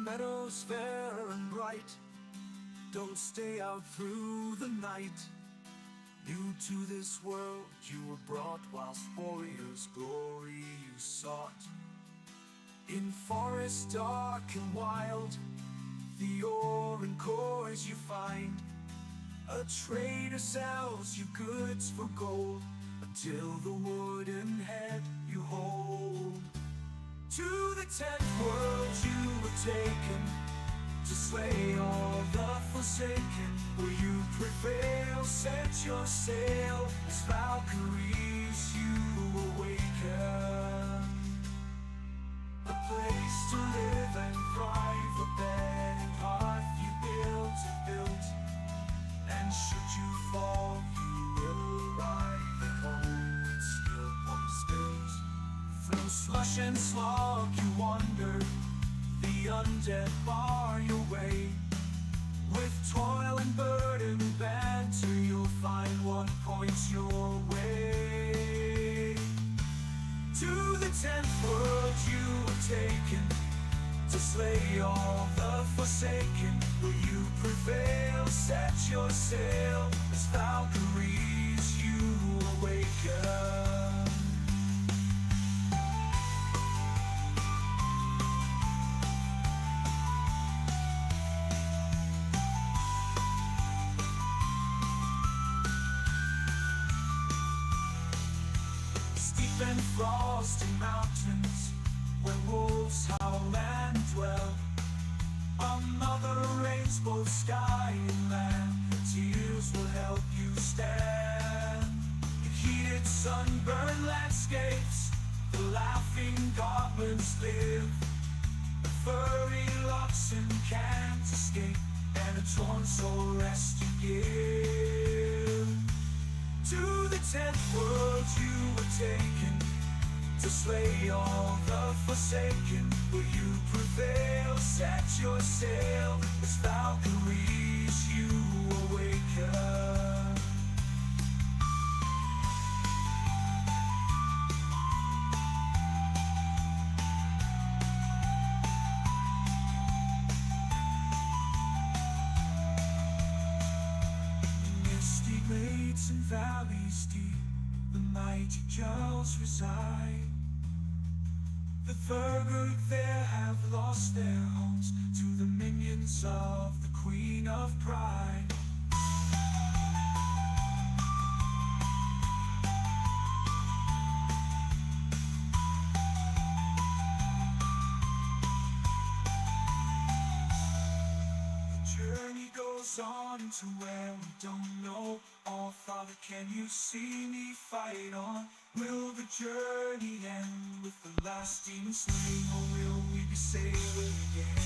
meadows fair and bright. Don't stay out through the night. New to this world you were brought, whilst warriors' glory you sought. In forests dark and wild, the ore and cores you find. A trader sells you goods for gold, until the wooden head you hold. To the 10th world you were taken, to slay all the forsaken. Will you prevail? Set your sail, as Valkyries you awaken. A place to live and thrive, a bed and hearth you built. And should you fall, you will arrive at home with skill upon spilt. Through slush and slog you wander, the undead bar your way. With toil and burden banter, you'll find what points your way. To the 10th world you were taken, to slay all the forsaken. Will you prevail? Set your sail, as Valkyries you awaken. Steep and frosty mountains, where wolves howl and dwell. Another rains both sky and land, tears will help you stand. In heated sunburned landscapes, the laughing goblins live. The furry oxen can't escape, and a torn soul rest you give. To the 10th world you were taken, to slay all the forsaken. Will you prevail? Set your sail, as Valkyries you awaken. Misty glades and valleys deep, the mighty Jarls reside. The Thurgood there have lost their homes to the minions of the Queen of Pride. The journey goes on to where we don't know. Oh Father, can you see me fight on? Will the journey end with the last demon slain, or will we be sailing again?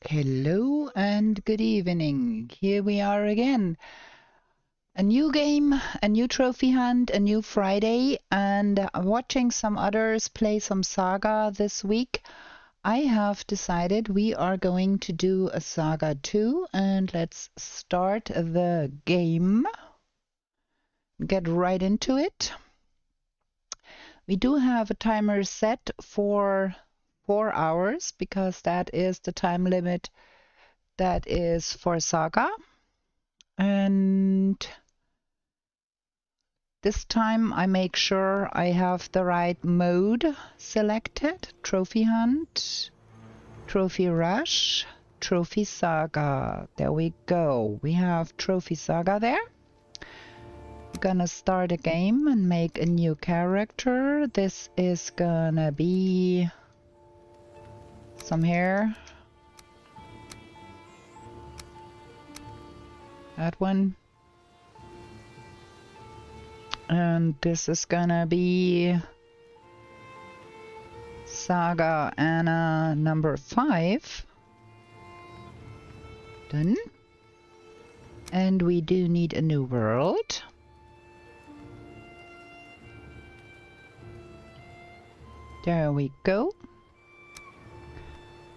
Hello and good evening. Here we are again. A new game, a new trophy hunt, a new Friday, and watching some others play some Saga this week. I have decided we are going to do a Saga 2, and let's start the game. Get right into it. We do have a timer set for 4 hours because that is the time limit that is for Saga. And this time I make sure I have the right mode selected. Trophy hunt, trophy rush, trophy Saga. There we go. We have trophy Saga there. I'm gonna start a game and make a new character. This is gonna be some hair. That one. And this is gonna be Saga Anna number 5. Done. And we do need a new world. There we go.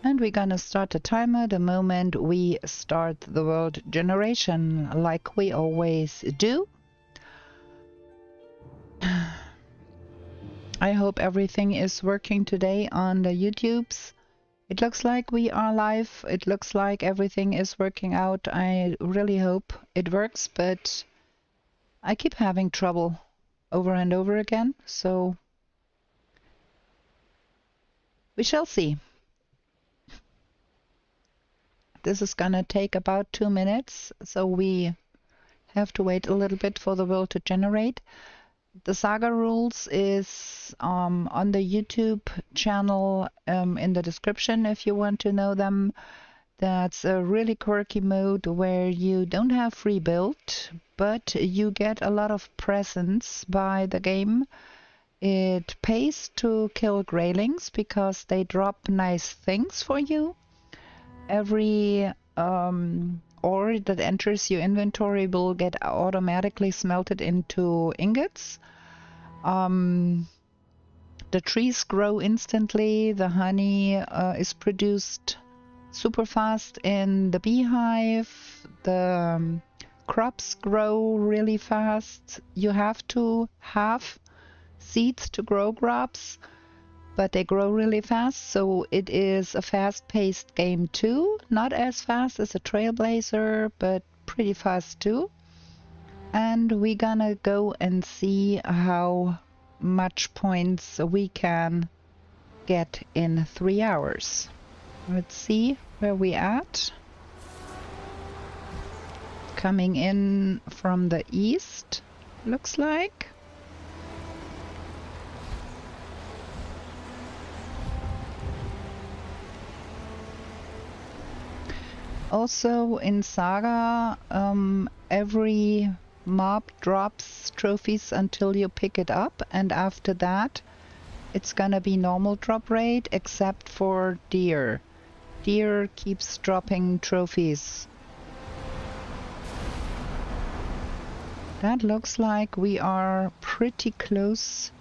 And we're gonna start the timer the moment we start the world generation, like we always do. I hope everything is working today on the YouTubes. It looks like we are live. It looks like everything is working out. I really hope it works, but I keep having trouble over and over again, so we shall see. This is gonna take about 2 minutes, so we have to wait a little bit for the world to generate. The Saga rules is on the YouTube channel in the description if you want to know them. That's a really quirky mode where you don't have free build, but you get a lot of presents by the game. It pays to kill greylings because they drop nice things for you. Every ore that enters your inventory will get automatically smelted into ingots. The trees grow instantly. The honey is produced super fast in the beehive. The crops grow really fast. You have to have seeds to grow crops, but they grow really fast, so it is a fast-paced game too. Not as fast as a Trailblazer, but pretty fast too. And we're gonna go and see how much points we can get in 3 hours. Let's see where we at. Coming in from the east, looks like. Also in Saga, every mob drops trophies until you pick it up, and after that it's gonna be normal drop rate except for deer. Deer keeps dropping trophies. That looks like we are pretty close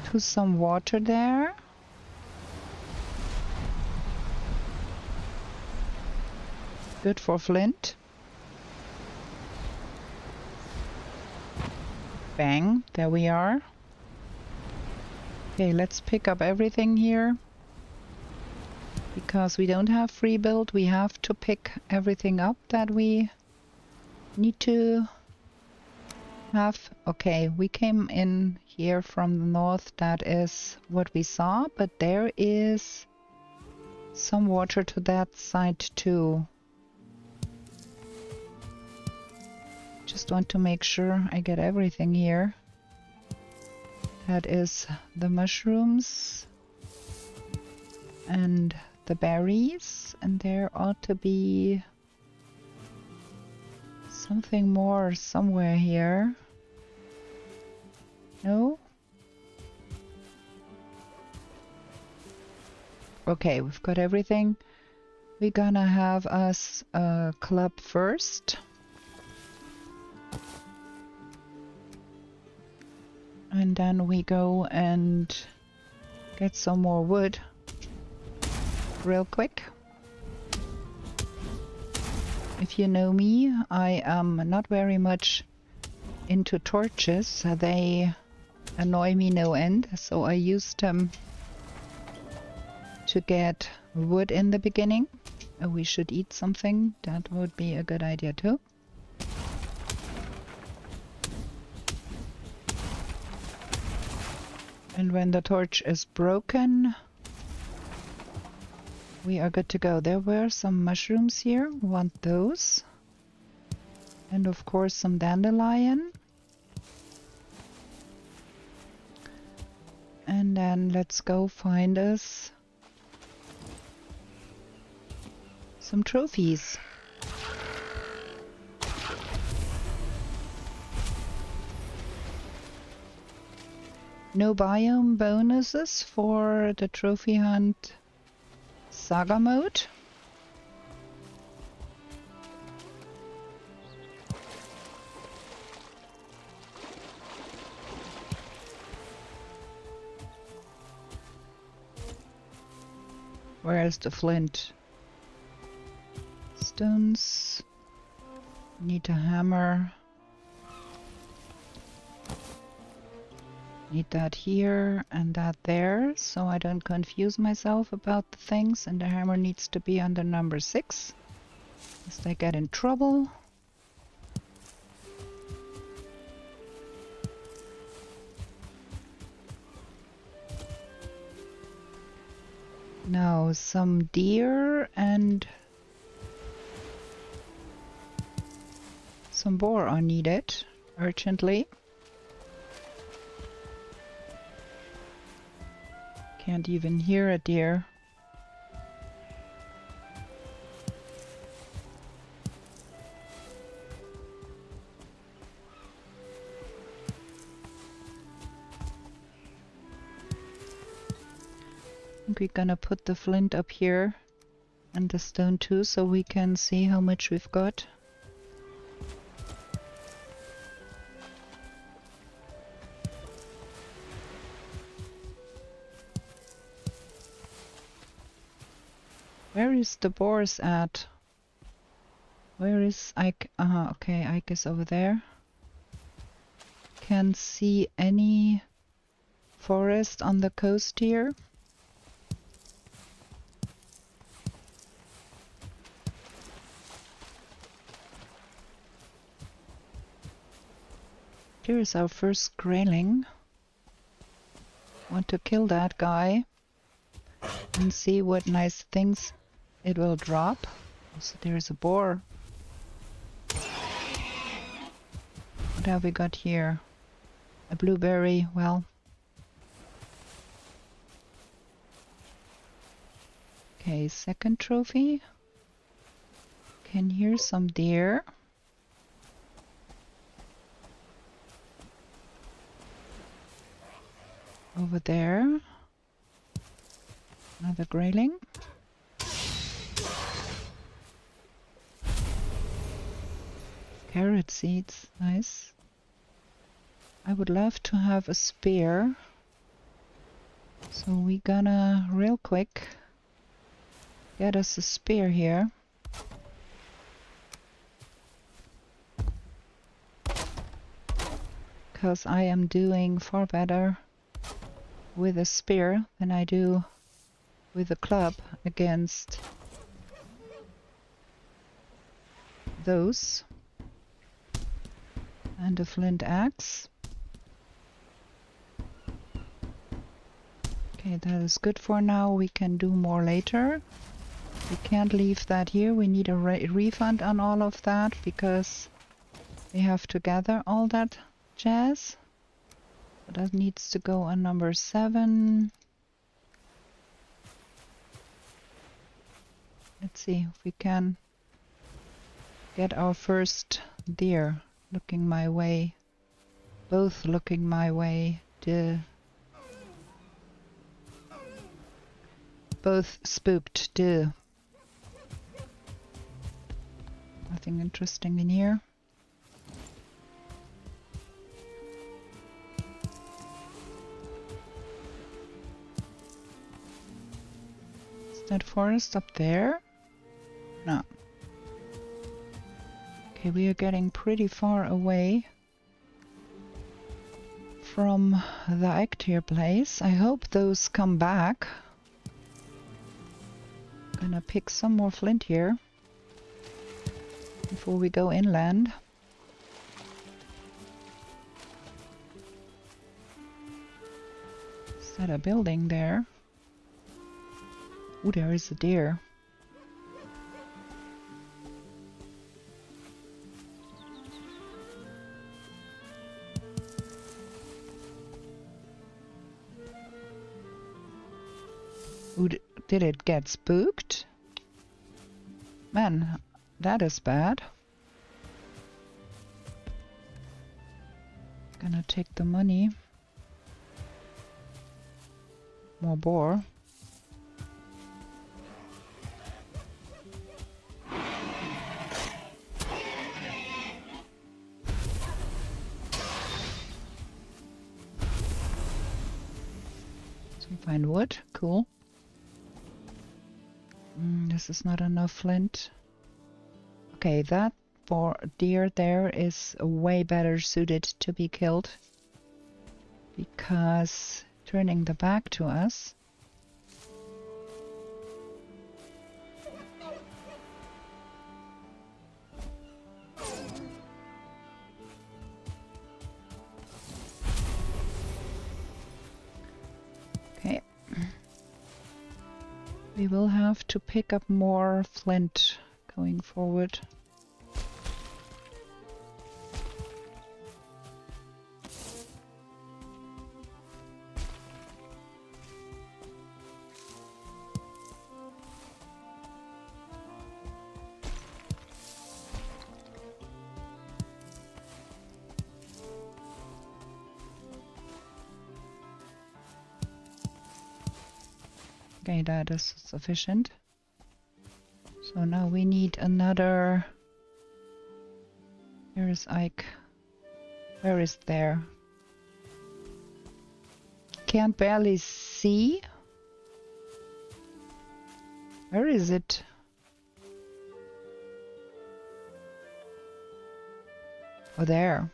to some water there. Good for flint. Bang, there we are. Okay, let's pick up everything here. Because we don't have free build, we have to pick everything up that we need to have. Okay, we came in here from the north, that is what we saw, but there is some water to that side too. Just want to make sure I get everything here. That is the mushrooms and the berries, and there ought to be something more somewhere here. No? Okay, we've got everything. We're gonna have us a club first. And then we go and get some more wood real quick. If you know me, I am not very much into torches. They annoy me no end, so I used them to get wood in the beginning. We should eat something. That would be a good idea too. And when the torch is broken, we are good to go. There were some mushrooms here. Want those. And of course some dandelion. And then let's go find us some trophies. No biome bonuses for the trophy hunt Saga mode. Where is the flint? Stones. Need a hammer. Need that here and that there, so I don't confuse myself about the things. And the hammer needs to be under number 6, lest I get in trouble. Now some deer and some boar are needed urgently. Can't even hear a deer. I think we're gonna put the flint up here and the stone too, so we can see how much we've got. Where is the boars at? Where is Ike? Okay, Ike is over there. Can't see any forest on the coast here. Here's our first grayling. Want to kill that guy and see what nice things it will drop. So there's a boar. What have we got here? A blueberry, well. Okay, second trophy. Can hear some deer. Over there. Another grayling. Carrot seeds, nice. I would love to have a spear. So we gonna real quick get us a spear here. Because I am doing far better with a spear than I do with a club against those. And a flint axe. Okay, that is good for now. We can do more later. We can't leave that here. We need a refund on all of that because we have to gather all that jazz. So that needs to go on number 7. Let's see if we can get our first deer looking my way. Both looking my way. Both spooked. Nothing interesting in here. Is that forest up there? No. Okay, we are getting pretty far away from the Actier place. I hope those come back. Gonna pick some more flint here before we go inland. Is that a building there? Ooh, there is a deer. Ooh, did it get spooked? Man, that is bad. Gonna take the money. More boar. Some fine wood, cool. This is not enough flint. Okay, that deer there is way better suited to be killed. Because turning the back to us. Okay. We will have to pick up more flint going forward. Okay, that is sufficient. So now we need another... Where is Ike? Where is there? Can't barely see. Where is it? Oh, there.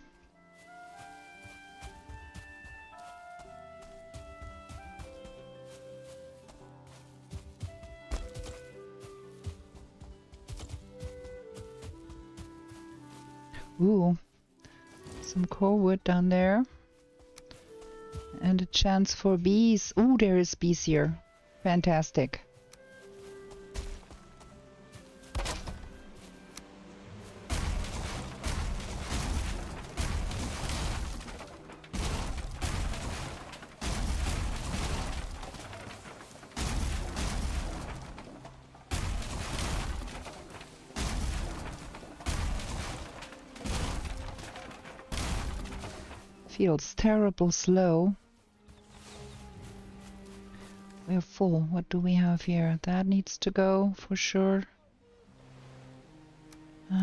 Ooh, some core wood down there. And a chance for bees. Ooh, there is bees here. Fantastic. Feels terrible slow. We're full. What do we have here? That needs to go for sure. Yeah,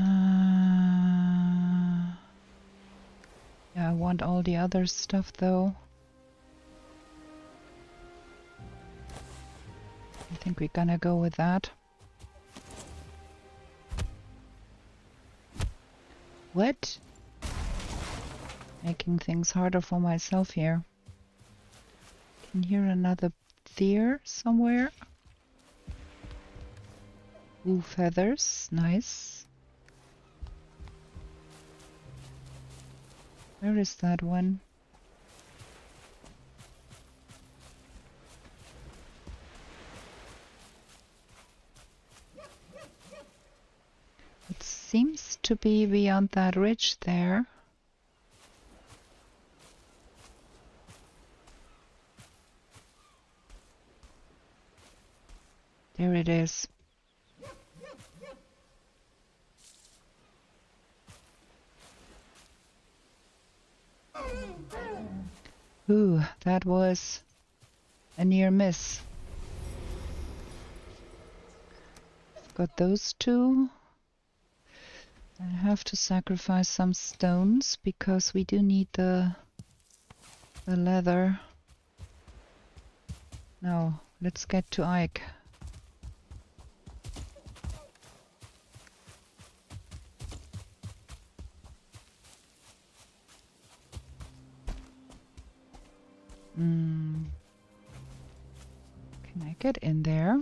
I want all the other stuff though. I think we're gonna go with that. What? Making things harder for myself here. Can hear another deer somewhere. Ooh, feathers. Nice. Where is that one? It seems to be beyond that ridge there. There it is. Ooh, that was a near miss. Got those two. I have to sacrifice some stones because we do need the leather. Now, let's get to Ike. Can I get in there?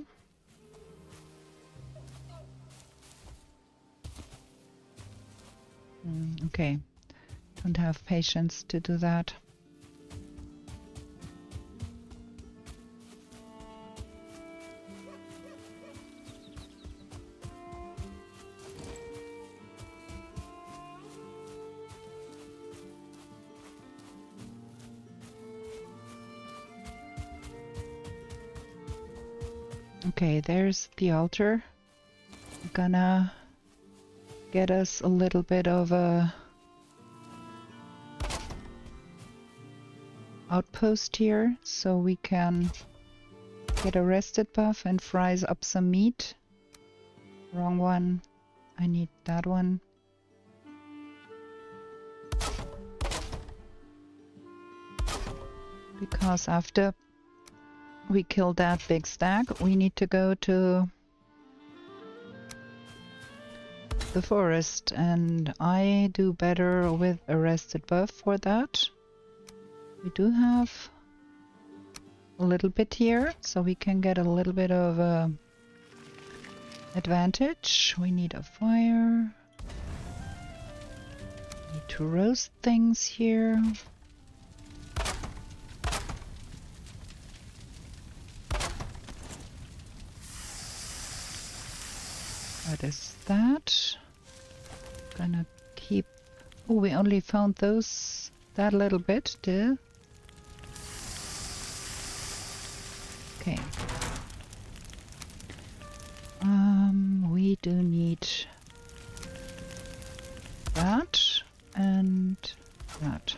Okay. Don't have patience to do that. Okay, there's the altar. I'm gonna get us a little bit of a outpost here so we can get a rested buff and fries up some meat. Wrong one. I need that one. Because after we kill that big stag, we need to go to the forest, and I do better with a rested buff for that. We do have a little bit here, so we can get a little bit of advantage. We need a fire. Need to roast things here. What is that? Gonna keep... Oh, we only found that little bit, duh. Okay. We do need that and that.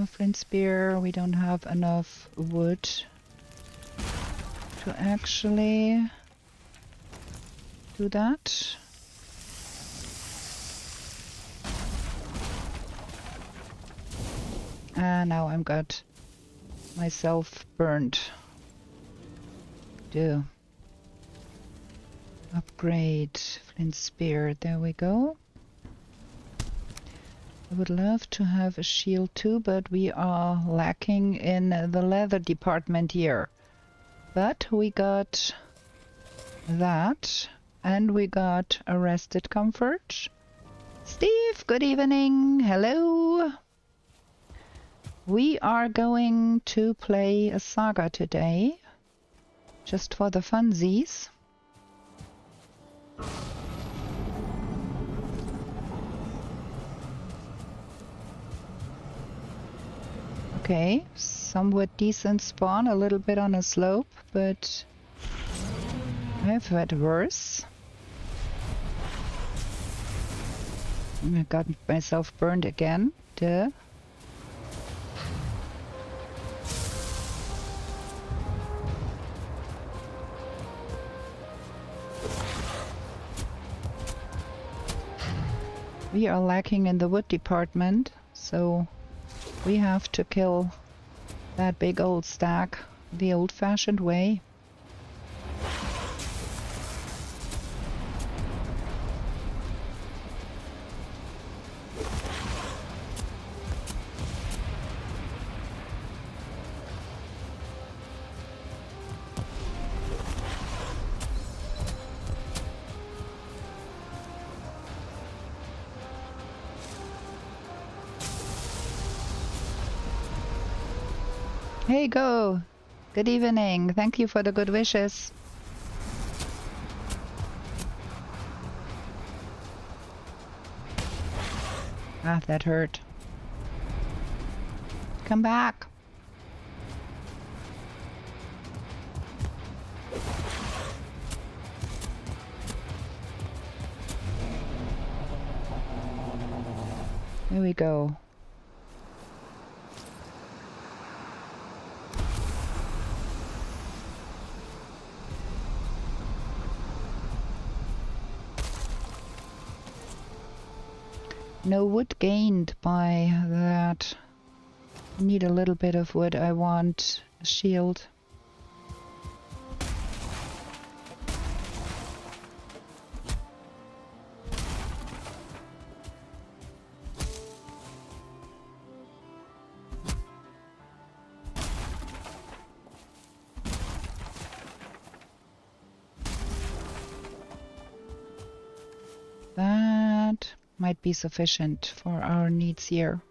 Flint spear, we don't have enough wood to actually do that. And now I've got myself burned. Do upgrade flint spear. There we go. I would love to have a shield too, but we are lacking in the leather department here. But we got that, and we got a rested comfort. Steve, good evening. Hello. We are going to play a Saga today, just for the funsies. Okay, somewhat decent spawn, a little bit on a slope, but I've had worse. I got myself burned again, duh. We are lacking in the wood department, so we have to kill that big old stack the old-fashioned way. Hey, Go! Good evening. Thank you for the good wishes. Ah, that hurt. Come back. Here we go. No wood gained by that. I need a little bit of wood. I want a shield. That might be sufficient for our needs here.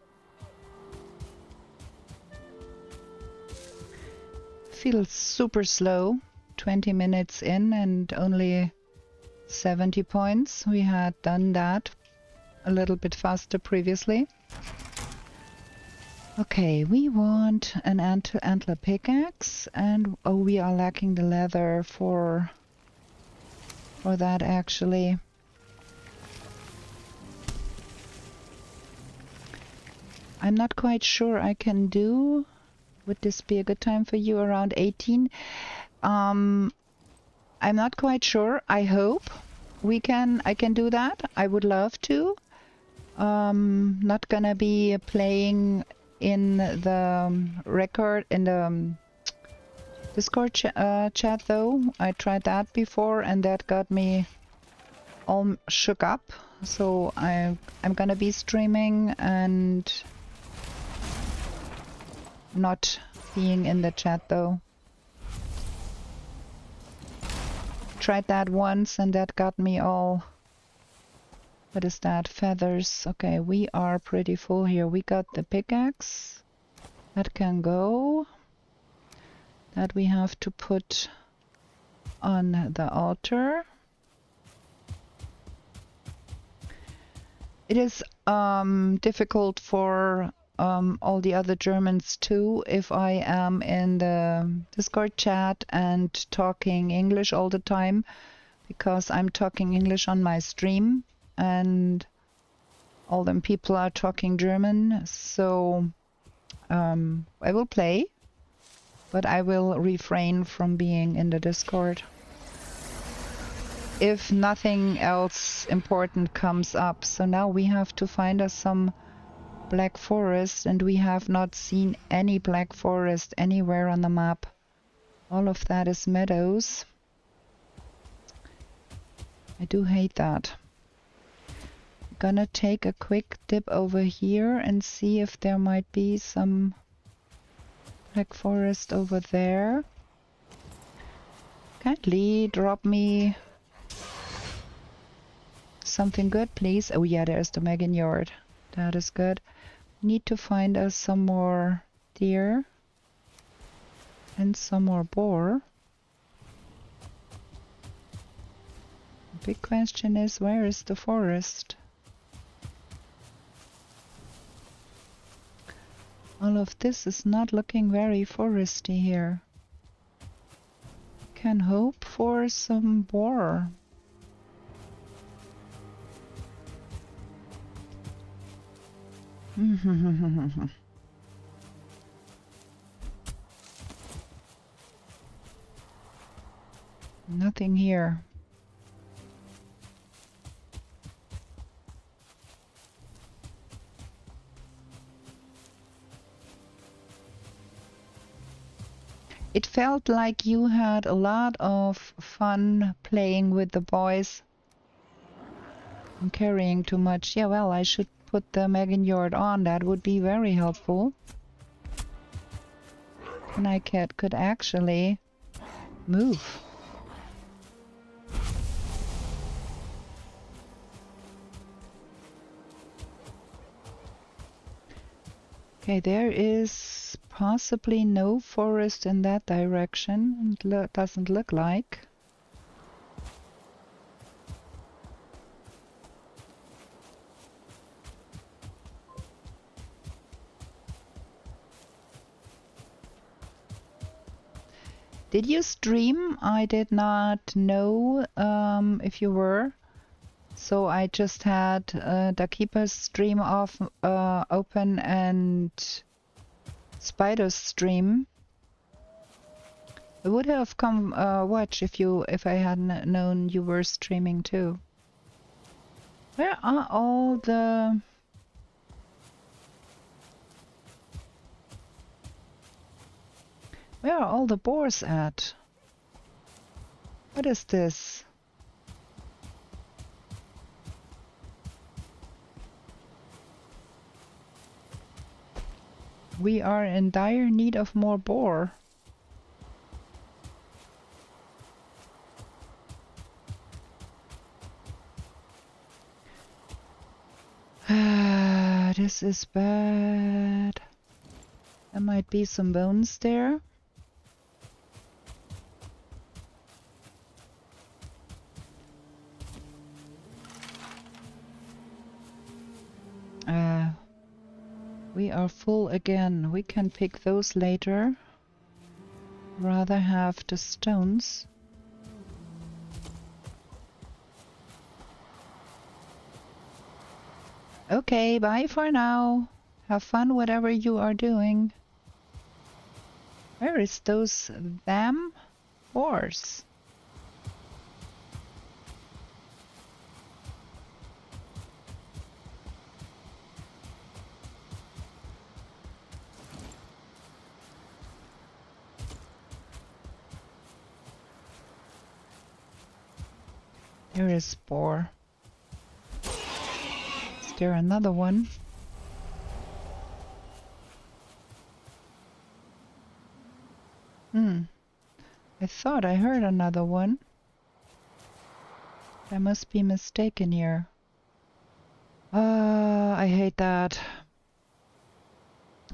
Feels super slow. 20 minutes in and only 70 points. We had done that a little bit faster previously. Okay, we want an antler pickaxe, and oh, we are lacking the leather for that actually. I'm not quite sure I can do. Would this be a good time for you around 18? I'm not quite sure. I hope I can do that. I would love to. Not gonna be playing in the record in the Discord chat though. I tried that before and that got me all shook up. So I'm gonna be streaming and not being in the chat though. Tried that once and that got me all... What is that? Feathers. Okay, we are pretty full here. We got the pickaxe. That can go. That we have to put on the altar. It is difficult for all the other Germans too if I am in the Discord chat and talking English all the time, because I'm talking English on my stream and all them people are talking German. So I will play, but I will refrain from being in the Discord if nothing else important comes up. So now we have to find us some black forest, and we have not seen any black forest anywhere on the map. All of that is meadows. I do hate that. Gonna take a quick dip over here and see if there might be some black forest over there. Kindly drop me something good, please. Oh yeah, there's the Megan Yard. That is good. Need to find us some more deer and some more boar. The big question is, where is the forest? All of this is not looking very foresty here. Can hope for some boar. Nothing here. It felt like you had a lot of fun playing with the boys. I'm carrying too much. Yeah, well, I should put the Megan Yard on. That would be very helpful. And I could actually move. Okay, there is possibly no forest in that direction. It doesn't look like. Did you stream? I did not know if you were. So I just had the Keeper's stream off open and Spider's stream. I would have come watch if I hadn't known you were streaming too. Where are all the... Where are all the boars at? What is this? We are in dire need of more boar. This is bad. There might be some bones there. We are full again. We can pick those later. Rather have the stones. Okay, bye for now. Have fun whatever you are doing. Where is those them boars? There is spore. Is there another one? I thought I heard another one. I must be mistaken here. I hate that.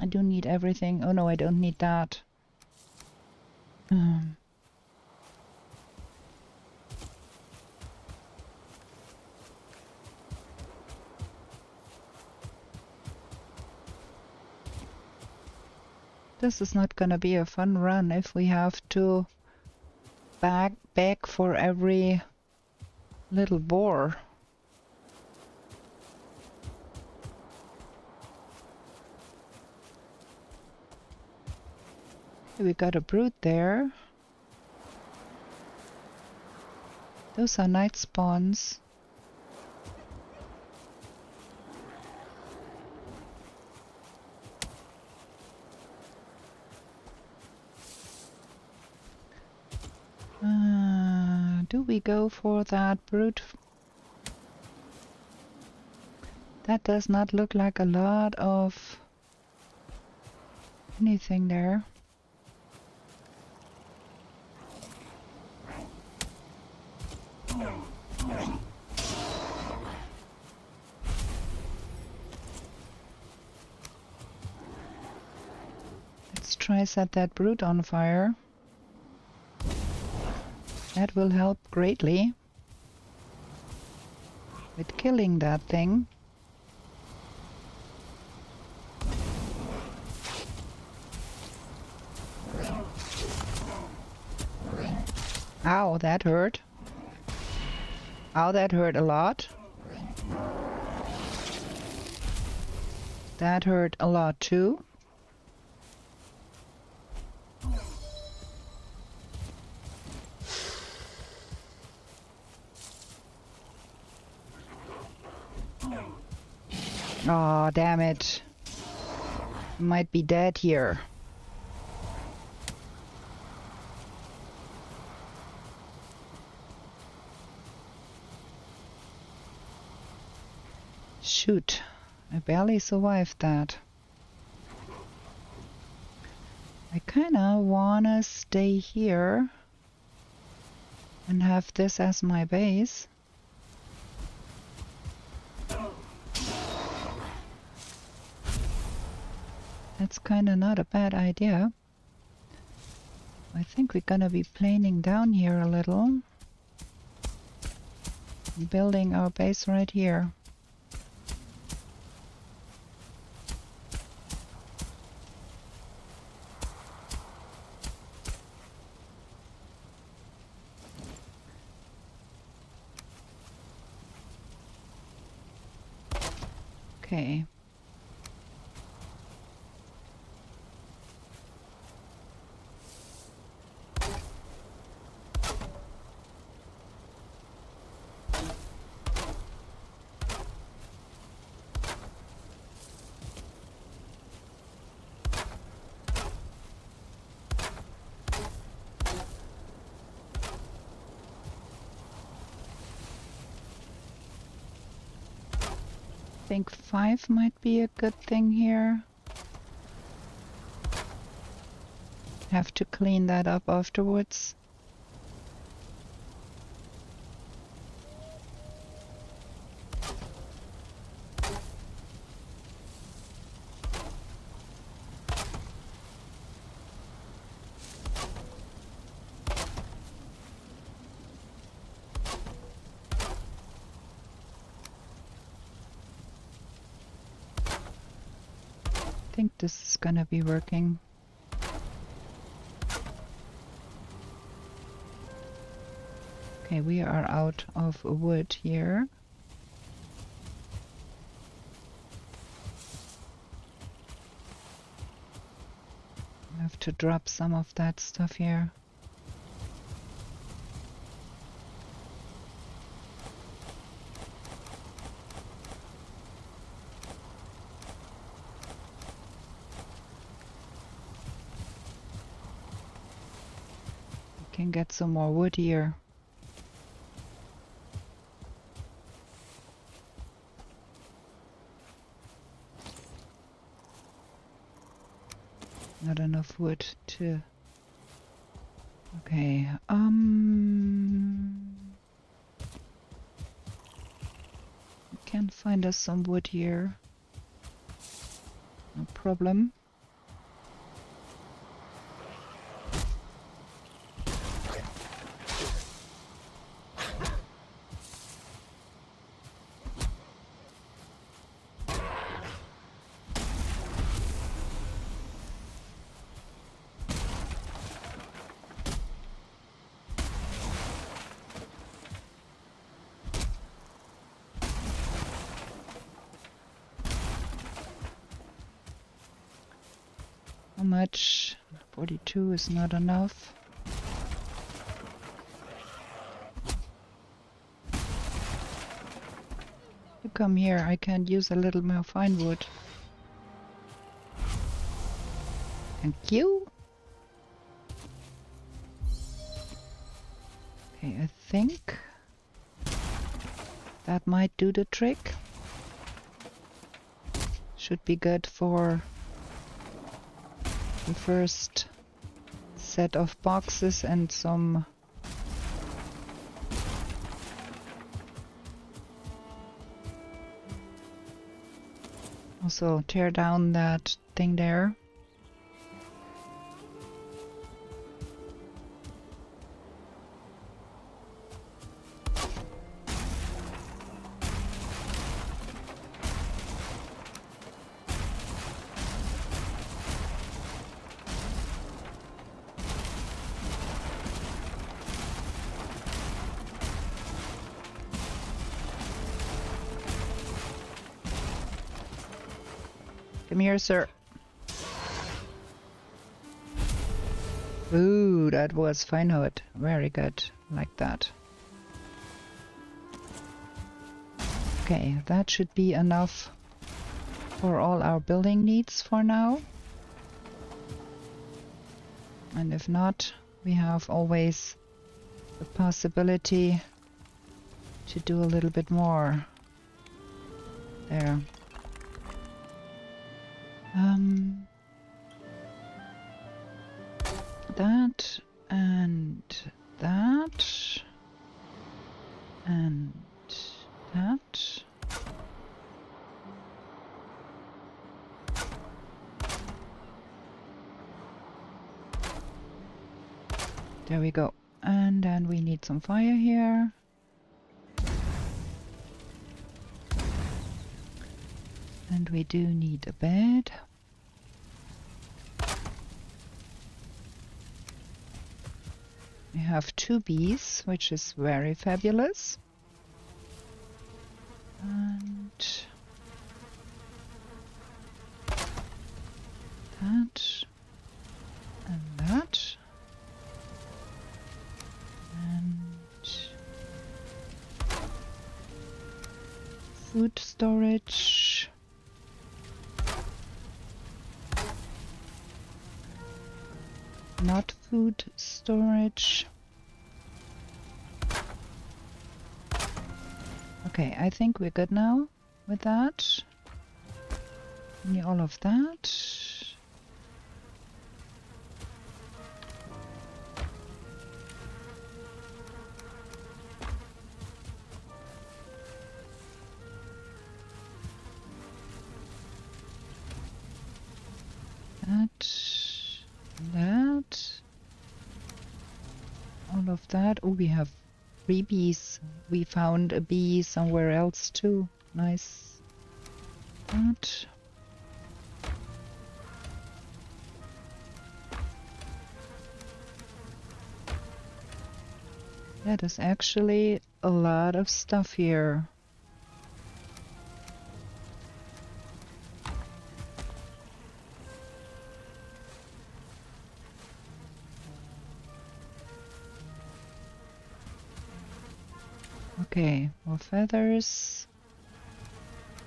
I do need everything. Oh no, I don't need that. This is not gonna be a fun run if we have to beg for every little boar. We got a brood there. Those are night spawns. Do we go for that brood? That does not look like a lot of anything there. Let's try set that brood on fire. That will help greatly with killing that thing. Ow, that hurt. Ow, that hurt a lot. That hurt a lot too. Aw, damn it. Might be dead here. Shoot, I barely survived that. I kinda wanna stay here and have this as my base. That's kinda not a bad idea. I think we're gonna be planing down here a little. Building our base right here. Okay. I think 5 might be a good thing here. Have to clean that up afterwards. I think this is gonna be working. Okay, we are out of wood here. I have to drop some of that stuff here. Can get some more wood here. Not enough wood to... Okay, can find us some wood here. No problem. How much? 42 is not enough. You come here, I can use a little more fine wood. Thank you. Okay, I think that might do the trick. Should be good for the first set of boxes and some also tear down that thing there. Come here, sir. Ooh, that was fine wood. Very good. Like that. Okay, that should be enough for all our building needs for now. And if not, we have always the possibility to do a little bit more. There. That and that and that. There we go. And then we need some fire here. And we do need a bed. We have 2 bees, which is very fabulous. And that and that. And food storage. Not food storage. Okay, I think we're good now with that. Need all of that. That. All of that. Oh, we have 3 bees. We found a bee somewhere else too. Nice. That. Yeah, there's actually a lot of stuff here. Okay, more feathers.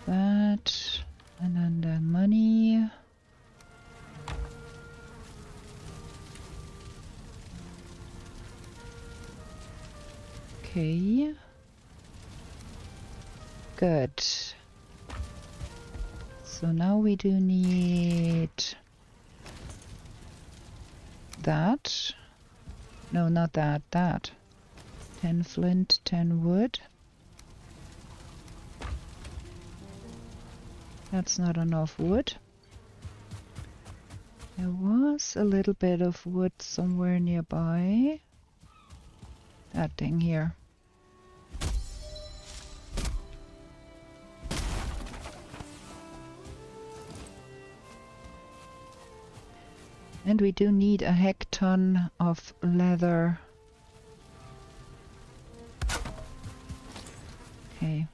That. And then the money. Okay. Good. So now we do need that. No, not that, that. 10 flint, 10 wood. That's not enough wood. There was a little bit of wood somewhere nearby. That thing here. And we do need a hecton of leather. Okay.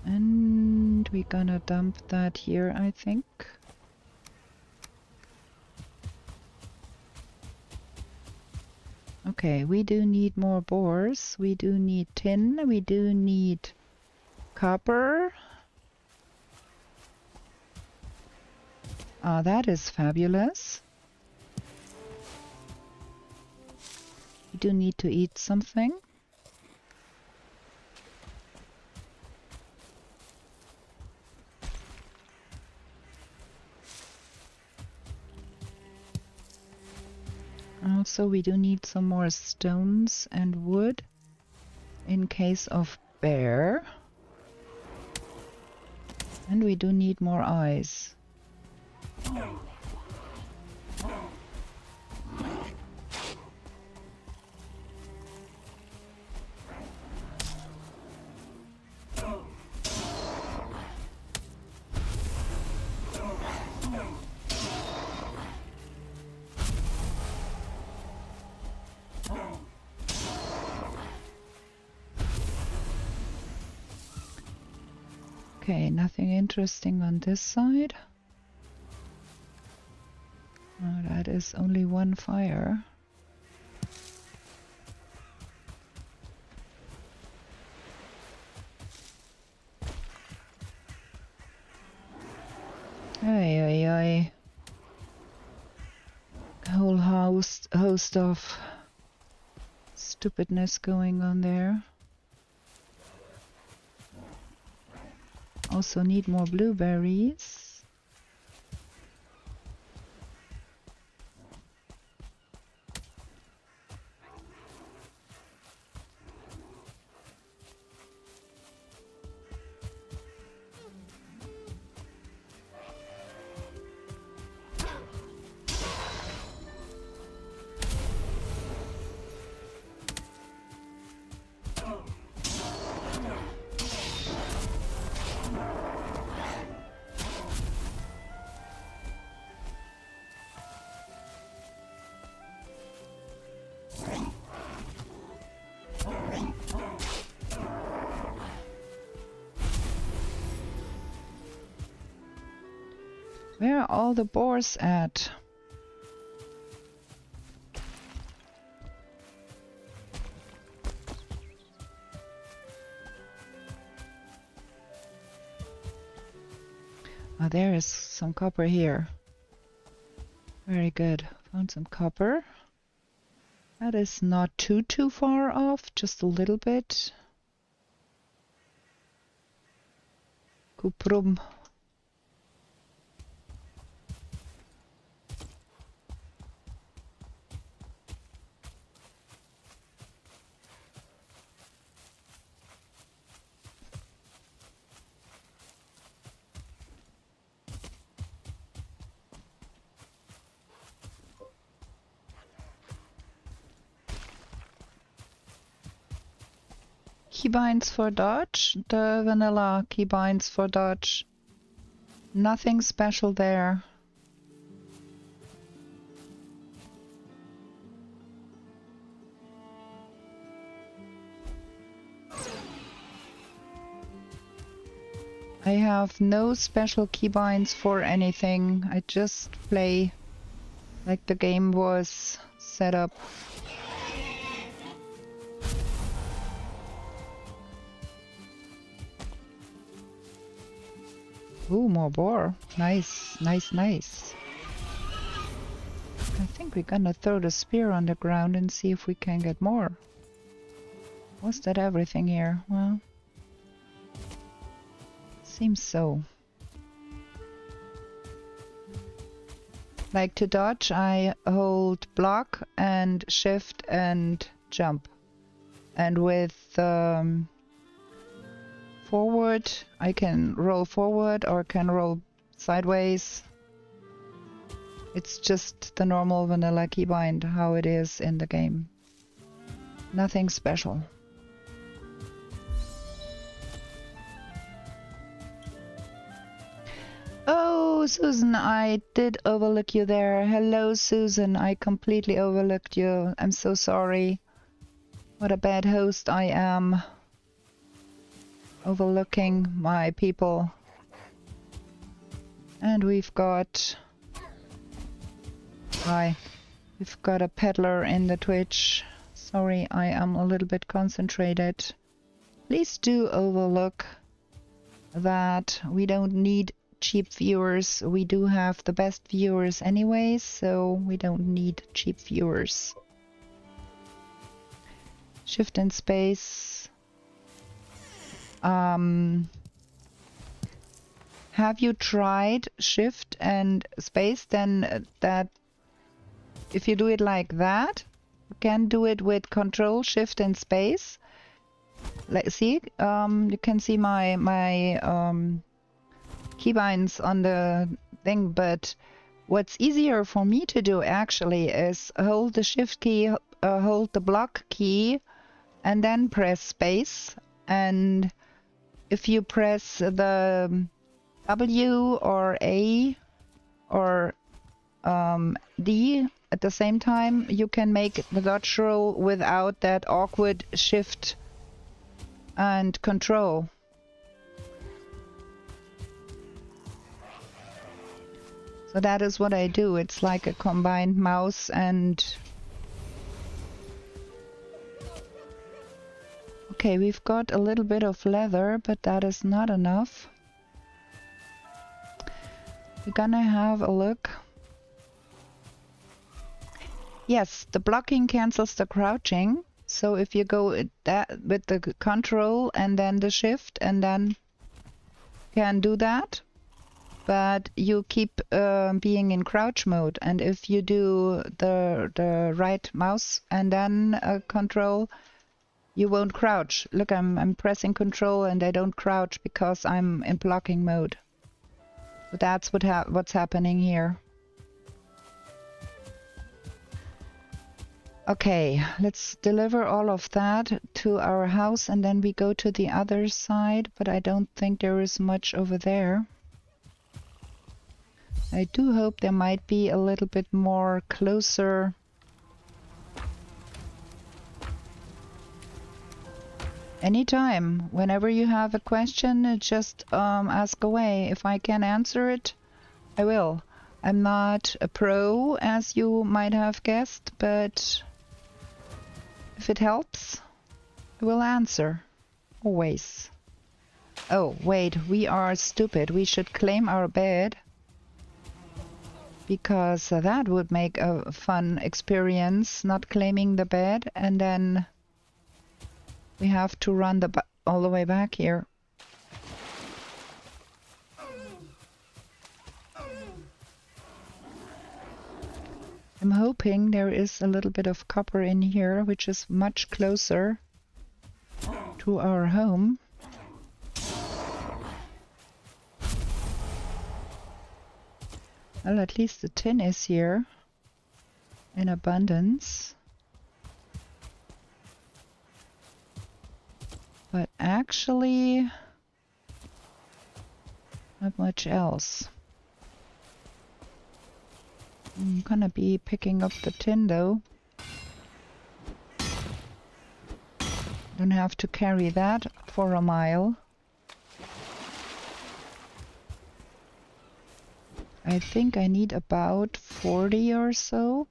And we're gonna dump that here, I think. Okay, we do need more boars. We do need tin. We do need copper. Ah, that is fabulous. We do need to eat something. Also, we do need some more stones and wood in case of bear. And we do need more eyes. Okay, nothing interesting on this side. Oh, that is only one fire. Ay, ay, ay. A whole host of stupidness going on there. Also need more blueberries. Where are all the boars at? Oh, there is some copper here. Very good. Found some copper. That is not too far off, just a little bit. Cuprum. Keybinds for dodge, the vanilla keybinds for dodge. Nothing special there. I have no special keybinds for anything. I just play like the game was set up. Ooh, more boar. Nice, nice, nice. I think we're gonna throw the spear on the ground and see if we can get more. Was that everything here? Well, seems so. Like to dodge, I hold block and shift and jump. And with forward, I can roll forward or can roll sideways. It's just the normal vanilla keybind, how it is in the game. Nothing special. Oh, Susan, I did overlook you there. Hello, Susan. I completely overlooked you. I'm so sorry. What a bad host I am. Overlooking my people. And we've got... Hi. We've got a peddler in the Twitch. Sorry, I am a little bit concentrated. Please do overlook that we don't need cheap viewers. We do have the best viewers anyways, so we don't need cheap viewers. Shift and space. Have you tried shift and space? Then that if you do it like that, you can do it with control shift and space. Let's see, you can see my keybinds on the thing, but what's easier for me to do actually is hold the shift key, hold the block key, and then press space. And if you press the W or A or D at the same time, you can make the dodge roll without that awkward shift and control. So that is what I do. It's like a combined mouse and... Okay, we've got a little bit of leather, but that is not enough. We're gonna have a look. Yes, the blocking cancels the crouching. So if you go with the control and then the shift and then can do that. But you keep being in crouch mode, and if you do the right mouse and then control, you won't crouch. Look, I'm pressing control and I don't crouch because I'm in blocking mode. So that's what's happening here. Okay, let's deliver all of that to our house and then we go to the other side, but I don't think there is much over there. I do hope there might be a little bit more closer. Anytime, whenever you have a question, just ask away. If I can answer it, I will. I'm not a pro, as you might have guessed, but if it helps, I will answer. Always. Oh, wait, we are stupid. We should claim our bed. Because that would make a fun experience, not claiming the bed, and then we have to run all the way back here. I'm hoping there is a little bit of copper in here, which is much closer to our home. Well, at least the tin is here in abundance. But actually, not much else. I'm gonna be picking up the tin though. Don't have to carry that for a mile. I think I need about 40 or so.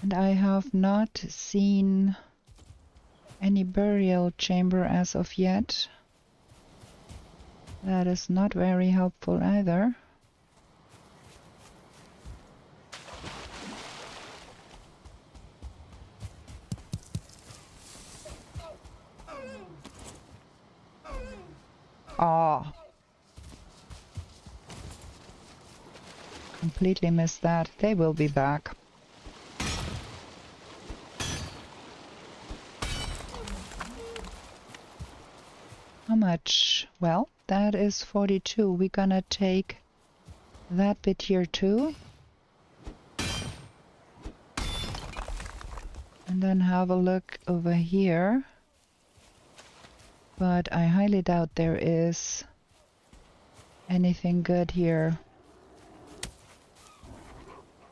And I have not seen any burial chamber as of yet. That is not very helpful either. Ah, completely missed that. They will be back. How much? Well, that is 42. We're gonna take that bit here too. And then have a look over here. But I highly doubt there is anything good here.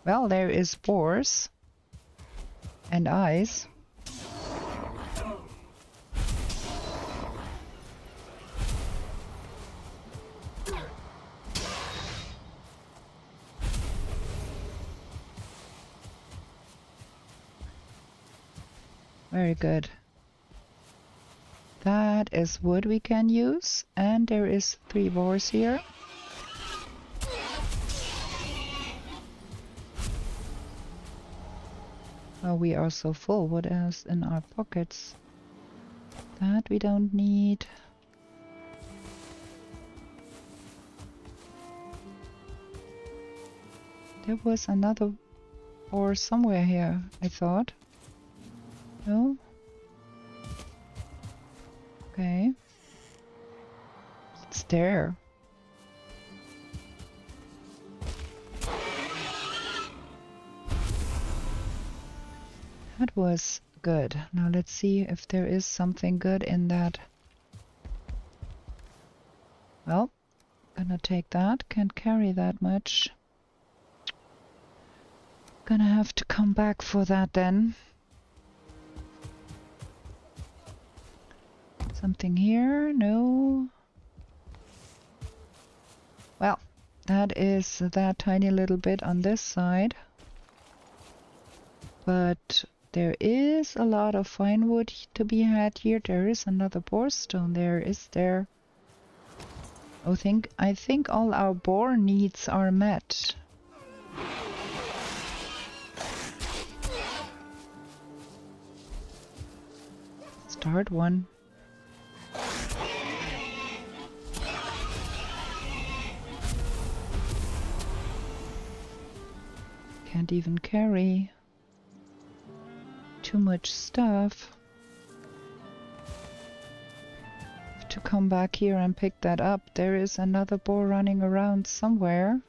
Well, there is spores and ice. Very good. That is wood we can use, and there is 3 boars here. Oh, we are so full. What else in our pockets? That we don't need. There was another boar somewhere here, I thought. No? Okay. It's there. That was good. Now let's see if there is something good in that. Well, gonna take that. Can't carry that much. Gonna have to come back for that then. Something here? No. Well, that is that tiny little bit on this side. But there is a lot of fine wood to be had here. There is another boar stone there, is there? I think all our boar needs are met. Start one. Can't even carry too much stuff. Have to come back here and pick that up. There is another boar running around somewhere.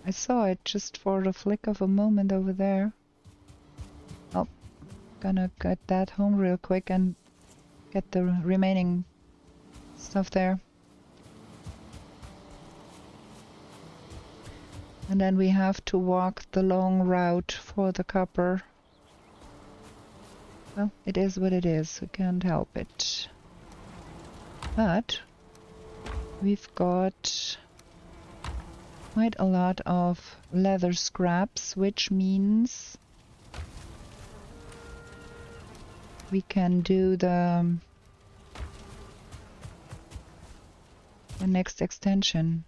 I saw it just for the flick of a moment over there. Oh, gonna get that home real quick and get the remaining stuff there. And then we have to walk the long route for the copper. Well, it is what it is. We can't help it. But we've got quite a lot of leather scraps, which means we can do the next extension.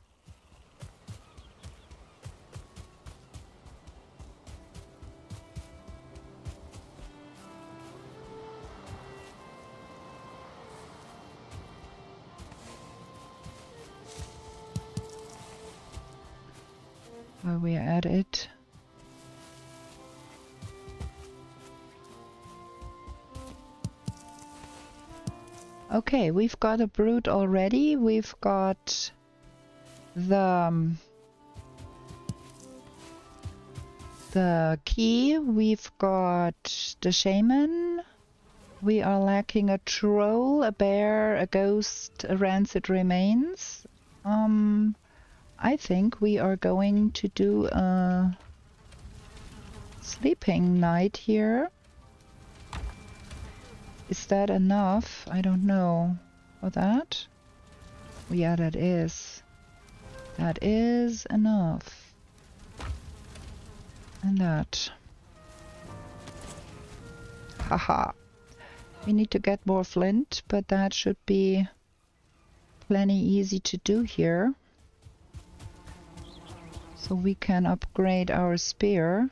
While we are at it, okay, we've got a brood already. We've got the key. We've got the shaman. We are lacking a troll, a bear, a ghost, a rancid remains. I think we are going to do a sleeping night here. Is that enough? I don't know. For that? Yeah, that is. That is enough. And that. Haha. We need to get more flint, but that should be plenty easy to do here. So we can upgrade our spear.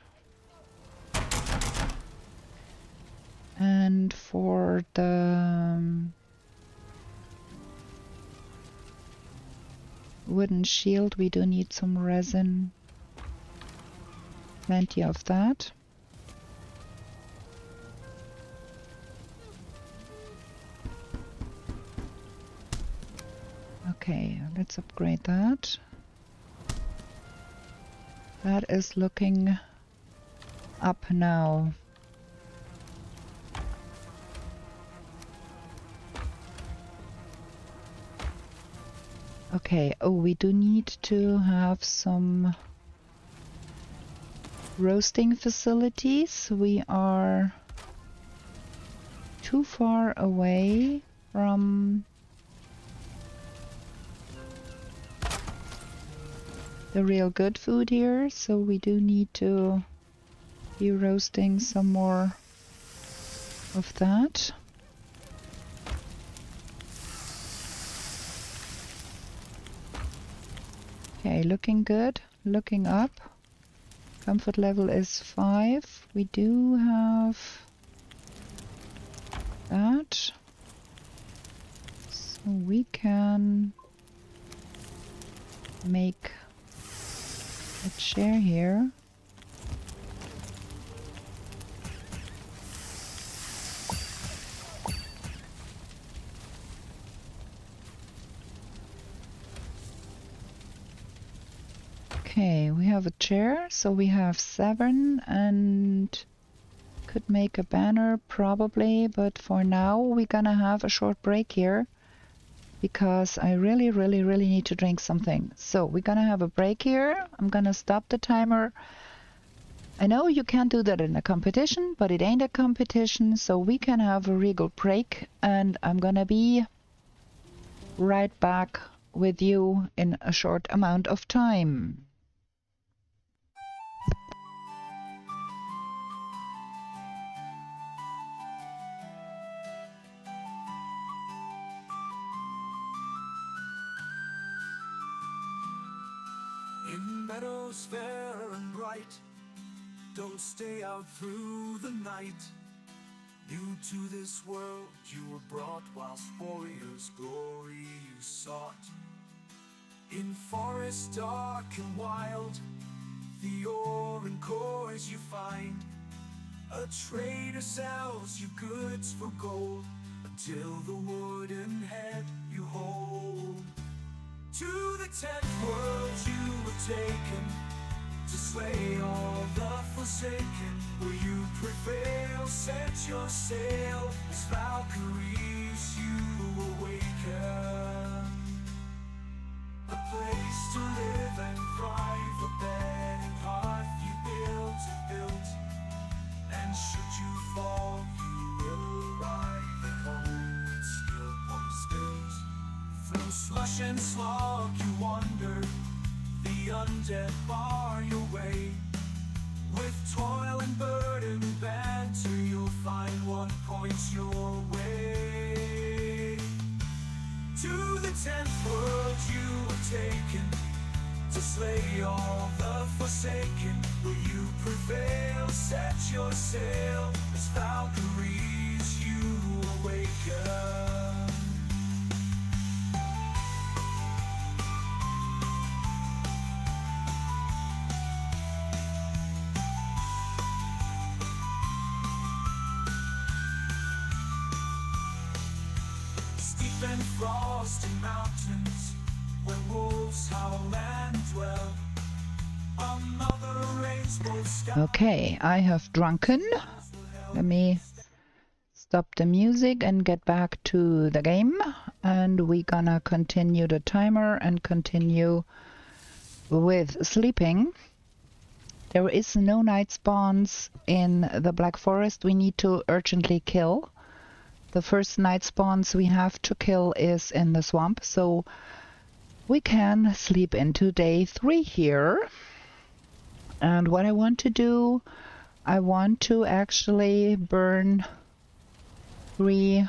And for the wooden shield, we do need some resin. Plenty of that. Okay, let's upgrade that. That is looking up now. Okay, oh, we do need to have some roasting facilities. We are too far away from the real good food here, so we do need to be roasting some more of that. Okay, looking good, looking up. Comfort level is 5. We do have that. So we can make a chair here. Okay, we have a chair, so we have 7 and could make a banner probably, but for now we're gonna have a short break here because I really need to drink something. So we're gonna have a break here. I'm gonna stop the timer. I know you can't do that in a competition, but it ain't a competition, so we can have a regal break, and I'm gonna be right back with you in a short amount of time. In meadows fair and bright, don't stay out through the night. New to this world you were brought, whilst warriors' glory you sought. In forest dark and wild, the ore and cores you find. A trader sells you goods for gold, until the wooden head you hold. To the 10th world you were taken, to slay all the forsaken. Will you prevail? Set your sail, as Valkyries you awaken. A place to live and thrive, a bed and hearth you built, and should you fall you will arrive at home with skill unspilled. Through slush and slog you wander, the undead bar your way. With toil and burden banter, you'll find what points your way. To the 10th world you were taken, to slay all the forsaken. Will you prevail? Set your sail, as Valkyries you awaken. And frosty mountains, where wolves howl and dwell. Another rainbow sky. Okay, I have drunken. Let me stop the music and get back to the game, and we're gonna continue the timer and continue with sleeping. There is no night spawns in the Black Forest. We need to urgently kill. The first night spawns we have to kill is in the swamp, so we can sleep into day 3 here. And what I want to do, I want to actually burn 3,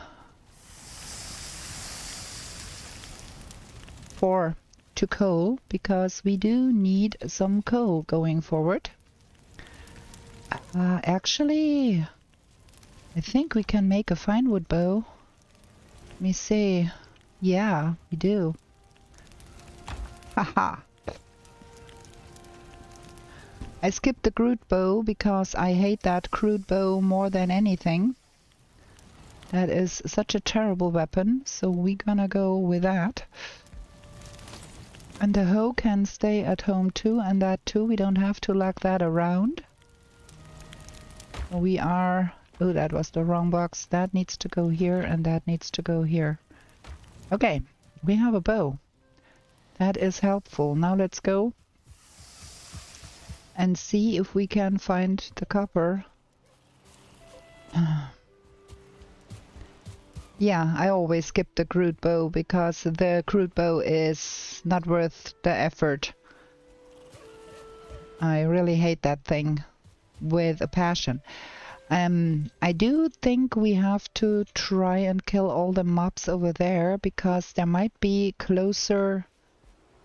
4 to coal, because we do need some coal going forward. Actually, I think we can make a fine wood bow. Let me see. Yeah, we do. Haha. I skipped the crude bow because I hate that crude bow more than anything. That is such a terrible weapon, so we're gonna go with that. And the hoe can stay at home too, and that too, we don't have to lug that around. We are... Oh, that was the wrong box. That needs to go here, and that needs to go here. Okay, we have a bow. That is helpful. Now let's go and see if we can find the copper. Yeah, I always skip the crude bow because the crude bow is not worth the effort. I really hate that thing with a passion. I do think we have to try and kill all the mobs over there because there might be closer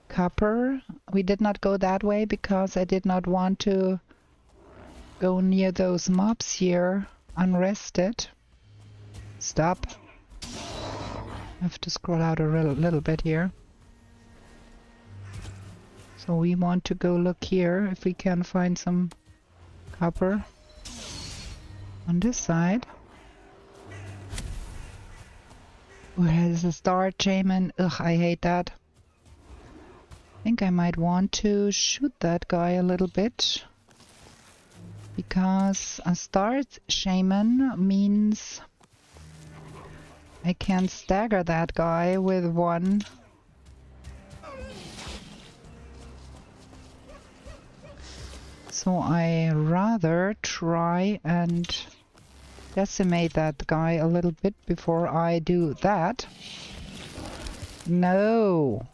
copper. We did not go that way because I did not want to go near those mobs here unrested. Stop. I have to scroll out a little bit here. So we want to go look here if we can find some copper on this side. Where is the star shaman? Ugh, I hate that. I think I might want to shoot that guy a little bit, because a star shaman means I can stagger that guy with one. So I rather try and decimate that guy a little bit before I do that. No!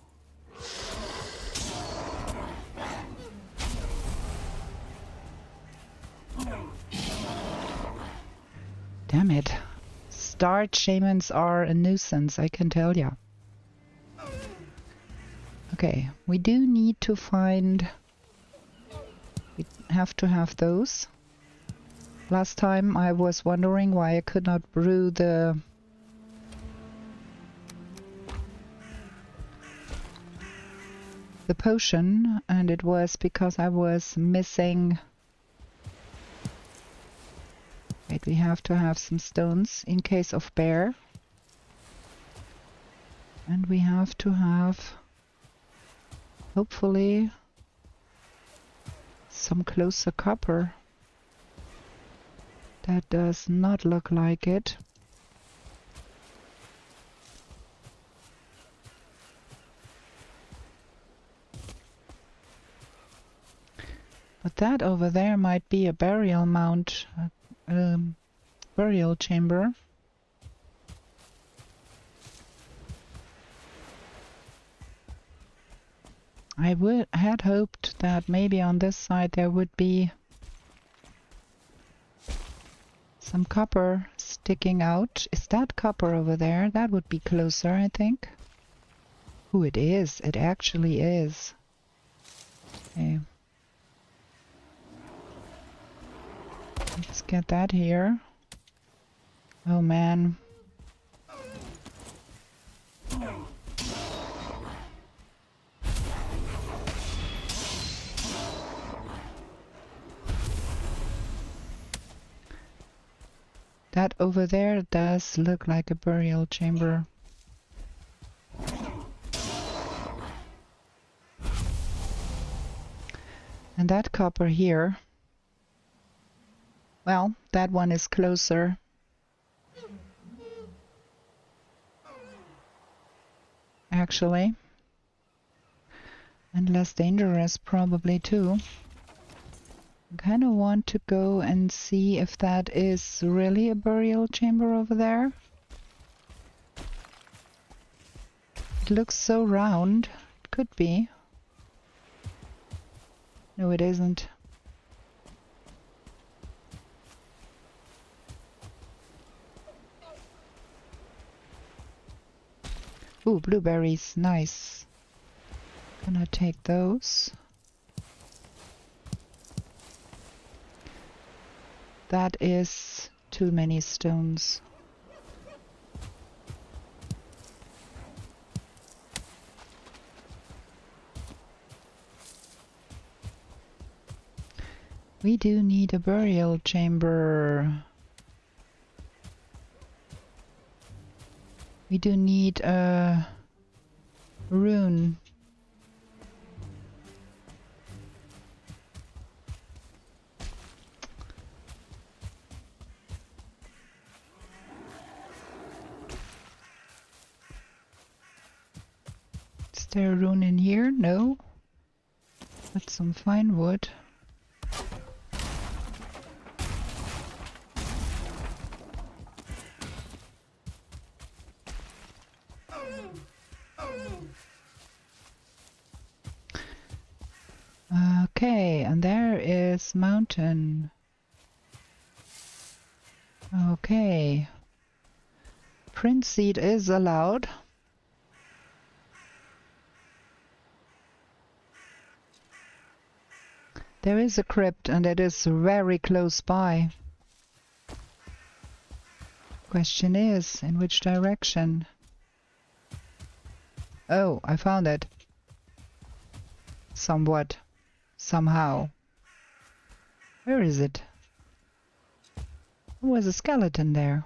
Damn it. Star shamans are a nuisance, I can tell ya. Okay, we do need to find... We have to have those. Last time I was wondering why I could not brew the... potion, and it was because I was missing... Wait, we have to have some stones in case of bear. And we have to have, hopefully, some closer copper. That does not look like it. But that over there might be a burial mound. Burial chamber. I had hoped that maybe on this side there would be some copper sticking out. Is that copper over there? That would be closer, I think. Oh, it is. It actually is. Okay. Let's get that here. Oh man. That over there does look like a burial chamber. And that copper here, well, that one is closer. Actually. And less dangerous probably too. I kind of want to go and see if that is really a burial chamber over there. It looks so round. It could be. No, it isn't. Ooh, blueberries, nice. Gonna take those. That is too many stones. We do need a burial chamber. We do need a rune. Is there a rune in here? No. But some fine wood. Okay, and there is mountain. Okay. Print seed is allowed. There is a crypt and it is very close by. Question is, in which direction? Oh, I found it. Somewhat. Somehow. Where is it? There was a skeleton there.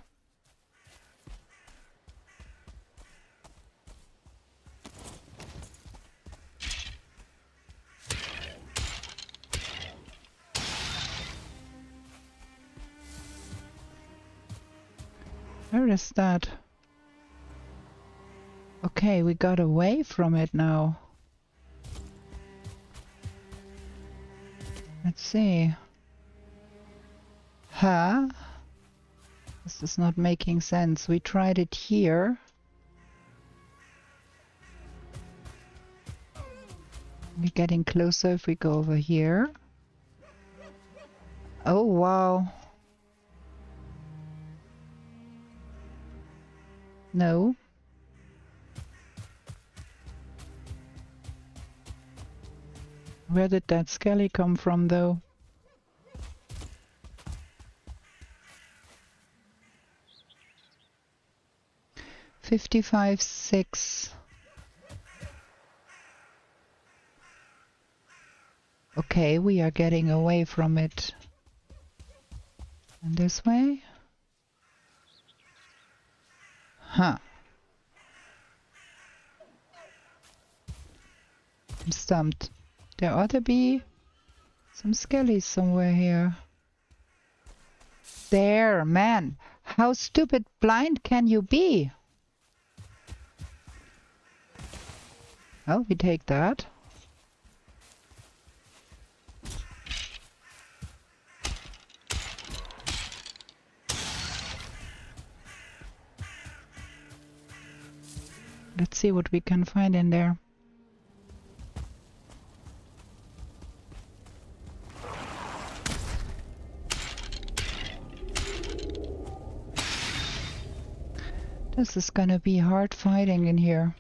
Where is that? Okay, we got away from it now. Let's see. Huh? This is not making sense. We tried it here. We're getting closer if we go over here. Oh, wow. No. Where did that skelly come from, though? $55.6. Okay, we are getting away from it. And this way? Huh. I'm stumped. There ought to be some skellies somewhere here. There, man! How stupid blind can you be? Well, we take that. Let's see what we can find in there. This is gonna be hard fighting in here.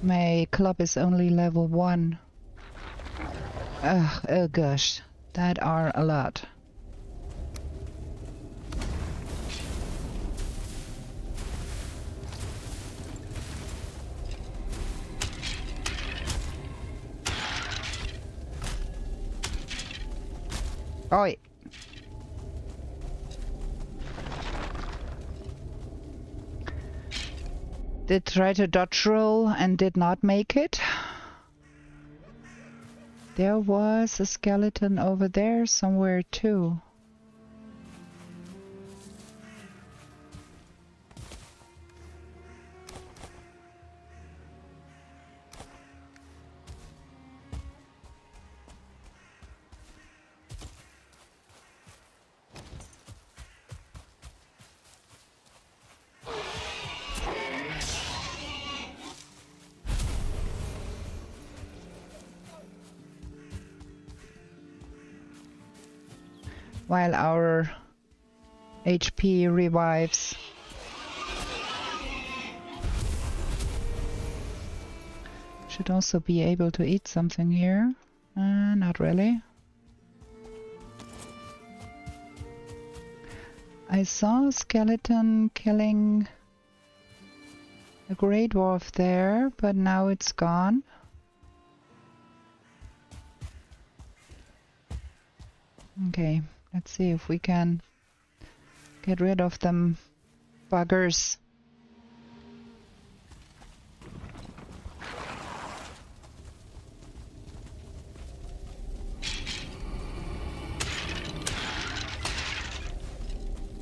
My club is only level 1. Ugh, oh gosh, that are a lot. Oi! Did try to dodge roll and did not make it. There was a skeleton over there somewhere too. while our HP revives. Should also be able to eat something here. Not really. I saw a skeleton killing a grey dwarf there, but now it's gone. Okay, let's see if we can get rid of them buggers.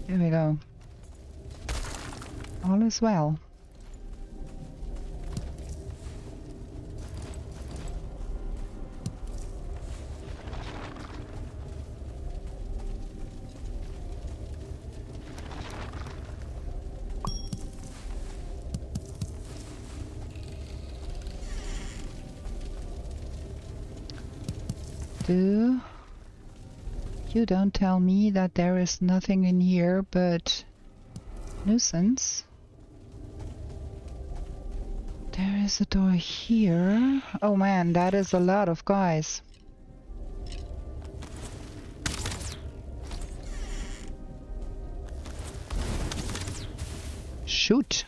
Here we go. All is well. You don't tell me that there is nothing in here but nuisance. There is a door here. Oh man, that is a lot of guys. Shoot.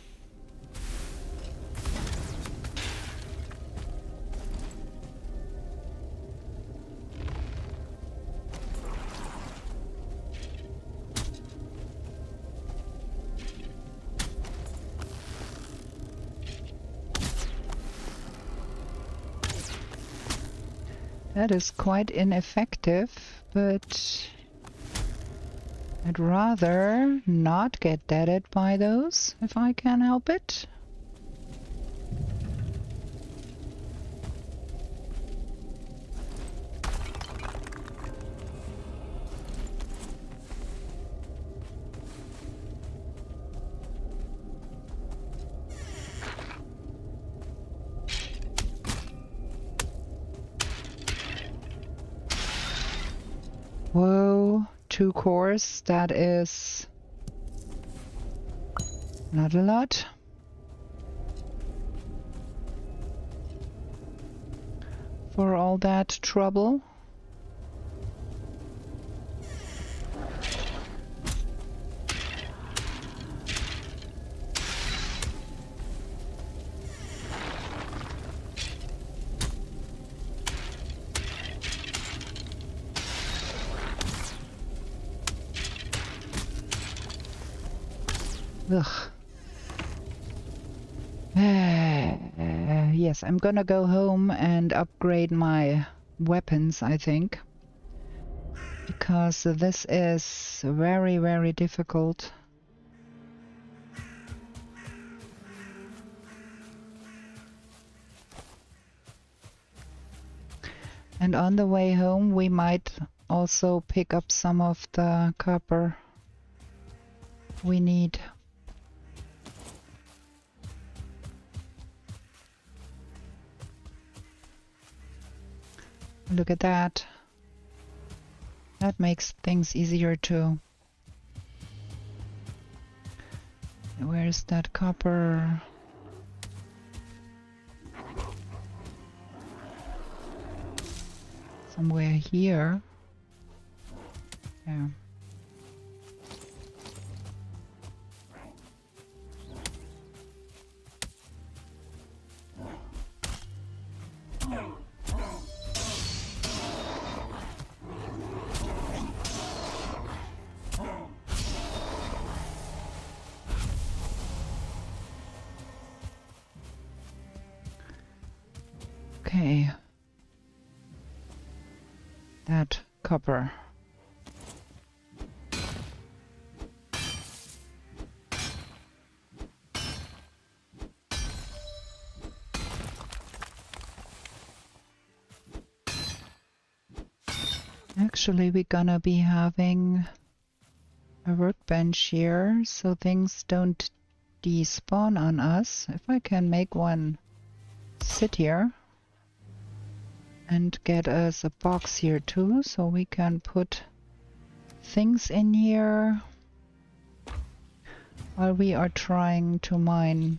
That is quite ineffective, but I'd rather not get deaded by those if I can help it. Whoa, 2 cores, that is not a lot. For all that trouble. Ugh. Yes, I'm gonna go home and upgrade my weapons, I think. Because this is very, very difficult. And on the way home we might also pick up some of the copper we need. Look at that. That makes things easier too. Where's that copper? Somewhere here. Yeah. Okay. That copper. Actually, we're gonna be having a workbench here, so things don't despawn on us. If I can make one sit here and get us a box here too, so we can put things in here while we are trying to mine.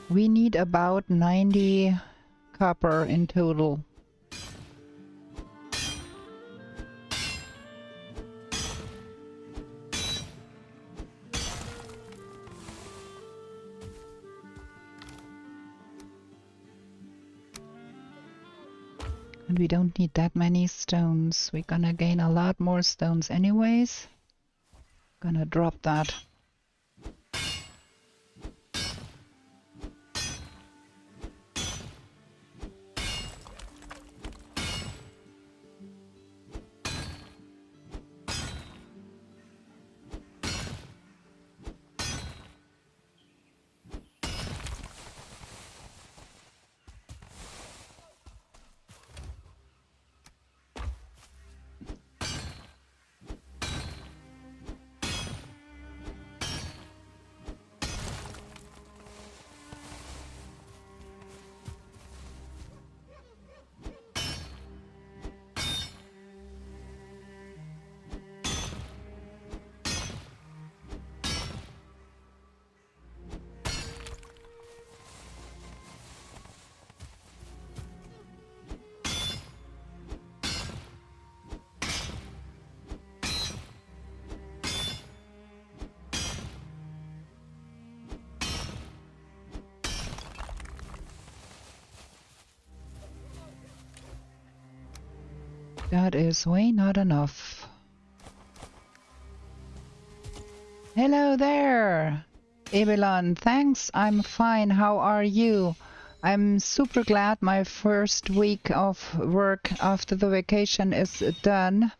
We need about 90 copper in total. And we don't need that many stones. We're gonna gain a lot more stones anyways. Gonna drop that. That is way not enough. Hello there, Ebelon. Thanks, I'm fine. How are you? I'm super glad my first week of work after the vacation is done.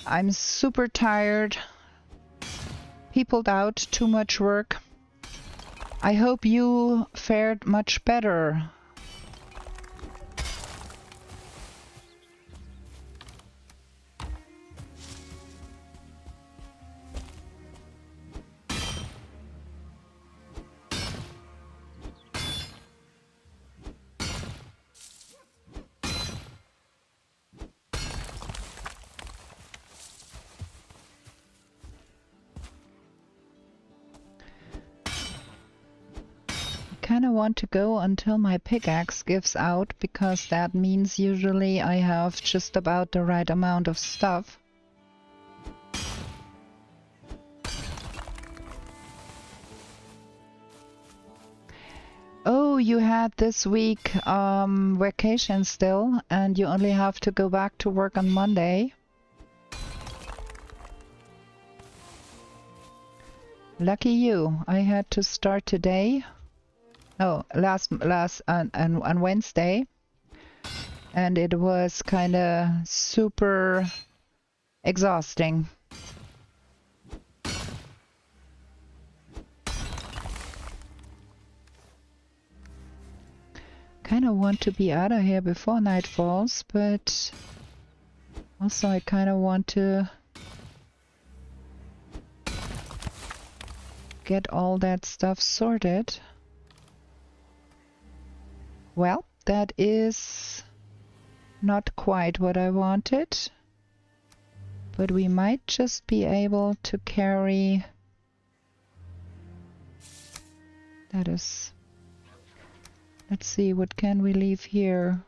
I'm super tired, peopled out, too much work. I hope you fared much better. Kind of want to go until my pickaxe gives out, because that means usually I have just about the right amount of stuff. Oh, you had this week vacation still, and you only have to go back to work on Monday. Lucky you. I had to start today. Oh, on Wednesday, and it was kind of super exhausting. Kind of want to be out of here before night falls, but also I kind of want to get all that stuff sorted. Well, that is not quite what I wanted, but we might just be able to carry. That is. Let's see, what can we leave here?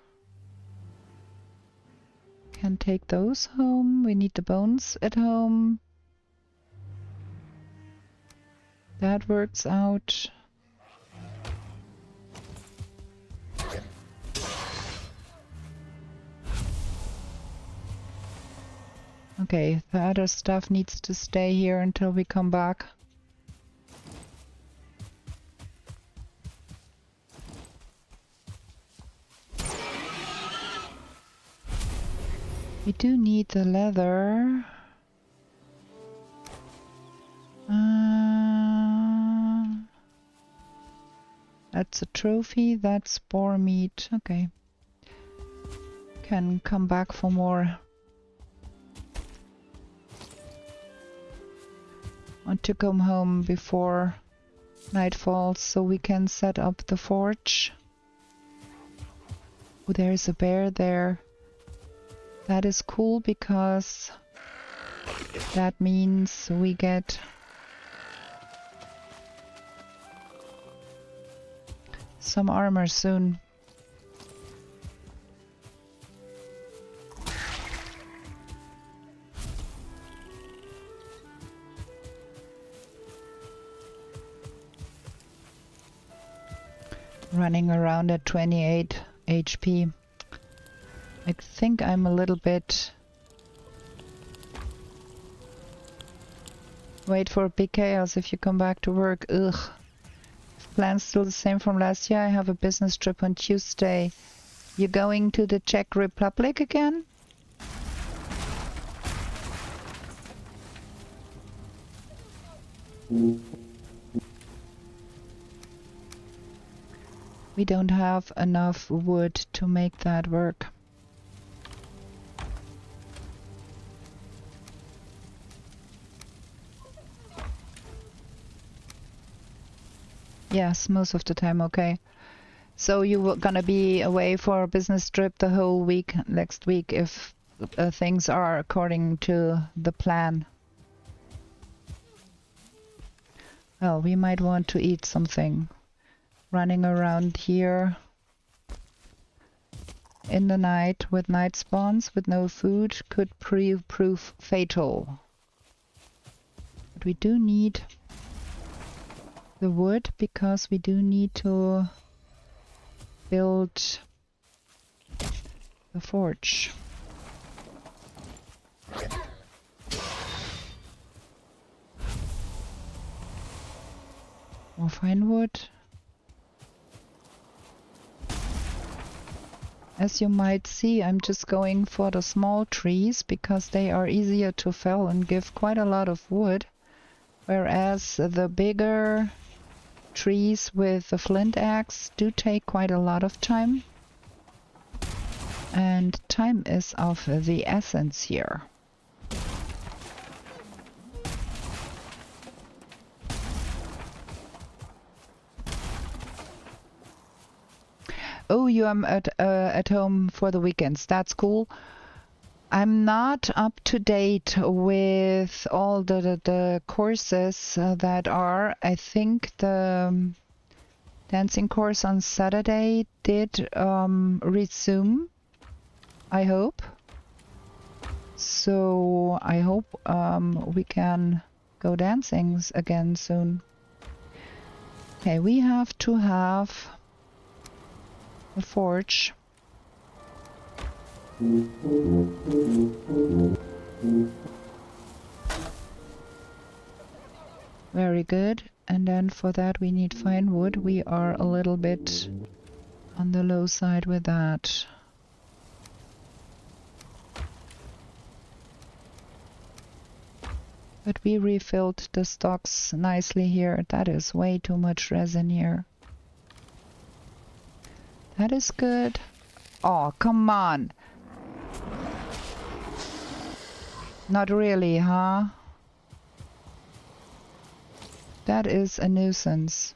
Can take those home. We need the bones at home. That works out. Okay, the other stuff needs to stay here until we come back. We do need the leather. That's a trophy, that's boar meat. Okay. can come back for more. Want to come home before night falls so we can set up the forge. Oh, there's a bear there. That is cool because that means we get some armor soon. Running around at 28 HP. I think I'm a little bit... Wait for big chaos if you come back to work. Ugh. Plans still the same from last year. I have a business trip on Tuesday. You going to the Czech Republic again? We don't have enough wood to make that work. Yes, most of the time, okay. So you were gonna be away for a business trip the whole week next week if things are according to the plan. Well, we might want to eat something. Running around here in the night with night spawns with no food could prove fatal. But we do need the wood because we do need to build the forge. More fine wood. As you might see, I'm just going for the small trees because they are easier to fell and give quite a lot of wood, whereas the bigger trees with the flint axe do take quite a lot of time, and time is of the essence here. Oh, you are at home for the weekends. That's cool. I'm not up to date with all the courses that are. I think the dancing course on Saturday did resume, I hope. So I hope we can go dancing again soon. Okay, we have to have the forge. Very good. And then for that we need fine wood. We are a little bit on the low side with that. But we refilled the stocks nicely here. That is way too much resin here. That is good. Oh, come on. Not really, huh? That is a nuisance.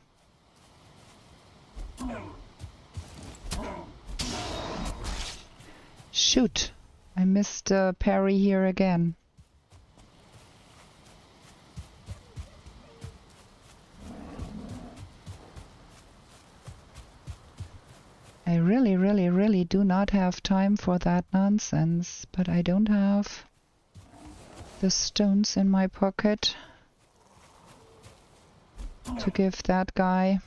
Shoot. I missed parry here again. I really do not have time for that nonsense, but I don't have the stones in my pocket to give that guy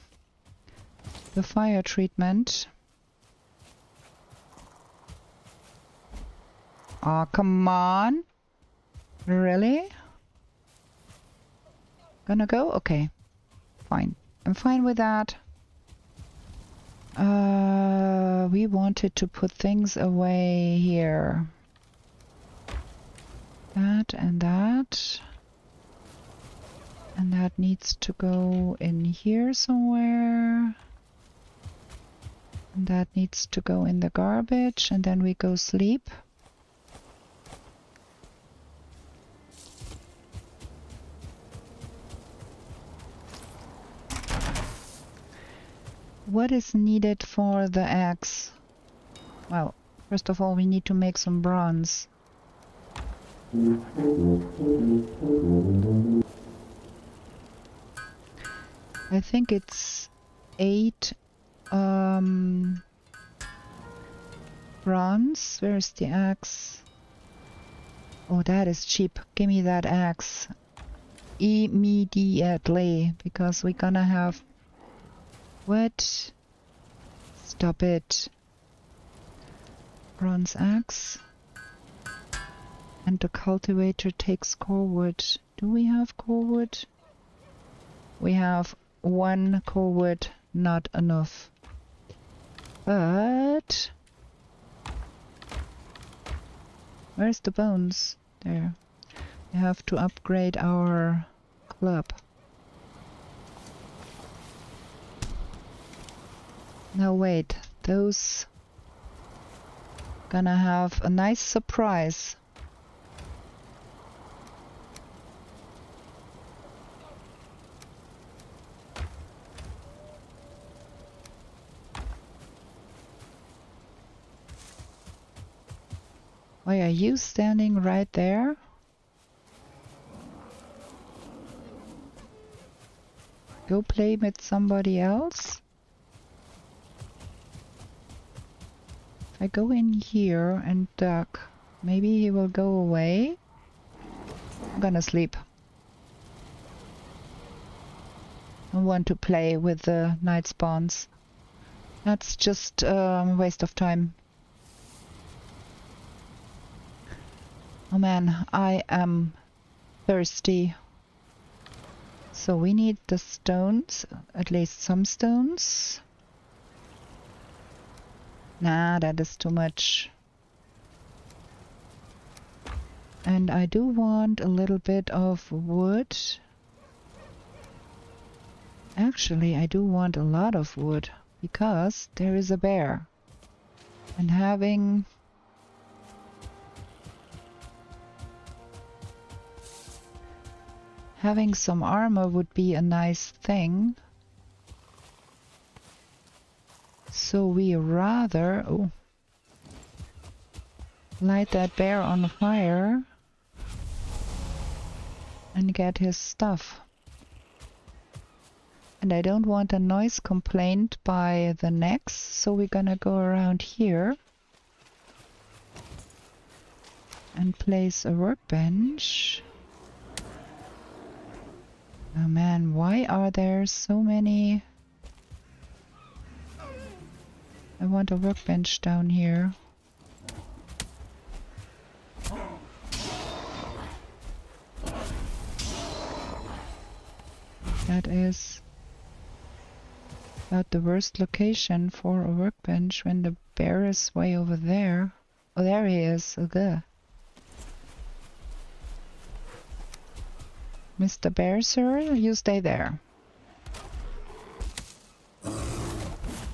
the fire treatment. Aw, come on. Really? Gonna go? Okay. Fine. I'm fine with that. We wanted to put things away here. That and that. And that needs to go in here somewhere. And that needs to go in the garbage, and then we go sleep. What is needed for the axe? Well, first of all, we need to make some bronze. I think it's 8 bronze. Where's the axe? Oh, that is cheap. Give me that axe immediately, because we're gonna have... What? Stop it. Bronze axe. And the cultivator takes core wood. Do we have core wood? We have 1 core wood, not enough. But... where's the bones? There. We have to upgrade our club. Now wait, those gonna have a nice surprise. Why are you standing right there? Go play with somebody else? If I go in here and duck, maybe he will go away. I'm gonna sleep. I want to play with the night spawns. That's just a waste of time. Oh man, I am thirsty. So we need the stones, at least some stones. Nah, that is too much. And I do want a little bit of wood. Actually, I do want a lot of wood, because there is a bear. And having some armor would be a nice thing. So we rather light that bear on fire and get his stuff. And I don't want a noise complaint by the next, so we're gonna go around here and place a workbench. Oh man, why are there so many? I want a workbench down here. That is about the worst location for a workbench when the bear is way over there. Oh, there he is. Okay. Mr. Bear, sir, you stay there.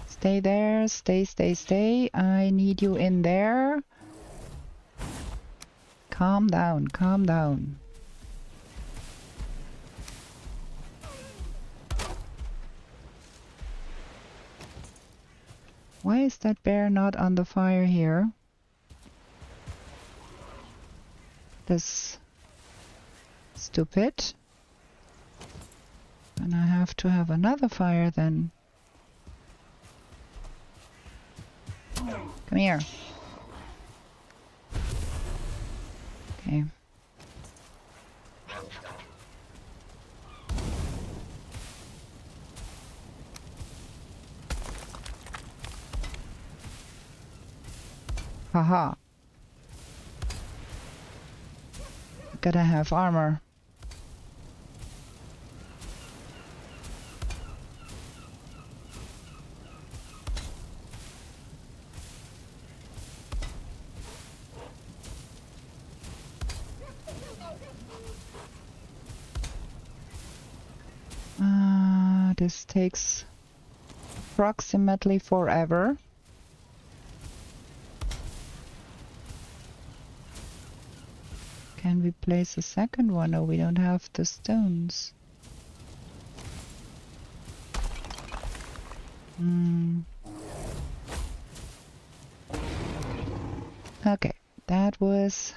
Stay there, stay. I need you in there. Calm down, calm down. Why is that bear not on the fire here? This stupid. And I have to have another fire then. Come here. Okay. Haha. Gotta have armor. This takes approximately forever. Can we place a second one? No, we don't have the stones. Okay, that was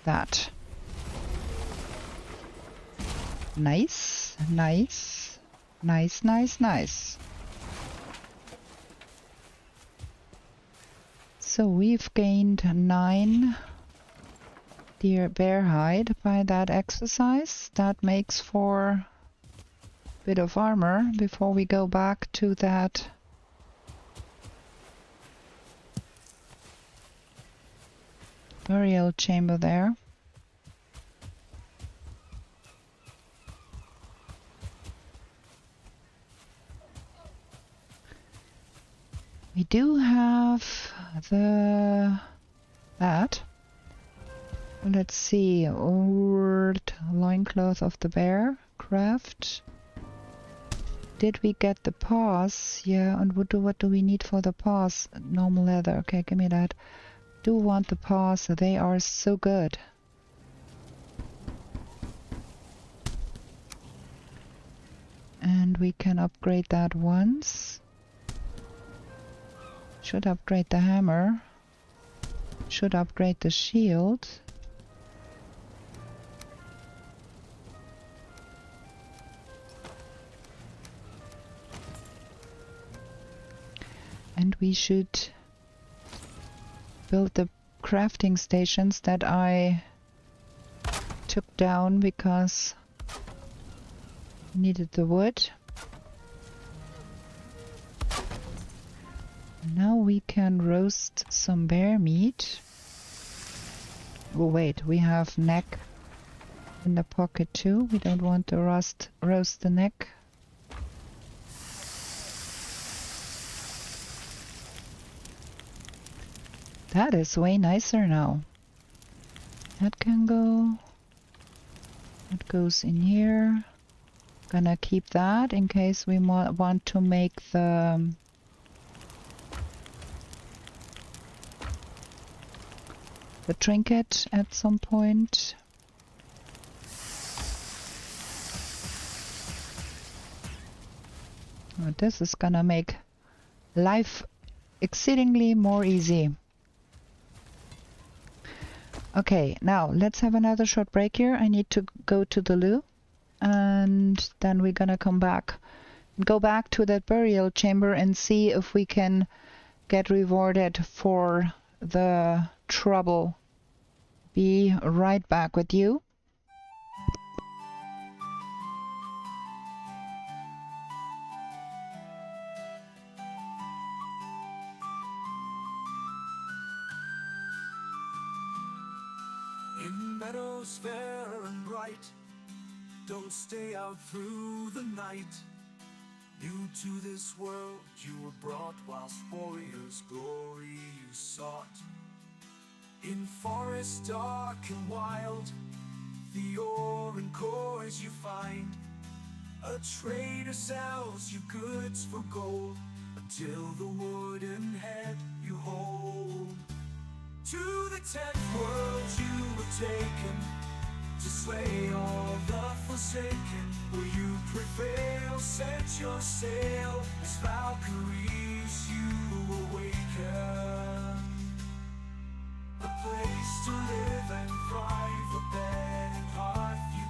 that. Nice, nice, nice, nice, nice. So we've gained 9 deer bear hide by that exercise. That makes for a bit of armor before we go back to that burial chamber there. We do have that. Let's see. Loincloth of the bear. Craft. Did we get the paws? Yeah, and what do we need for the paws? Normal leather. Okay, give me that. Do want the paws. They are so good. And we can upgrade that once. Should upgrade the hammer. Should upgrade the shield. And we should build the crafting stations that I took down because I needed the wood. Now we can roast some bear meat. Oh wait, we have neck in the pocket too. We don't want to roast the neck. That is way nicer now. That can go. That goes in here. Gonna keep that in case we want to make the trinket at some point. Oh, this is gonna make life exceedingly more easy. Okay, now let's have another short break here. I need to go to the loo and then we're gonna come back. Go back to that burial chamber and see if we can get rewarded for the trouble. Be right back with you. In meadows fair and bright, don't stay out through the night. New to this world you were brought, whilst warriors' glory you sought. In forest dark and wild, the ore and cores you find. A trader sells you goods for gold, until the wooden head you hold. To the 10th world you were taken, to slay all the forsaken. Will you prevail? Set your sail, as Valkyries you awaken. A place to live and thrive, a bed and hearth you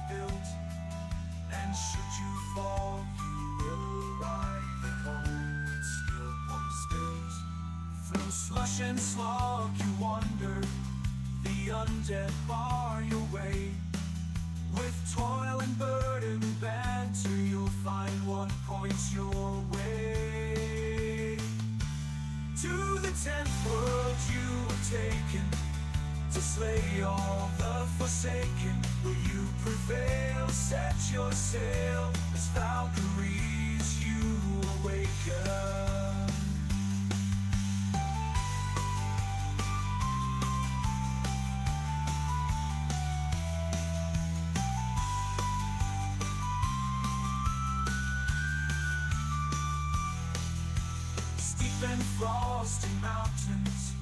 built. And should you fall, you will arrive at home with steel pump spilt. Through slush and slog you wander, the undead bar your way. With toil and burden banter, you'll find what points your way. To the 10th world you were taken, to slay all the forsaken. Will you prevail? Set your sail, as Valkyries you awaken. Steep and frosty mountains,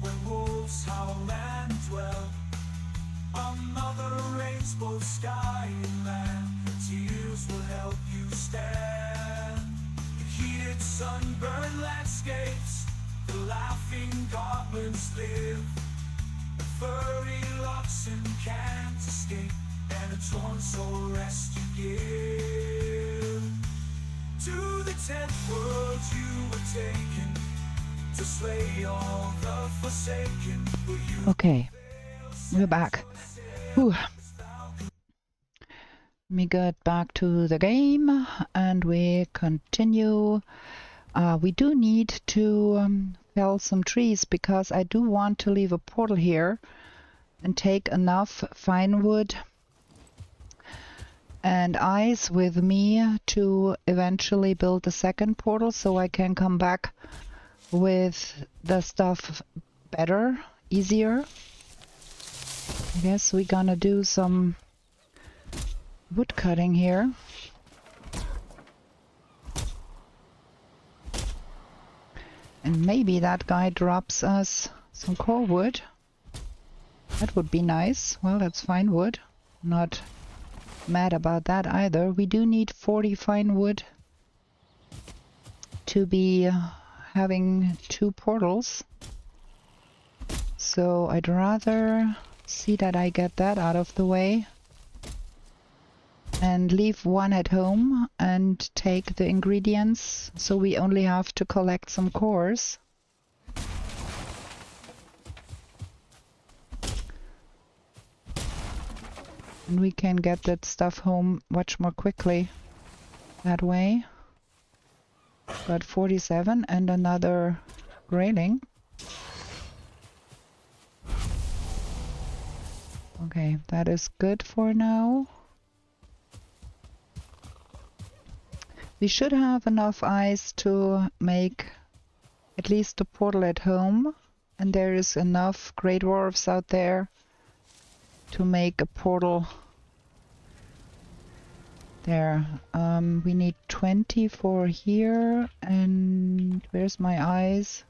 where wolves howl and dwell. Another rainbow sky and land. Tears will help you stand. Heated sunburned landscapes, the laughing goblins live. Furry oxen can't escape, and a torn soul rest you give. To the 10th world you were taken, to slay all the forsaken. Okay, we're back. Whew. We get back to the game and we continue. We do need to fell some trees because I do want to leave a portal here and take enough fine wood and ice with me to eventually build a second portal so I can come back with the stuff better, easier. I guess we're gonna do some wood cutting here. And maybe that guy drops us some core wood. That would be nice. Well, that's fine wood. Not mad about that either. We do need 40 fine wood to be having 2 portals. So I'd rather see that I get that out of the way and leave 1 at home and take the ingredients, so we only have to collect some cores. And we can get that stuff home much more quickly that way. Got 47 and another railing. Okay, that is good for now. We should have enough ice to make at least a portal at home, and there is enough grey dwarfs out there to make a portal there. We need 20 for here, and where's my ice?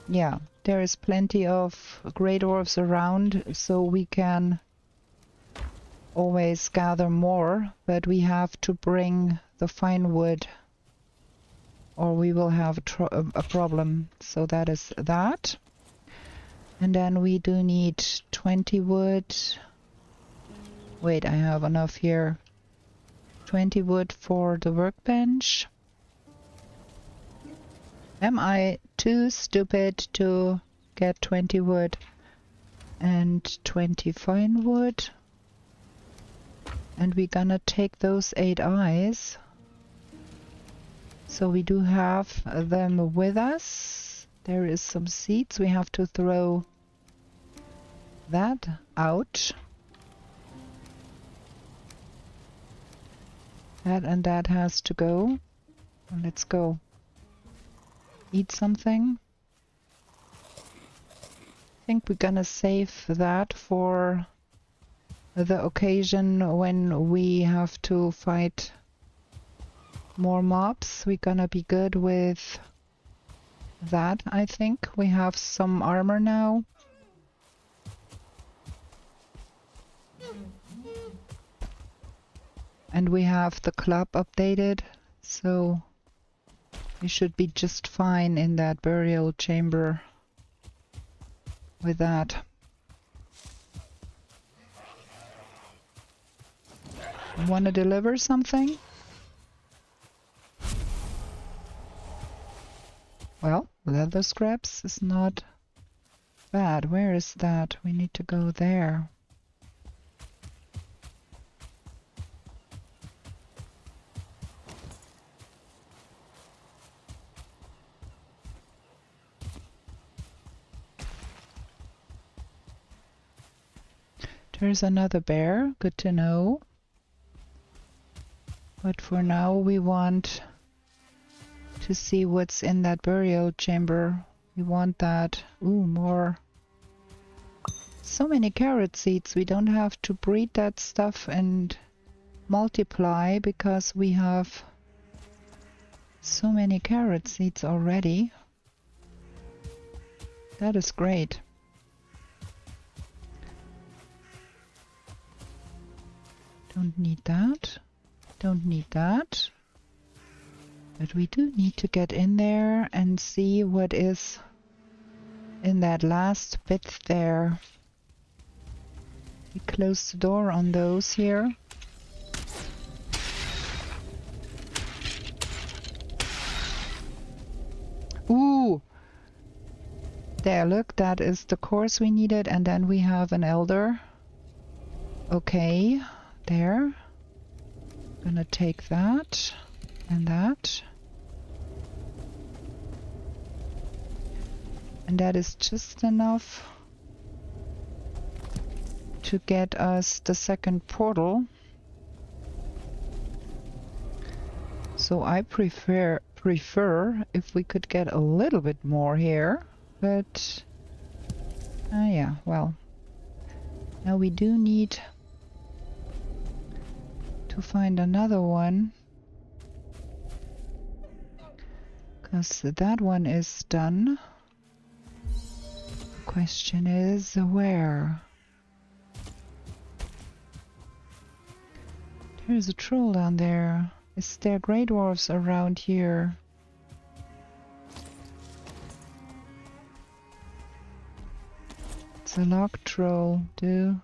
Yeah, there is plenty of grey dwarfs around, so we can always gather more, but we have to bring the fine wood or we will have a problem. So that is that. And then we do need 20 wood. Wait, I have enough here. 20 wood for the workbench. Am I too stupid to get 20 wood and 20 fine wood? And we're gonna take those 8 eyes. So we do have them with us. There is some seeds. We have to throw that out. That and that has to go. Let's go. Eat something. I think we're gonna save that for the occasion when we have to fight more mobs. We're gonna be good with that, I think. We have some armor now. And we have the club updated, so we should be just fine in that burial chamber with that. Want to deliver something? Well, leather scraps is not bad. Where is that? We need to go there. There's another bear. Good to know. But for now we want to see what's in that burial chamber. We want that. Ooh, more. So many carrot seeds. We don't have to breed that stuff and multiply because we have so many carrot seeds already. That is great. Don't need that. Don't need that. But we do need to get in there and see what is in that last bit there. We close the door on those here. Ooh! There, look, that is the course we needed, and then we have an elder. Okay, there. Gonna take that and that. And that is just enough to get us the second portal. So I prefer if we could get a little bit more here, but yeah, well, now we do need to find another one, because that one is done. The question is where? There's a troll down there. Is there grey dwarfs around here? It's a log troll, dude.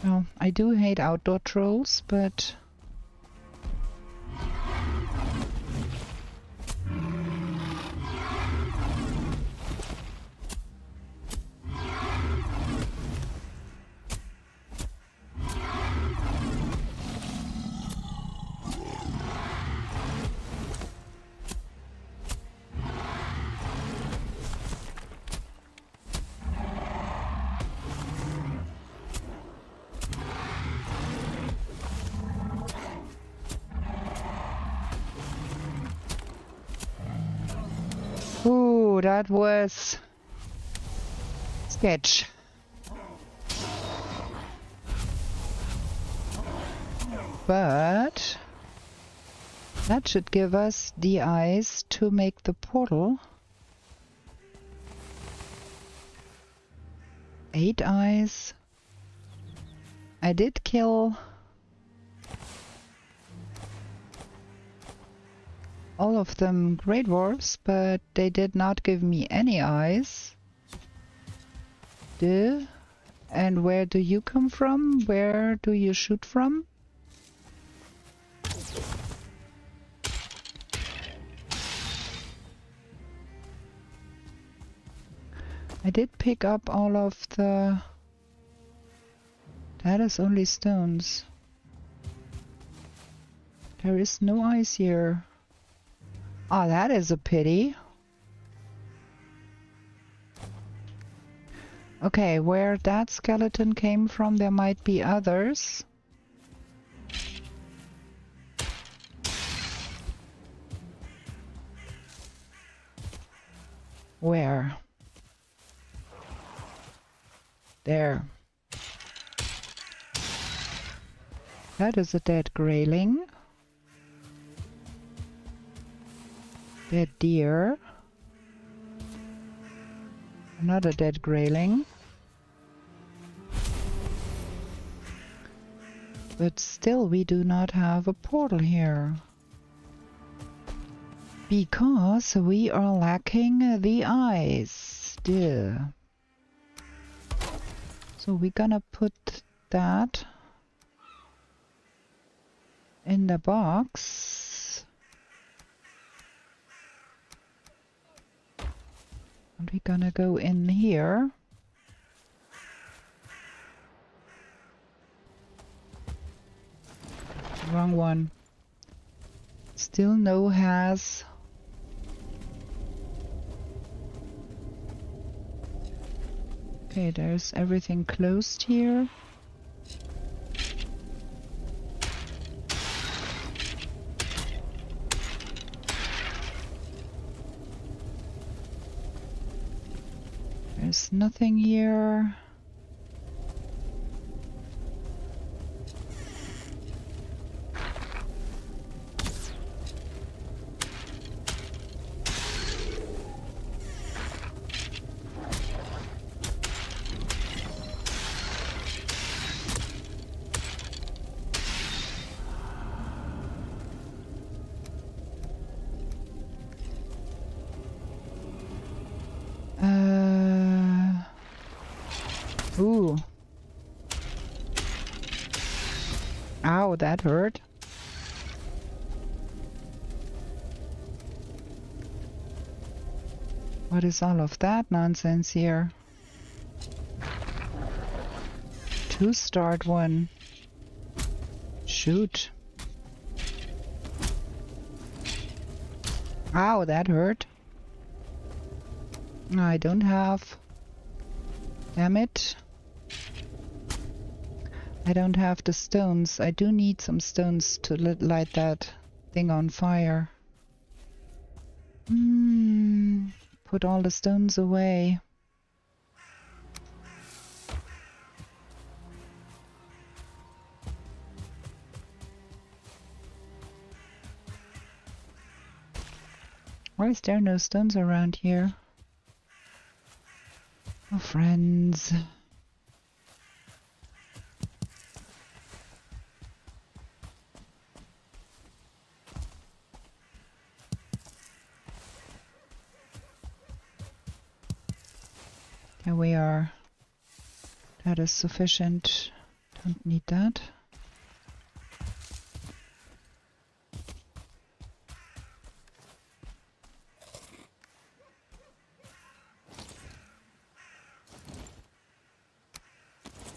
Well, I do hate outdoor trolls, but ooh, that was sketch. But that should give us the eyes to make the portal. 8 eyes. I did kill all of them grey dwarfs, but they did not give me any eyes. Duh. And where do you come from? Where do you shoot from? I did pick up all of the... That is only stones. There is no ice here. Ah, that is a pity. Okay, where that skeleton came from, there might be others. Where? There. That is a dead grayling. Dead deer. Another dead grayling. But still we do not have a portal here. Because we are lacking the eyes. Duh. So we're gonna put that in the box. And we're gonna go in here. Wrong one. Still no has. Okay, there's everything closed here. There's nothing here. Ooh. Ow, that hurt. What is all of that nonsense here? To start one. Shoot. Ow, that hurt. I don't have. Damn it. I don't have the stones. I do need some stones to light that thing on fire. Put all the stones away. Why is there no stones around here? Oh, friends. There we are. That is sufficient. Don't need that.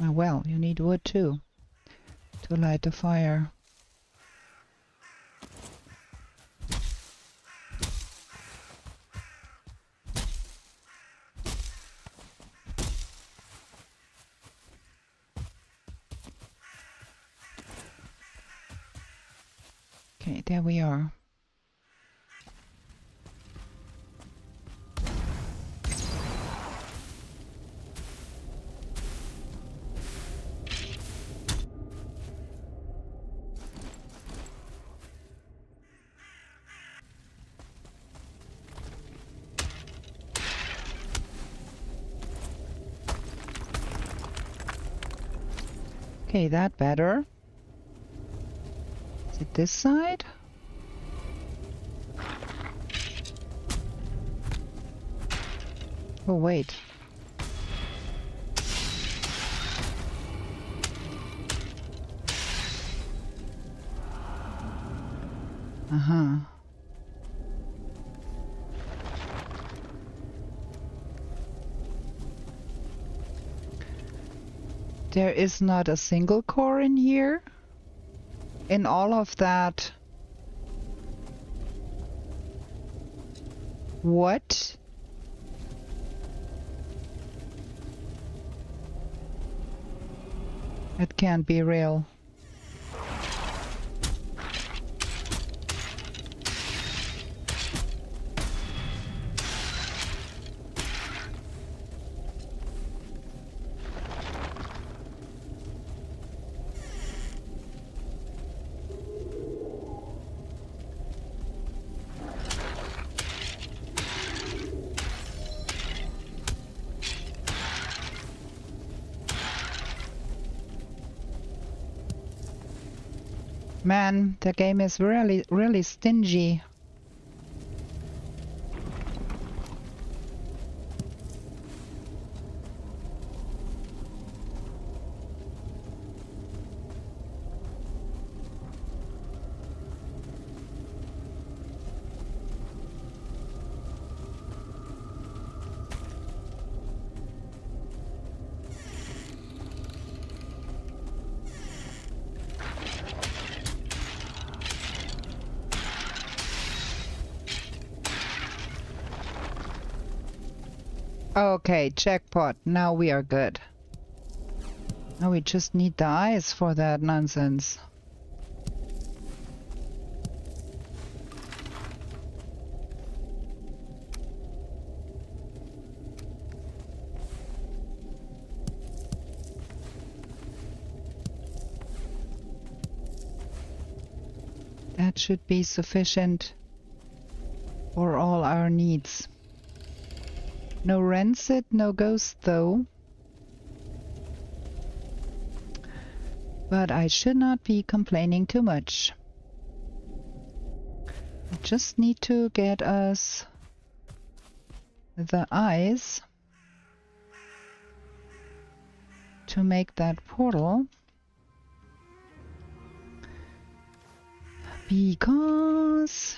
Oh, well, you need wood too to light the fire. Okay, there we are. Okay, that better. Is it this side? Oh, wait. Uh-huh. There is not a single core in here? In all of that? What? It can't be real. Man, the game is really stingy. Okay, jackpot. Now we are good. Now we just need the eyes for that nonsense. That should be sufficient for all our needs. No rancid, no ghost though. But I should not be complaining too much. I just need to get us the eyes. to make that portal. Because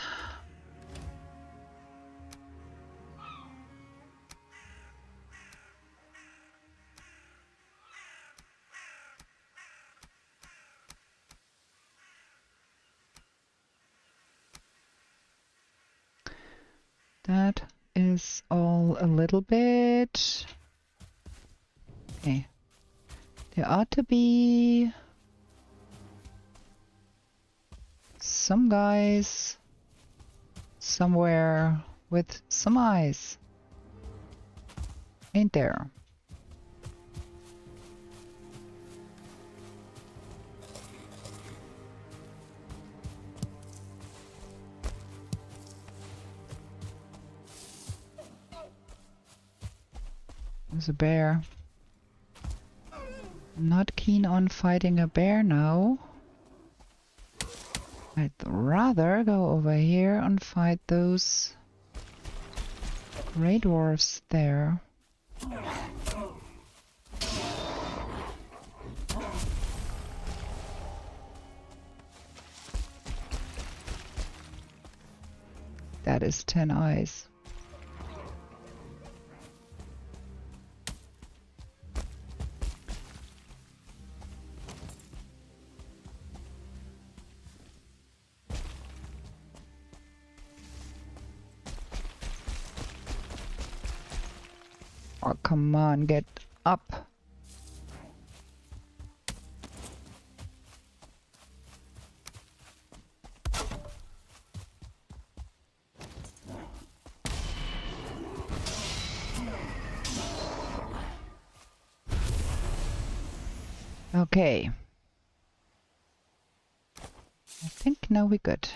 that is all a little bit. Okay. There ought to be some guys somewhere with some eyes. Ain't there? There's a bear. I'm not keen on fighting a bear now. I'd rather go over here and fight those grey dwarfs there. That is 10 eyes. Oh, come on, get up. Okay. I think now we're good.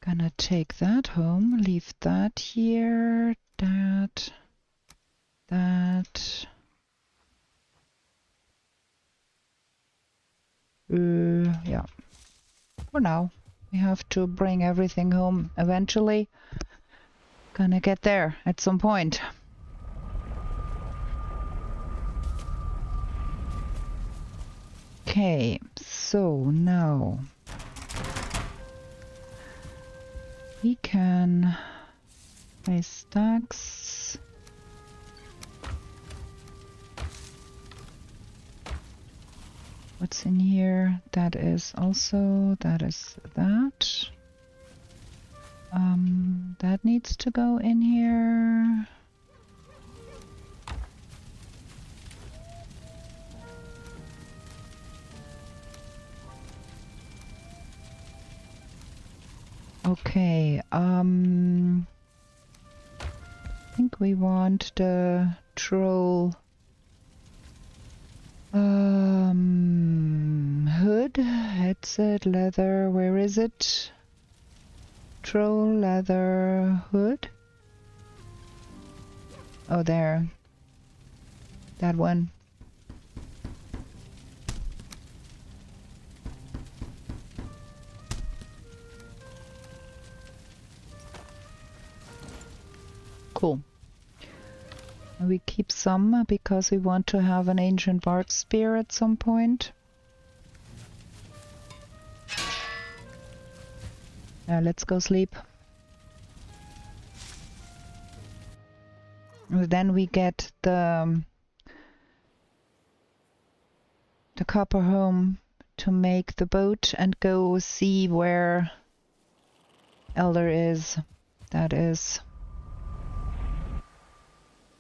Gonna take that home, leave that here, that. Yeah. For now. We have to bring everything home eventually. Gonna get there at some point. Okay, so now we can place stacks. What's in here? That is also, that is that. That needs to go in here. Okay, I think we want the troll hood, headset, leather, where is it? Troll leather hood. Oh, there. That one. Cool. We keep some because we want to have an ancient bard spear at some point. Let's go sleep. And then we get the copper home to make the boat and go see where Elder is. That is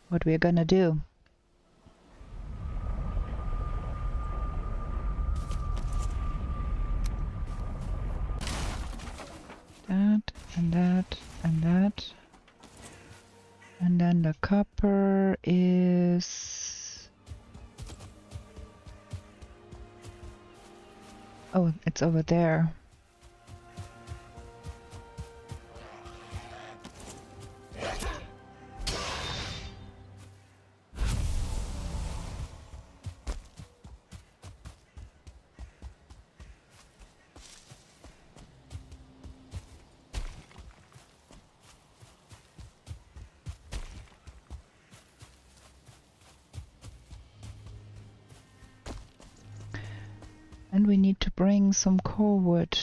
what we're gonna do. That and that and that. And then the copper is... Oh, it's over there. And we need to bring some core wood.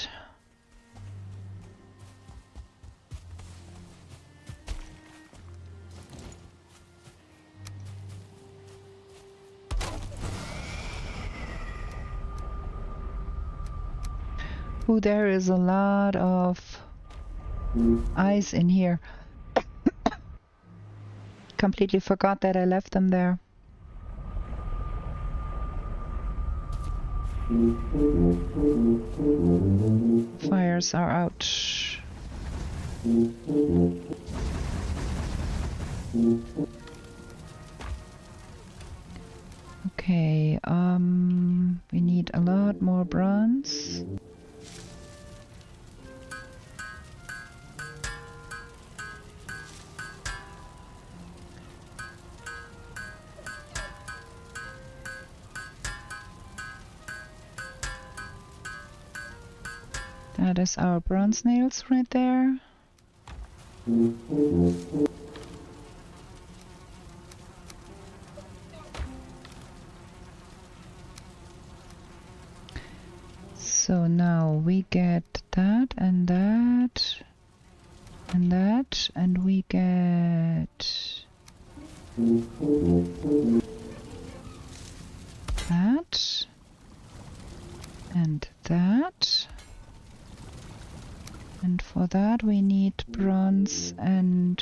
Ooh, there is a lot of ice in here. Completely forgot that I left them there. Fires are out. Okay, we need a lot more bronze. That is our bronze nails right there. So now we get that and that and that, and we get that and that. And for that we need bronze and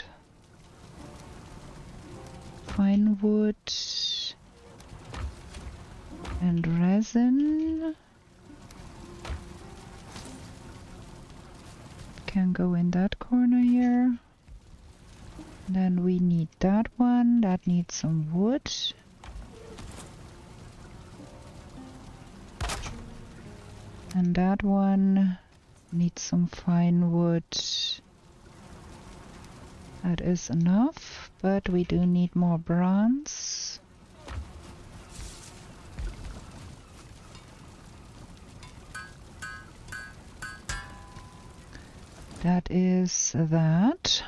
fine wood and resin. Can go in that corner here. Then we need that one. That needs some wood. And that one needs some fine wood. That is enough, but we do need more bronze. That is that.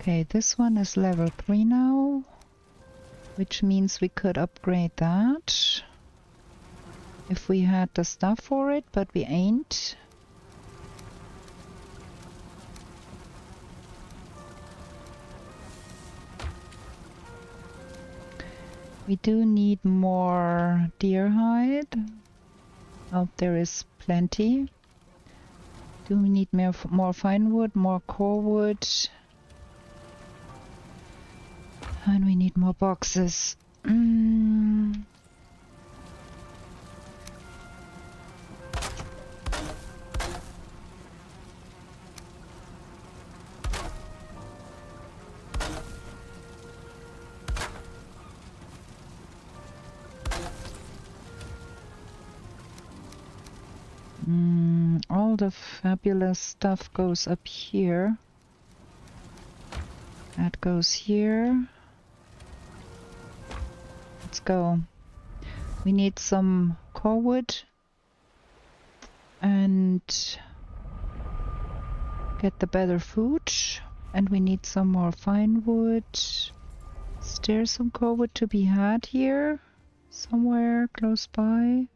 Okay, this one is level 3 now, which means we could upgrade that if we had the stuff for it, but we ain't. We do need more deer hide. Oh, there is plenty. Do we need more fine wood, more core wood? And we need more boxes. All the fabulous stuff goes up here. That goes here. Let's go. We need some core wood and get the better food. And we need some more fine wood. Is there some core wood to be had here? Somewhere close by?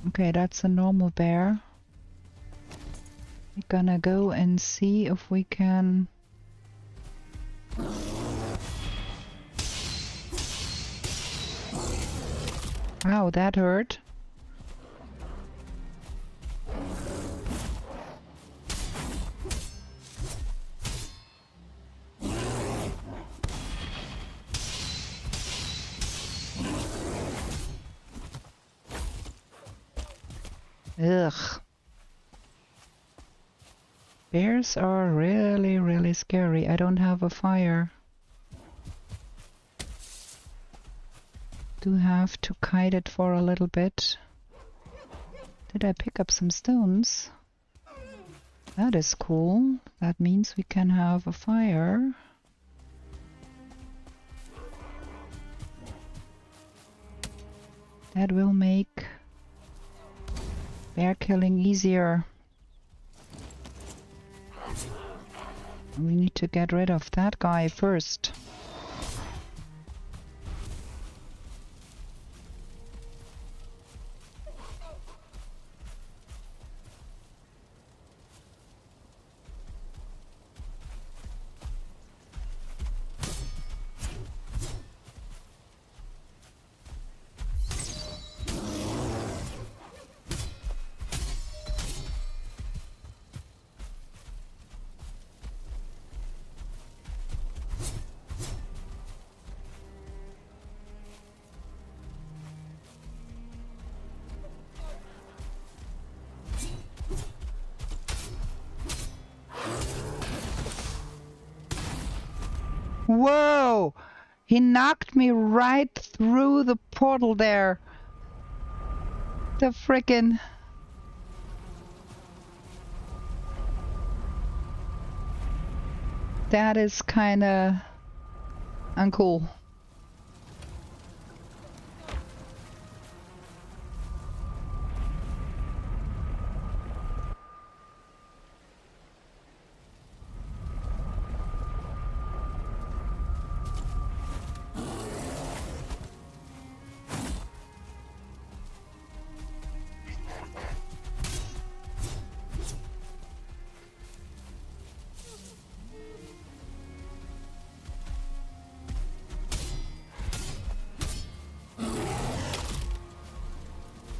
Okay, that's a normal bear. We're gonna go and see if we can... Ow, that hurt. Ugh. Bears are really, really scary. I don't have a fire. Do have to kite it for a little bit. Did I pick up some stones? That is cool. That means we can have a fire. That will make bear killing easier. We need to get rid of that guy first. Whoa! He knocked me right through the portal there. The frickin'... That is kinda uncool.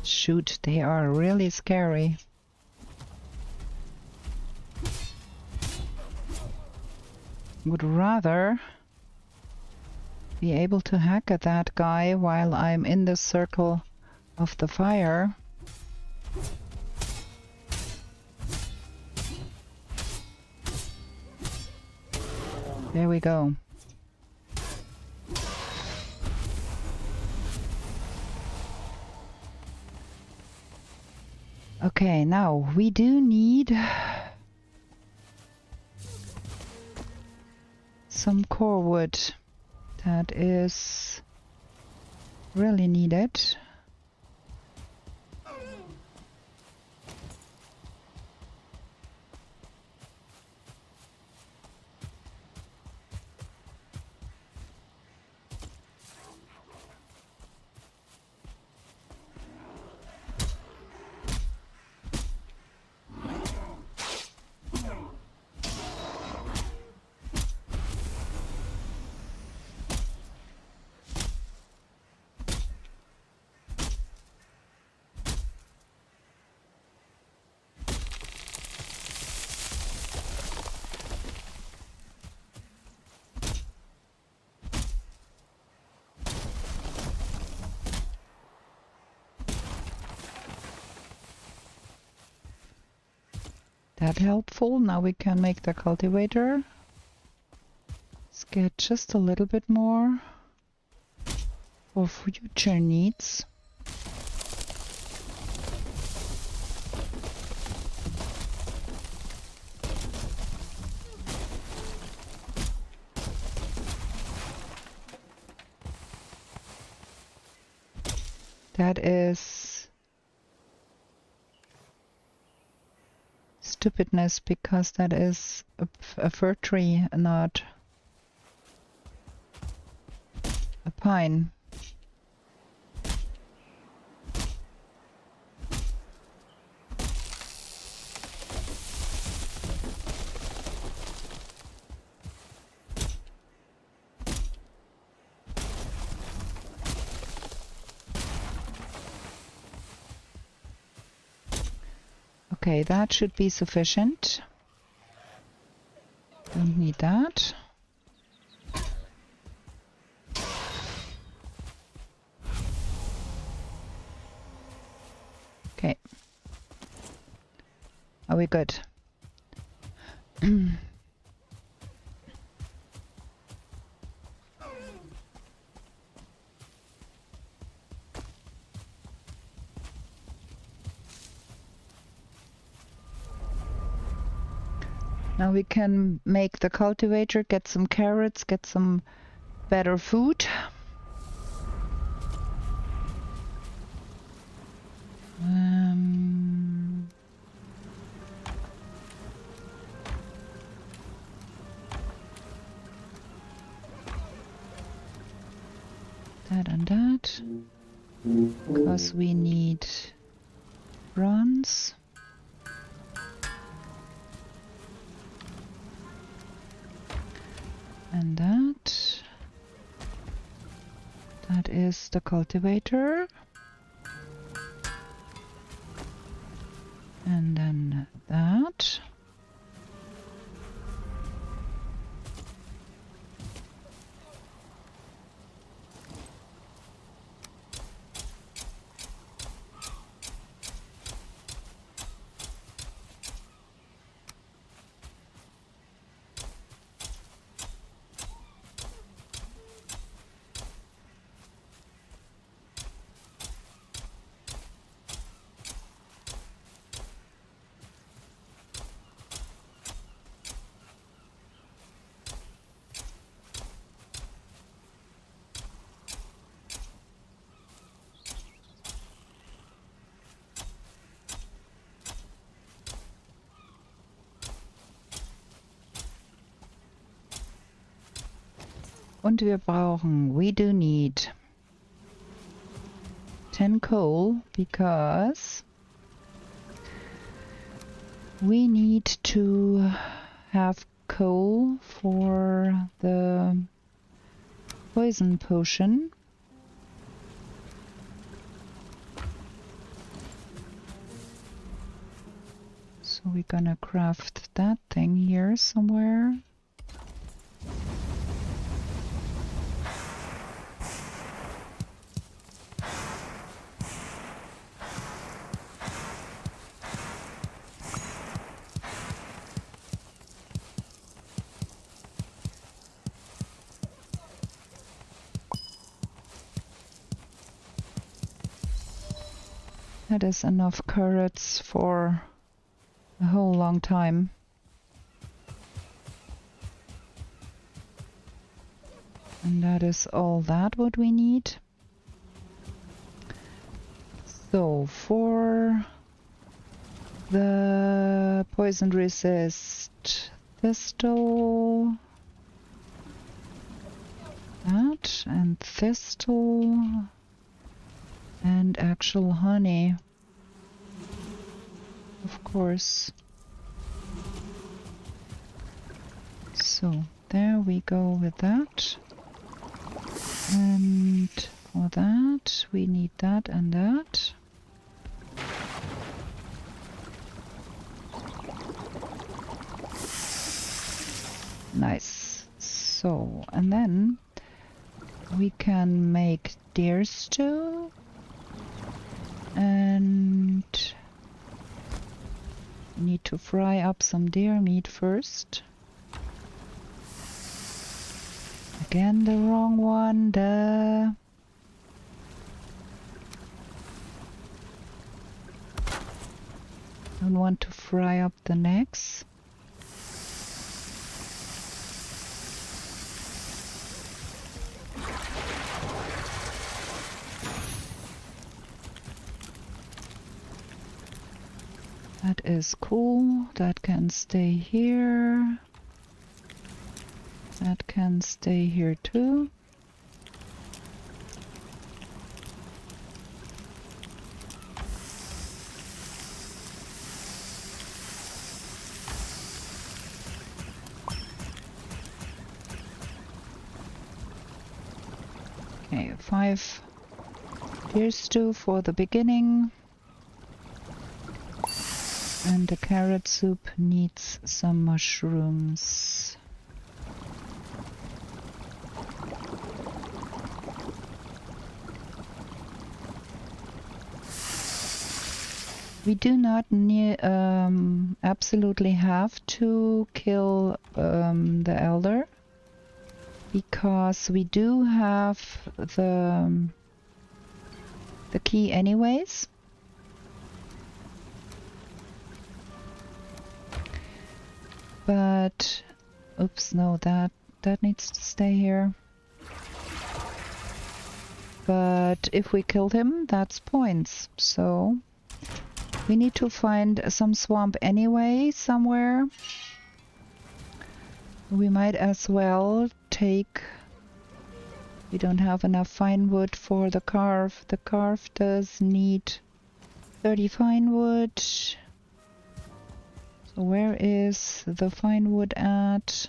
Shoot, they are really scary. Would rather be able to hack at that guy while I'm in the circle of the fire. There we go. Okay, now we do need some core wood. That is really needed. That helpful. Now we can make the cultivator. Let's get just a little bit more for future needs. That is stupidness, because that is a fir tree, not a pine. Okay, that should be sufficient. Don't need that. Okay. Are we good? Now we can make the cultivator, get some carrots, get some better food. and that. Because we need bronze. And that. That is the cultivator. And then that. Und wir brauchen, we do need 10 coal because we need to have coal for the poison potion. So we're gonna craft that thing here somewhere. That is enough carrots for a whole long time. And that is all that what we need. So for the poison resist thistle, that and thistle and actual honey, of course. So there we go with that. And for that we need that and that. Nice. So, and then we can make deer stew. And need to fry up some deer meat first. Again, the wrong one. Duh. Don't want to fry up the necks. That is cool. That can stay here. That can stay here too. Okay, 5 deer stew for the beginning. And the carrot soup needs some mushrooms. We do not absolutely have to kill the elder, because we do have the key anyways. But, oops, no, that needs to stay here. But if we killed him, that's points. So we need to find some swamp anyway, somewhere. We might as well take We don't have enough fine wood for the carve. The carve does need 30 fine wood. So where is the fine wood at?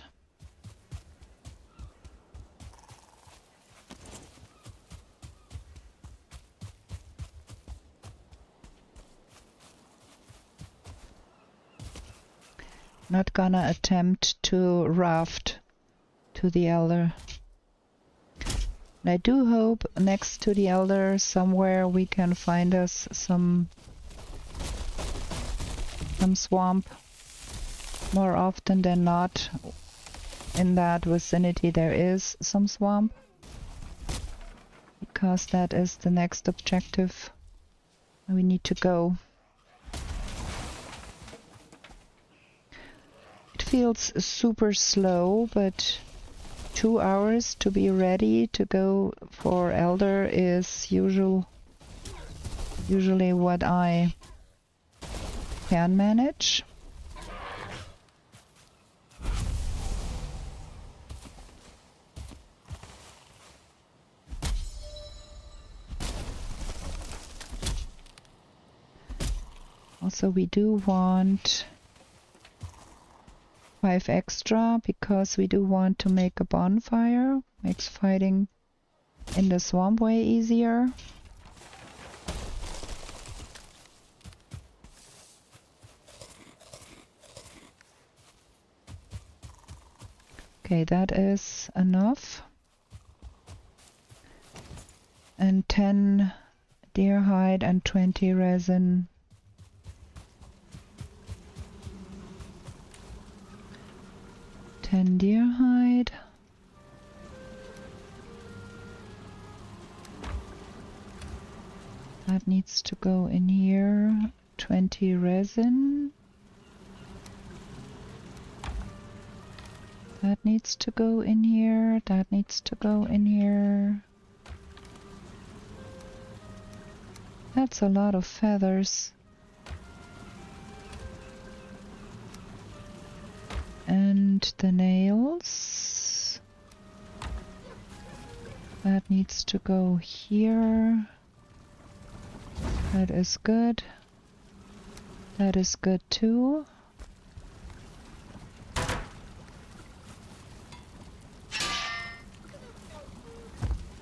Not gonna attempt to raft to the elder. And I do hope next to the elder somewhere we can find us some swamp. More often than not, in that vicinity there is some swamp, because that is the next objective we need to go. It feels super slow, but 2 hours to be ready to go for Elder is usually what I can manage. Also, we do want 5 extra because we do want to make a bonfire. Makes fighting in the swamp way easier. Okay, that is enough. And 10 deer hide and 20 resin. Deer hide. That needs to go in here. 20 resin. That needs to go in here. That needs to go in here. That's a lot of feathers. And the nails. That needs to go here. That is good. That is good too.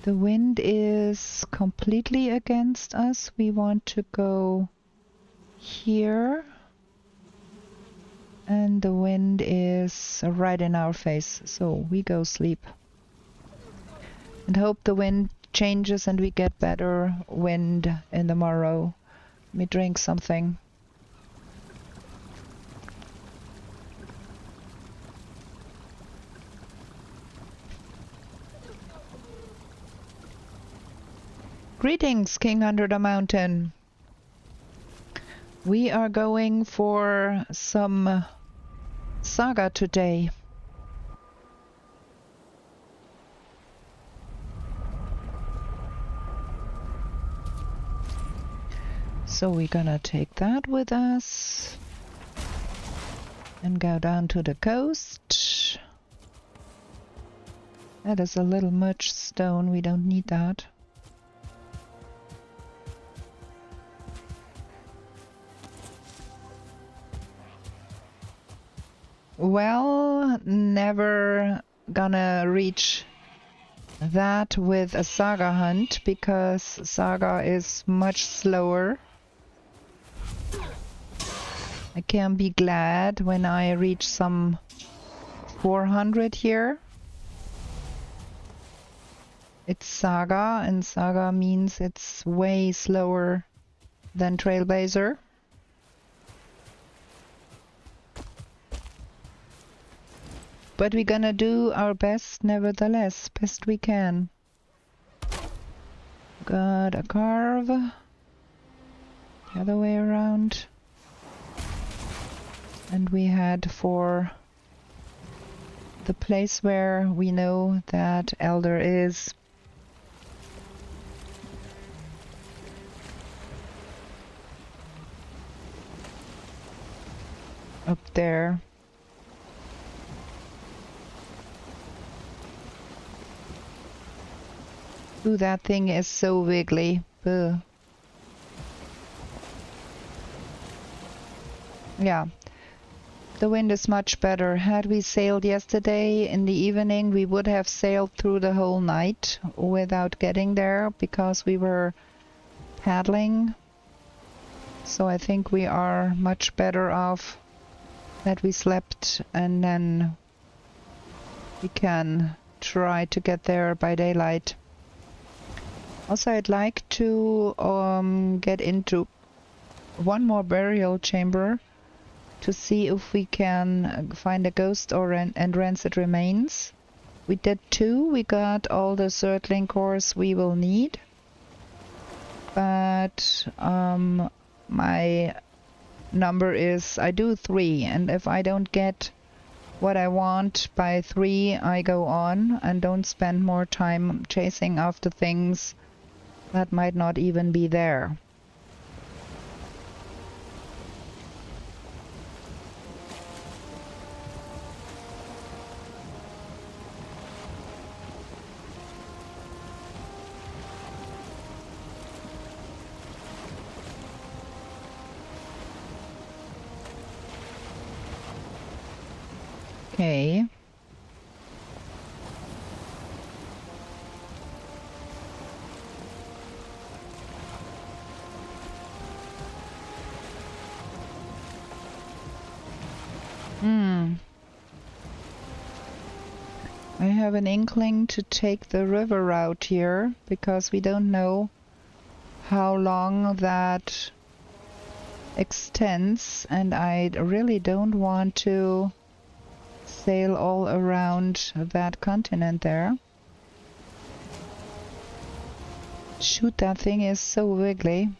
The wind is completely against us. We want to go here. And the wind is right in our face, so we go sleep. And hope the wind changes and we get better wind in the morrow. Let me drink something. Greetings, King Under the Mountain. We are going for some Saga today. So we're gonna take that with us and go down to the coast. That is a little much stone, we don't need that. Well, never gonna reach that with a Saga hunt because Saga is much slower. I can be glad when I reach some 400 here. It's Saga, and Saga means it's way slower than Trailblazer. But we're gonna do our best nevertheless, best we can. Got a carve. The other way around. And we head for the place where we know that Elder is. Up there. Ooh, that thing is so wiggly. Ugh. Yeah, the wind is much better. Had we sailed yesterday in the evening, we would have sailed through the whole night without getting there because we were paddling. So I think we are much better off that we slept and then we can try to get there by daylight. Also, I'd like to get into one more burial chamber to see if we can find a ghost or and rancid remains. We did 2. We got all the Surtling cores we will need. But my number is I do 3, and if I don't get what I want by 3, I go on and don't spend more time chasing after things that might not even be there. Okay. I have an inkling to take the river route here because we don't know how long that extends, and I really don't want to sail all around that continent there. Shoot, that thing is so wiggly.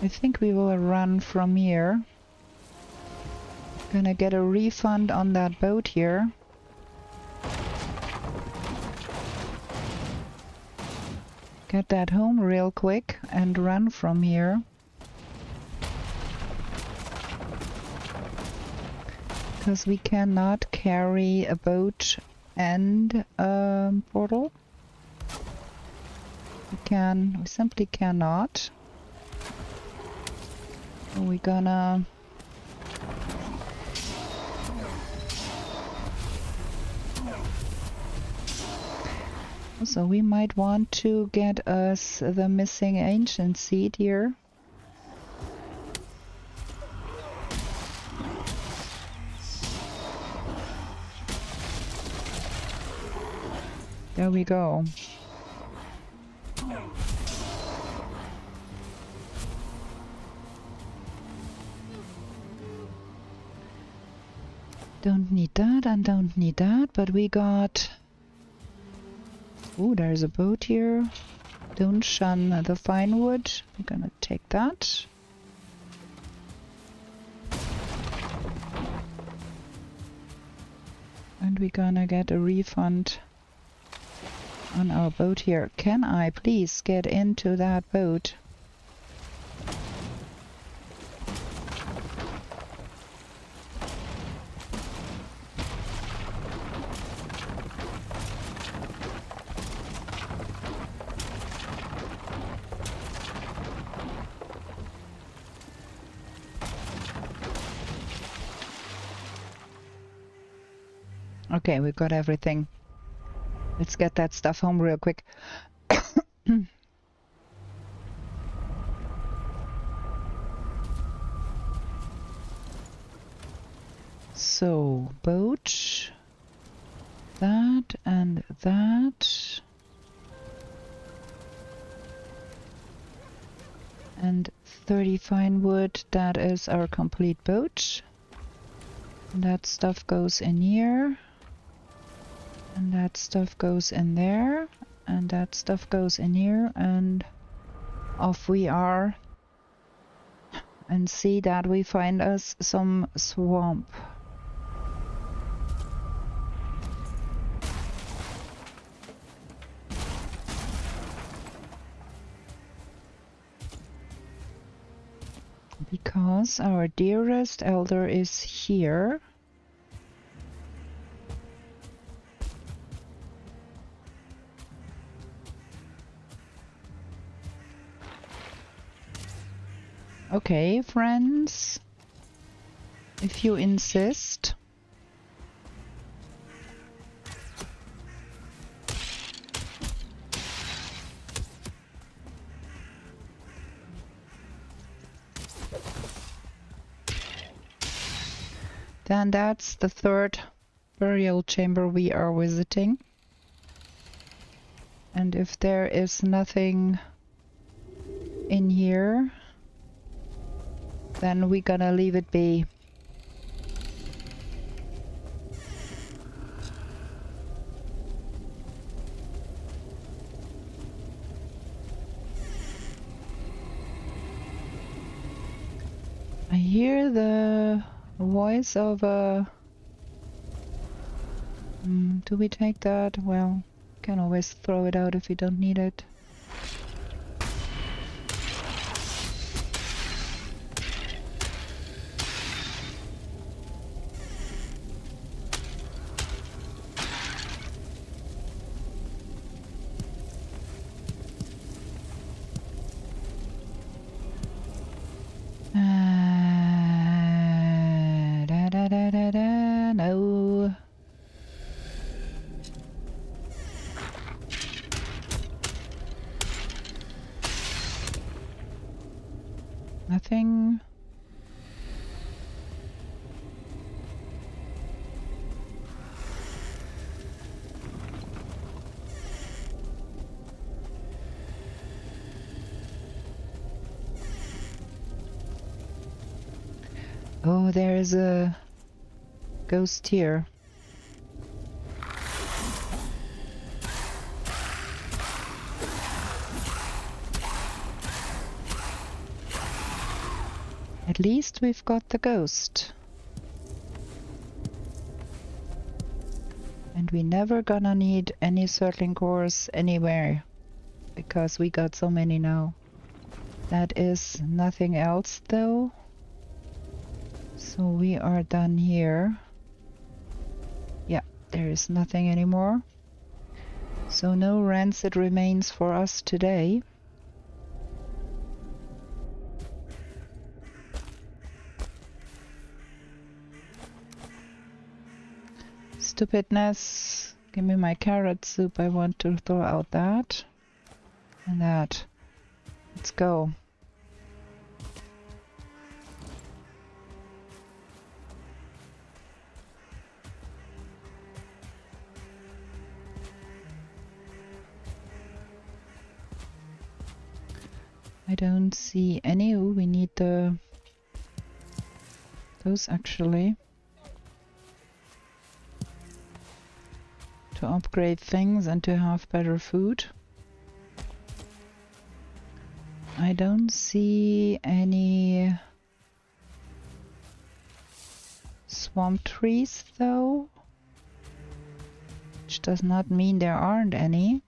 I think we will run from here. Gonna get a refund on that boat here. Get that home real quick and run from here. Because we cannot carry a boat and a portal. We simply cannot. We're gonna so we might want to get us the missing ancient seed here. There we go. Don't need that and don't need that, but we got... Ooh, there's a boat here. Don't shun the fine wood. I'm gonna take that. And we're gonna get a refund on our boat here. Can I please get into that boat? Okay, we've got everything. Let's get that stuff home real quick. So, boat, that and that. And 30 fine wood, that is our complete boat. And that stuff goes in here. And that stuff goes in there, and that stuff goes in here, and off we are. And see that we find us some swamp. because our dearest elder is here. Okay, friends, if you insist. Then that's the third burial chamber we are visiting. And if there is nothing in here, then we're gonna leave it be. I hear the voice of a... do we take that? Well, can always throw it out if we don't need it. No. Nothing. Oh, there is a ghost here. At least we've got the ghost. And we never gonna need any circling cores anywhere, because we got so many now. That is nothing else though. So we are done here. Yeah, there is nothing anymore. So no rancid remains for us today. Stupidness. Give me my carrot soup. I want to throw out that. And that. Let's go. I don't see any. Ooh, we need the... those actually. To upgrade things and to have better food. I don't see any swamp trees though, which does not mean there aren't any.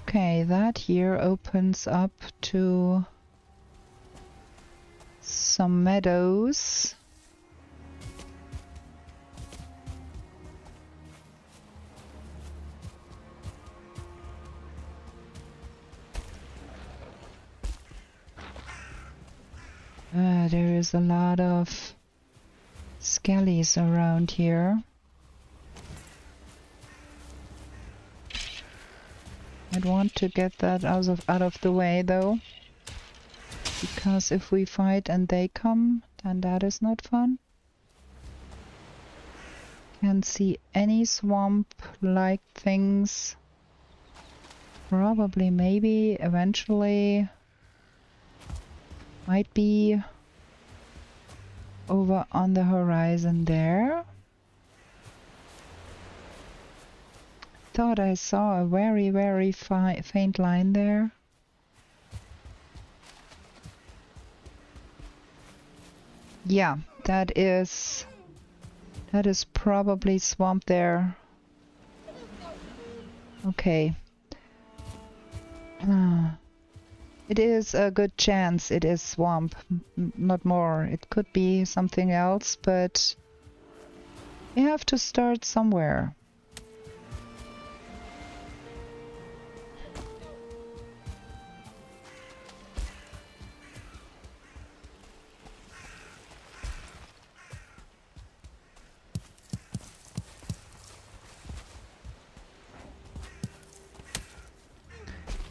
Okay, that here opens up to some meadows. There is a lot of skellies around here. I'd want to get that out of the way though, because if we fight and they come, then that is not fun. Can't see any swamp-like things. Probably, maybe, eventually might be over on the horizon there. thought I saw a very, very faint line there. Yeah, that is probably swamp there. Okay. It is a good chance it is swamp, not more. It could be something else, but we have to start somewhere.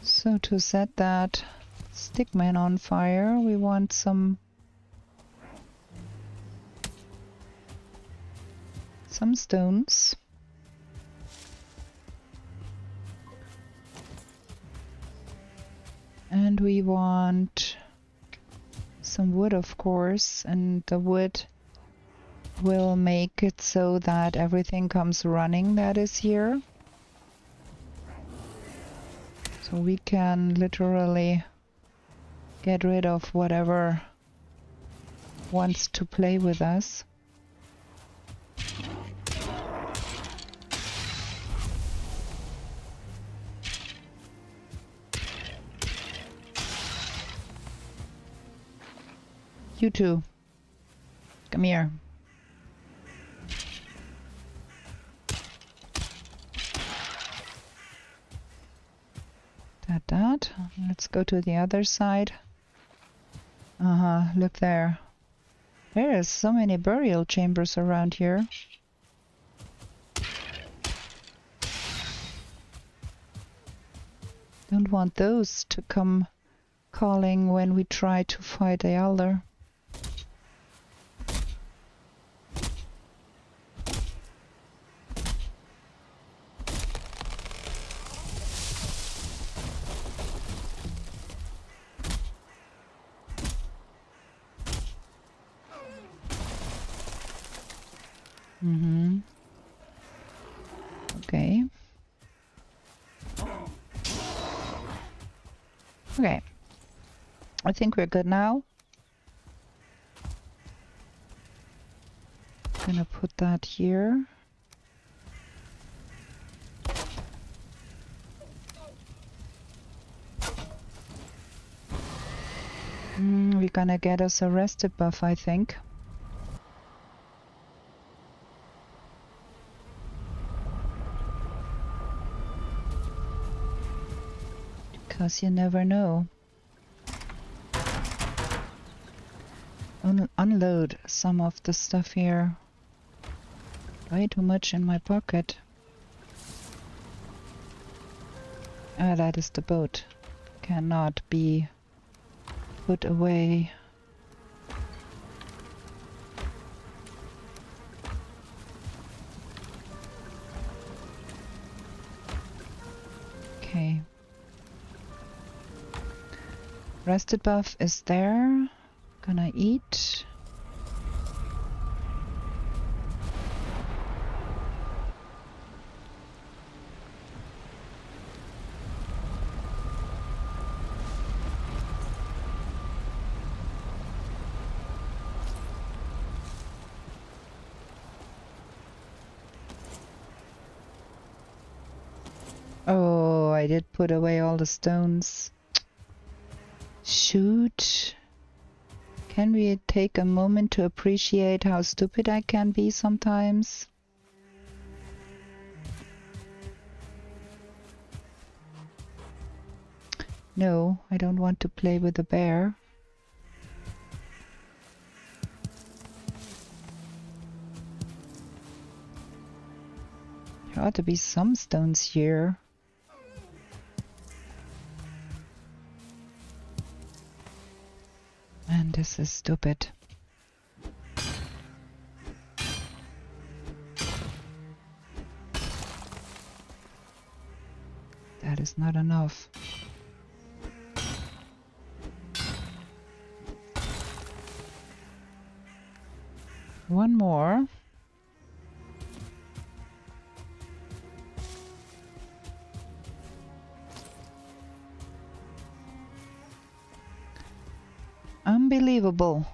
So to set that stickman on fire, we want some stones. And we want some wood, of course, and the wood will make it so that everything comes running that is here. So we can literally get rid of whatever wants to play with us. You two, come here. That. Let's go to the other side. Look there. There is so many burial chambers around here. Don't want those to come calling when we try to fight the elder. Okay. Okay. I think we're good now. Gonna put that here. We're gonna get us a rested buff, I think. Because you never know. Unload some of the stuff here. Way too much in my pocket. Ah, that is the boat. Cannot be put away. Okay. Rested buff is there. Gonna eat. Oh, I did put away all the stones. Shoot. Can we take a moment to appreciate how stupid I can be sometimes? No, I don't want to play with the bear. There ought to be some stones here. Man, this is stupid. That is not enough. One more. Unbelievable.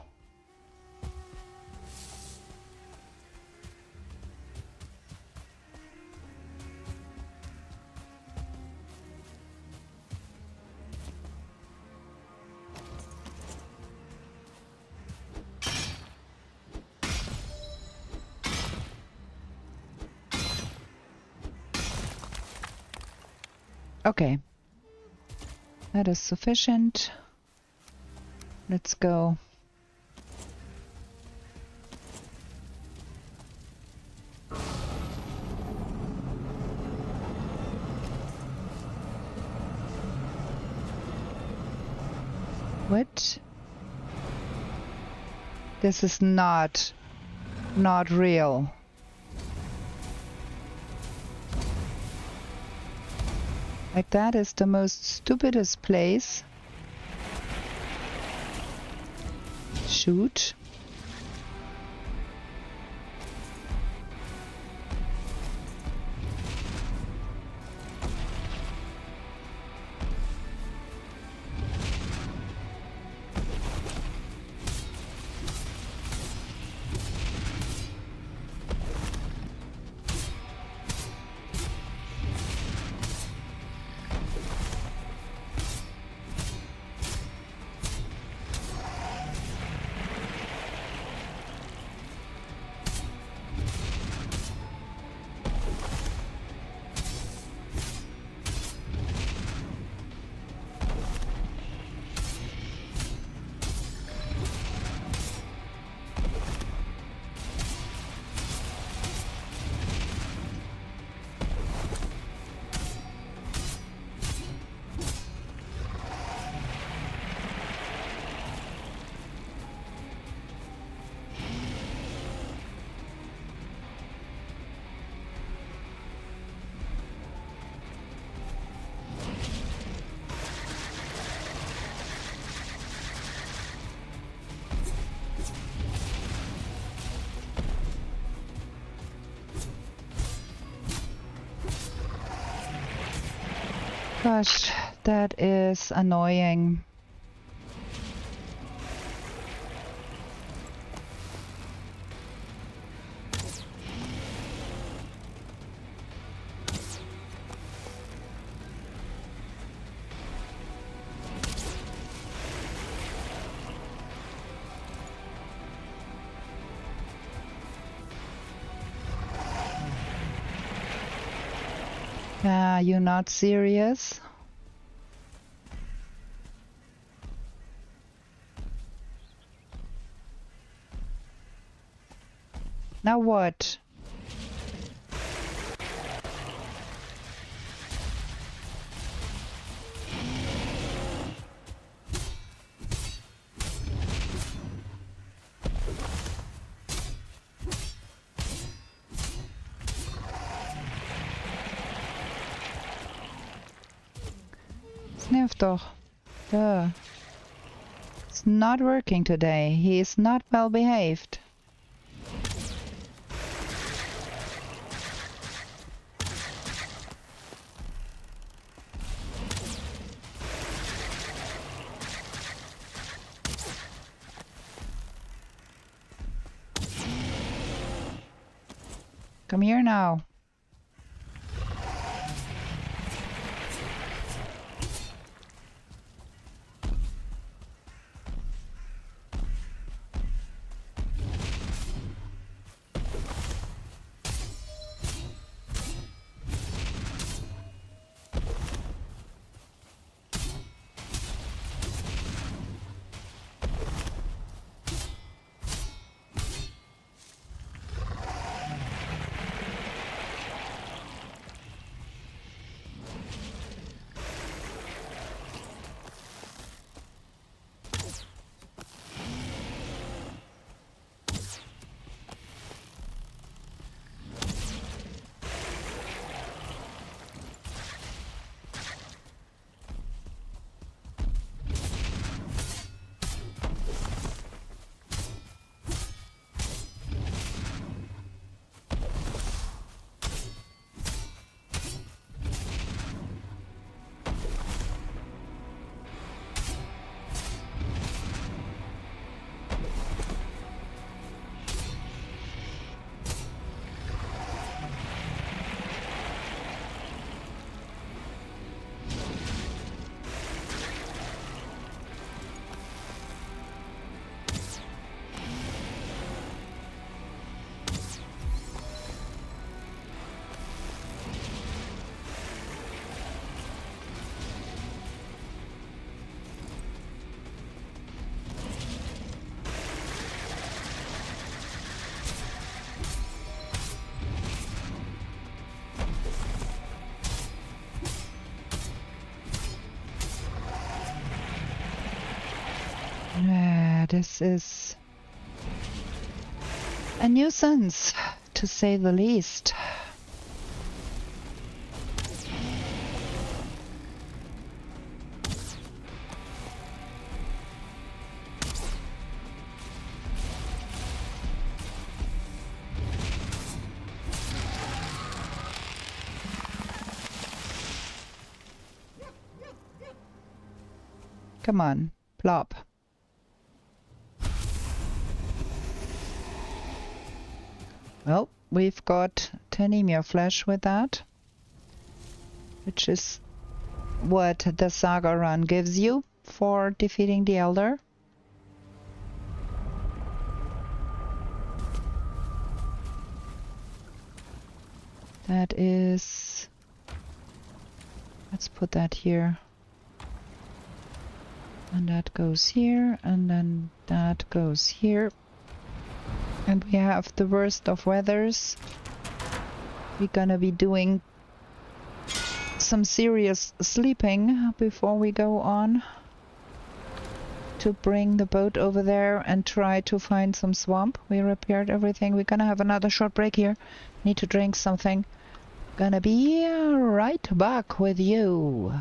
Okay. That is sufficient. Let's go. What? This is not real. Like, that is the most stupidest place. Shoot. Gosh, that is annoying. You're not serious? Now what? Sniff doch. Duh. It's not working today. He is not well behaved. Come here now. This is a nuisance, to say the least. Come on, plop. Well, we've got anemia flesh with that, which is what the Saga run gives you for defeating the Elder. That is... let's put that here. And that goes here, and then that goes here. And we have the worst of weathers. We're gonna be doing some serious sleeping before we go on to bring the boat over there and try to find some swamp. We repaired everything. We're gonna have another short break here. Need to drink something. Gonna be right back with you.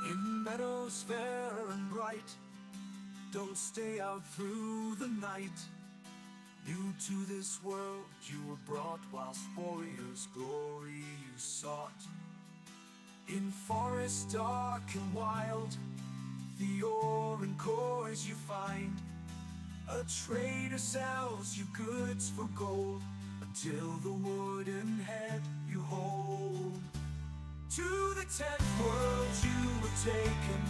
In meadows fair and bright, don't stay out through the night. New to this world you were brought, whilst warriors' glory you sought. In forest dark and wild, the ore and cores you find. A trader sells you goods for gold, until the wooden head you hold. To the 10th world you were taken,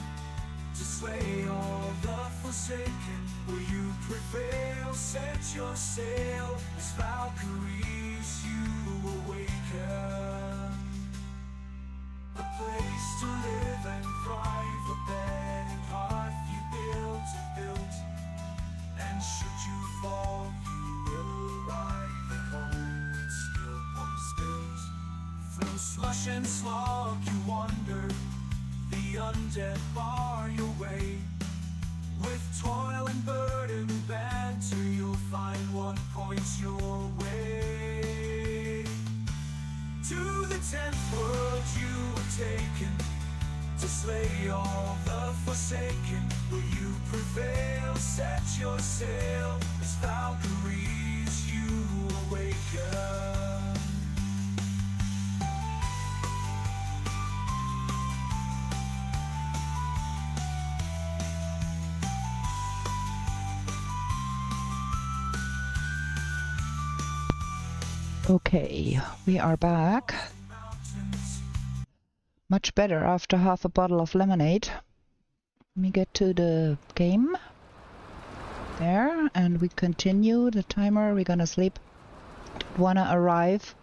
to slay all the forsaken. Will you prevail? Set your sail, as Valkyries you awaken. A place to live and thrive, a bed and hearth you built. And should you fall, you will arrive at home with skill unspilled. Through slush and slog you wander, the undead bar your way. With toil and burden banter, you'll find what points your way. To the 10th world you were taken, to slay all the forsaken. Will you prevail? Set your sail, as Valkyries you awaken. Okay, we are back. Much better after half a bottle of lemonade. Let me get to the game. There, and we continue the timer. We're gonna sleep. Wanna arrive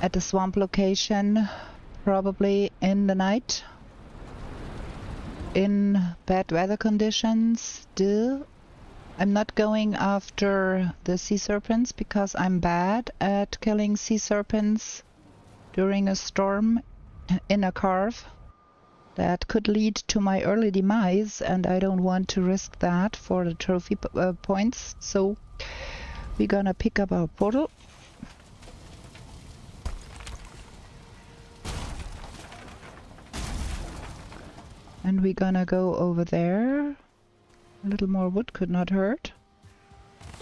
at the swamp location probably in the night. In bad weather conditions still. I'm not going after the sea serpents because I'm bad at killing sea serpents during a storm in a carve. That could lead to my early demise, and I don't want to risk that for the trophy points. So we're gonna pick up our portal. And we're gonna go over there. A little more wood could not hurt.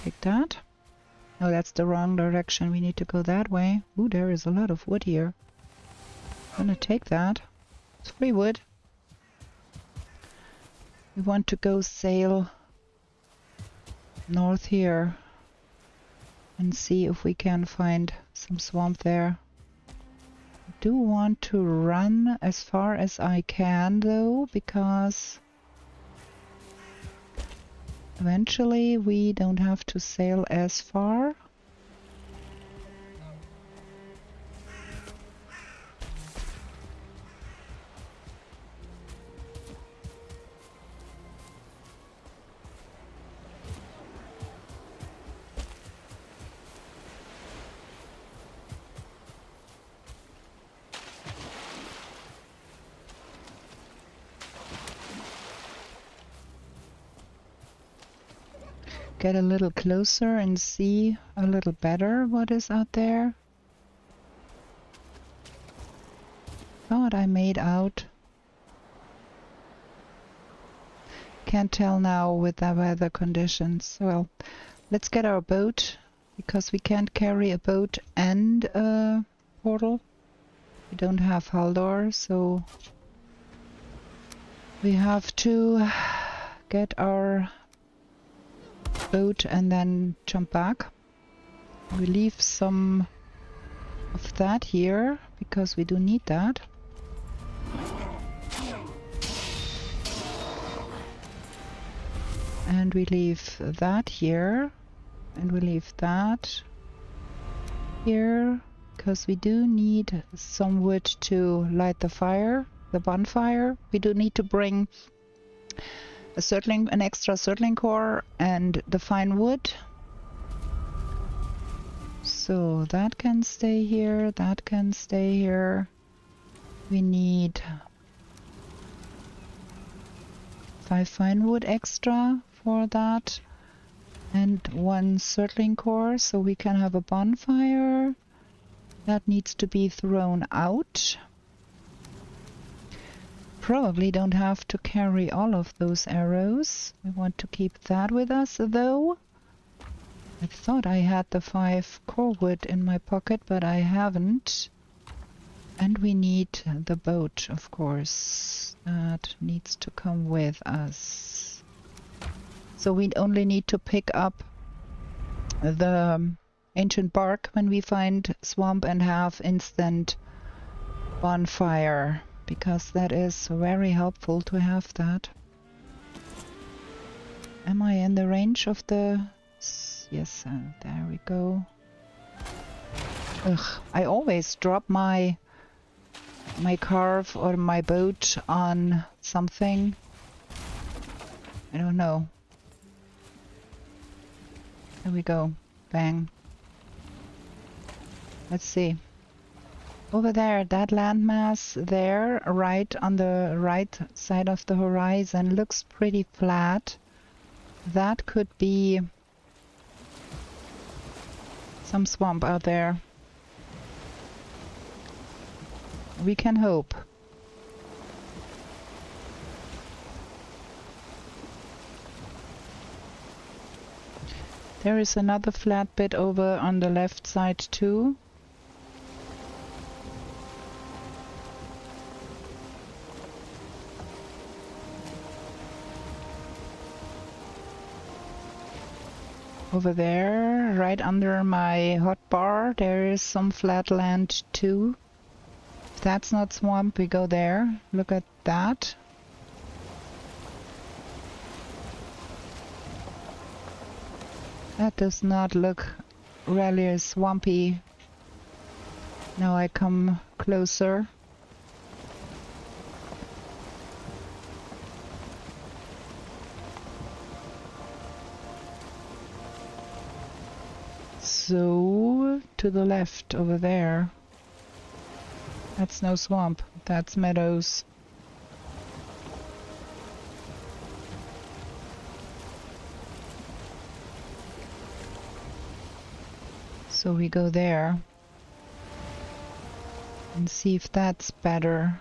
Take that. Oh, that's the wrong direction. We need to go that way. Ooh, there is a lot of wood here. I'm gonna take that. It's free wood. We want to go sail north here and see if we can find some swamp there. I do want to run as far as I can though, because eventually we don't have to sail as far. get a little closer and see a little better what is out there. Thought I made out. Can't tell now with the weather conditions. Well, let's get our boat, because we can't carry a boat and a portal. We don't have Haldor, so we have to get our boat and then jump back. We leave some of that here, because we do need that. And we leave that here, and we leave that here, because we do need some wood to light the fire, the bonfire. We do need to bring an extra surtling core and the fine wood. So that can stay here, that can stay here. We need 5 fine wood extra for that, and 1 surtling core, so we can have a bonfire. That needs to be thrown out. Probably don't have to carry all of those arrows. We want to keep that with us though. I thought I had the 5 core wood in my pocket, but I haven't. And we need the boat, of course. That needs to come with us. So we only need to pick up the ancient bark when we find swamp and have instant bonfire, because that is very helpful to have that. Am I in the range of the... Yes, there we go. Ugh, I always drop my carve or my boat on something. I don't know. There we go. Bang. Let's see. Over there, that landmass there, right on the right side of the horizon, looks pretty flat. That could be some swamp out there. We can hope. There is another flat bit over on the left side too. Over there, right under my hotbar, there is some flat land too. If that's not swamp, we go there. Look at that. That does not look really swampy. Now I come closer. So, to the left over there. That's no swamp, that's meadows. So we go there and see if that's better.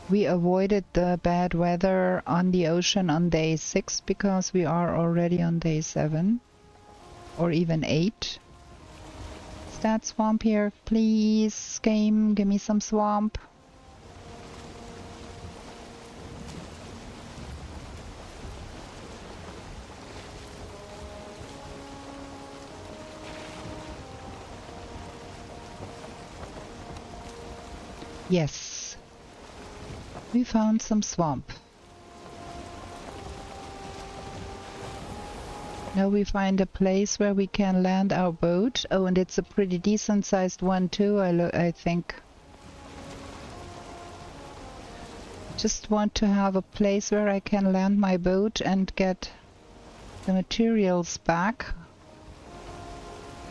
We avoided the bad weather on the ocean on day 6 because we are already on day 7 or even 8. Is that swamp here? Please, game, give me some swamp. Yes. We found some swamp. Now we find a place where we can land our boat. Oh, and it's a pretty decent sized one too, I think. Just want to have a place where I can land my boat and get the materials back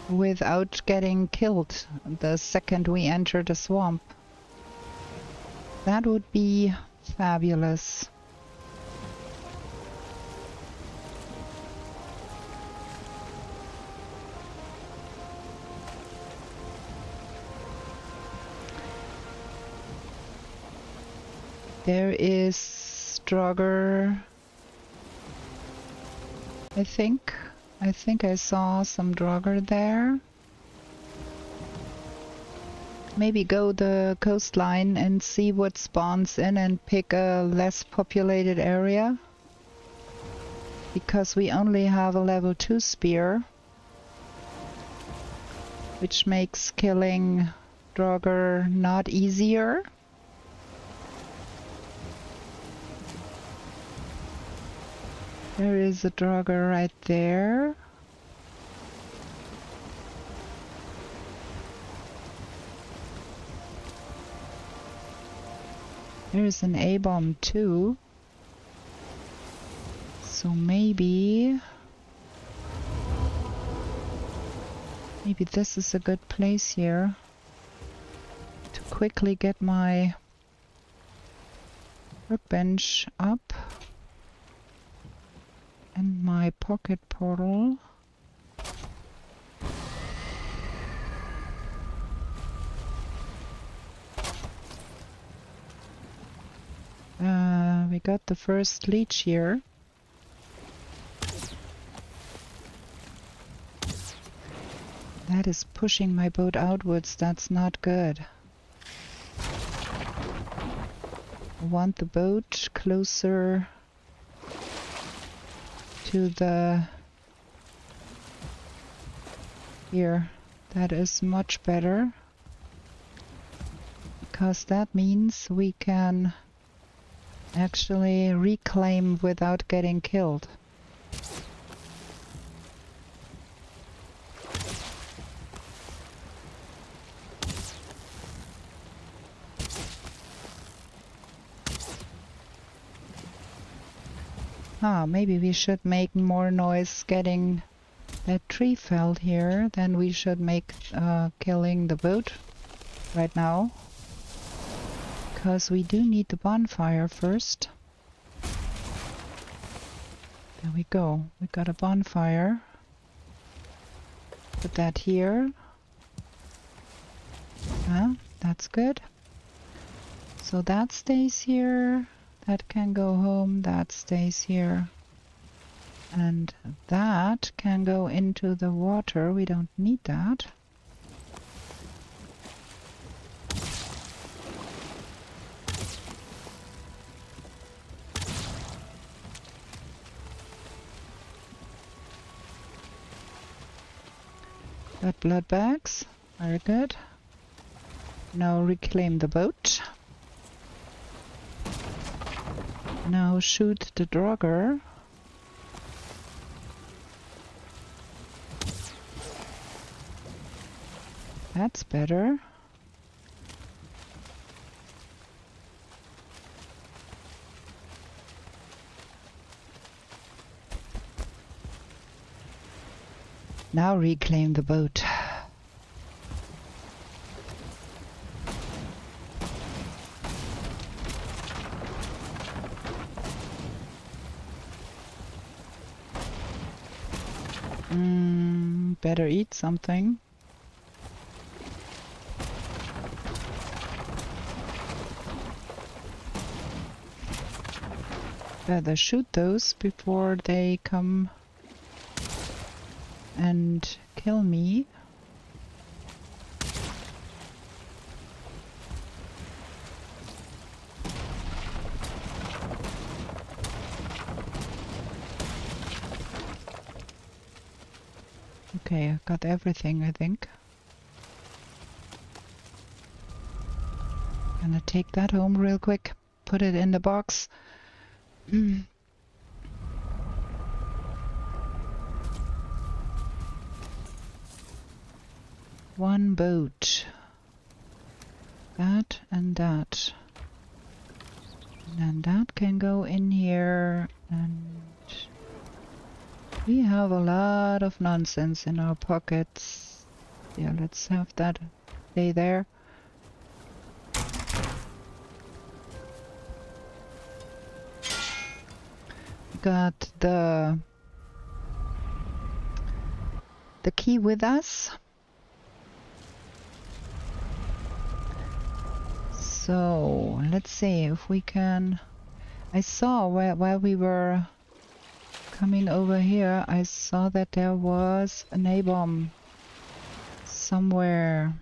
without getting killed the second we enter the swamp. That would be fabulous. There is Draugr. I think I saw some Draugr there. Maybe go the coastline and see what spawns in and pick a less populated area. Because we only have a level 2 spear, which makes killing Draugr not easier. There is a Draugr right there. There is an A-bomb too. So maybe this is a good place here to quickly get my workbench up. And my pocket portal. We got the first leech here. That is pushing my boat outwards. That's not good. I want the boat closer to the here. That is much better, because that means we can actually reclaim without getting killed. Maybe we should make more noise getting that tree felled here than we should make killing the boat right now. Because we do need the bonfire first. There we go. We got a bonfire. Put that here. That's good. So that stays here. That can go home, that stays here. And that can go into the water. We don't need that. Got blood bags. Very good. Now reclaim the boat. Now shoot the Draugr. That's better. Now reclaim the boat. Better eat something. Better shoot those before they come and kill me. Okay, I got everything, I think. Gonna take that home real quick, put it in the box. One boat. That and that. And then that can go in here, and We have a lot of nonsense in our pockets. Yeah, let's have that stay there. Got the key with us. So let's see if we can. I saw while we were coming over here, I saw that there was an A-bomb somewhere.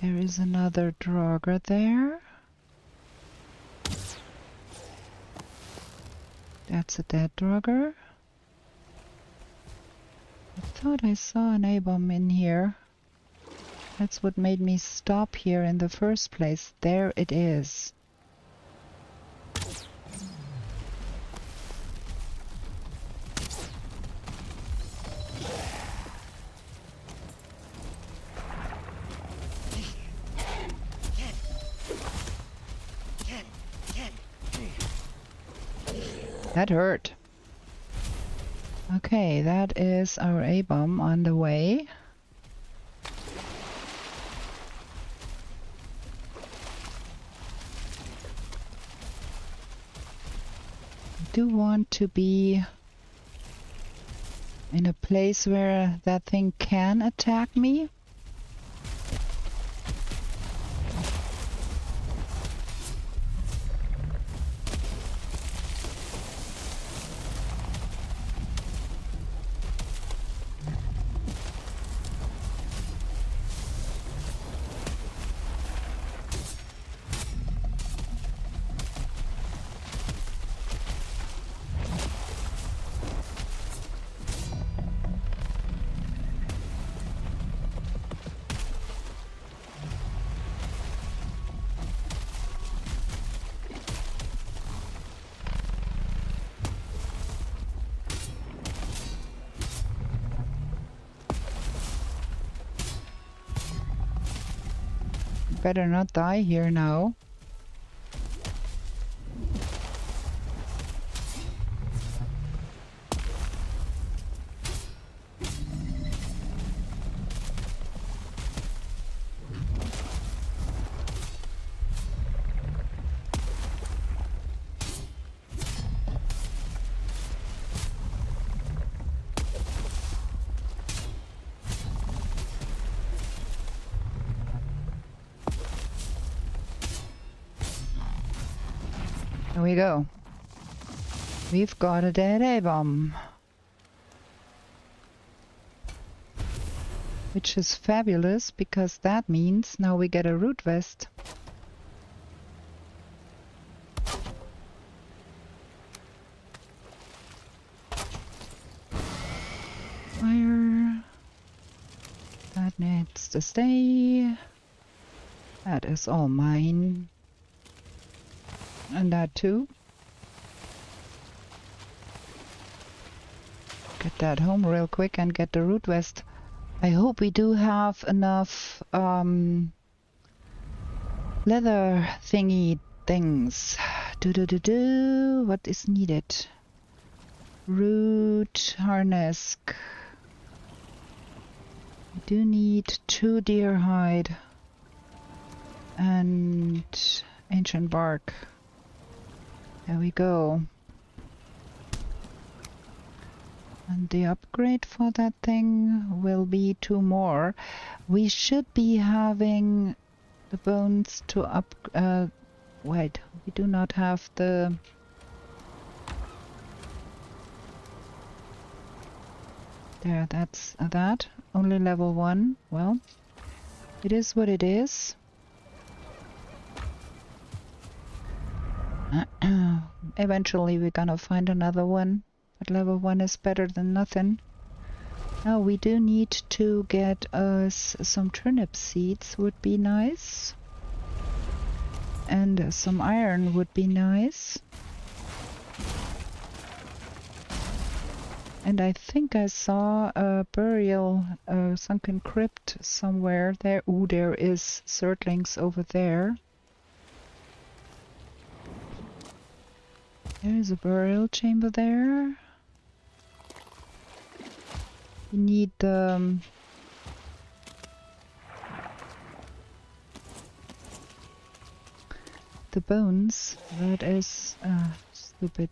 There is another Draugr there. That's a dead Draugr. I thought I saw an A-bomb in here. That's what made me stop here in the first place. There it is. That hurt. Okay, that is our A-bomb on the way. I do want to be in a place where that thing can attack me. Better not die here now. There we go. We've got a dead A-bomb. Which is fabulous, because that means now we get a root vest. Fire. That needs to stay. That is all mine. And that too. Get that home real quick and get the root vest. I hope we do have enough leather thingy things. What is needed? Root harness. We do need 2 deer hide and ancient bark. There we go. And the upgrade for that thing will be 2 more. We should be having the bones to up... wait, we do not have the... There, that's that. Only level 1. Well, it is what it is. Eventually we're gonna find another one, but level 1 is better than nothing. Now we do need to get us some turnip seeds, would be nice. And some iron would be nice. And I think I saw a burial, sunken crypt somewhere there. Ooh, there is Surtlings over there. There is a burial chamber there. We need the bones. That is stupid.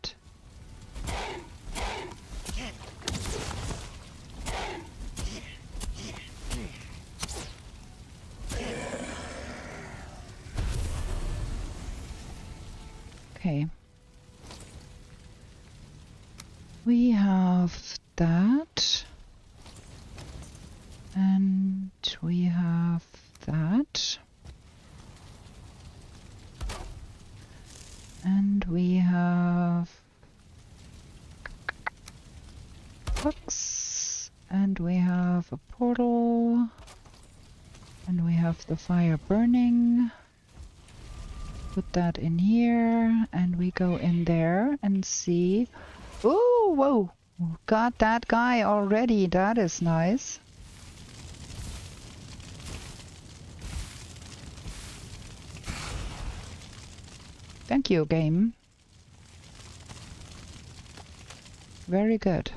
Okay. We have that. And we have that. And we have books. And we have a portal. And we have the fire burning. Put that in here, and we go in there and see. Oh, whoa! Got that guy already. That is nice. Thank you, game. Very good.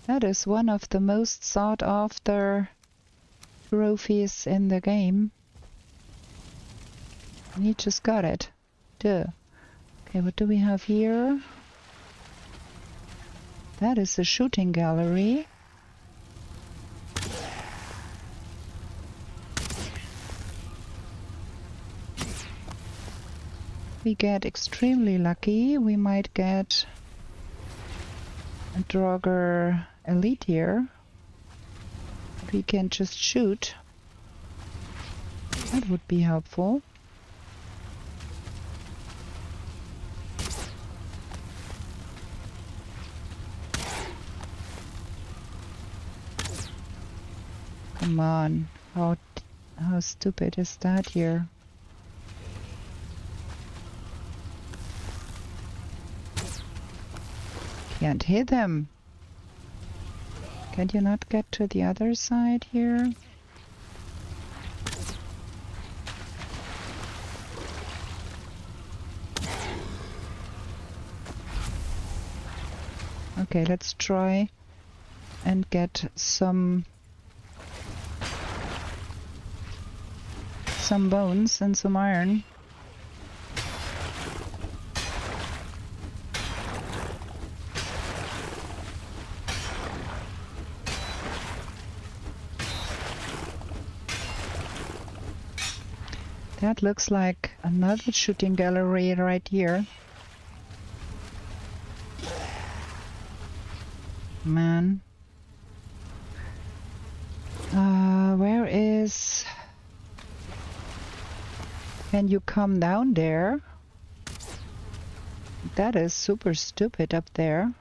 That is one of the most sought after trophies in the game. He just got it. Duh. Okay, what do we have here? That is a shooting gallery. We get extremely lucky. We might get a Draugr Elite here. We can just shoot. That would be helpful. Come on, how stupid is that here? Can't hit him. Can you not get to the other side here? Okay, let's try and get some bones and some iron. That looks like another shooting gallery right here. Man. Where is... Can you come down there? That is super stupid up there.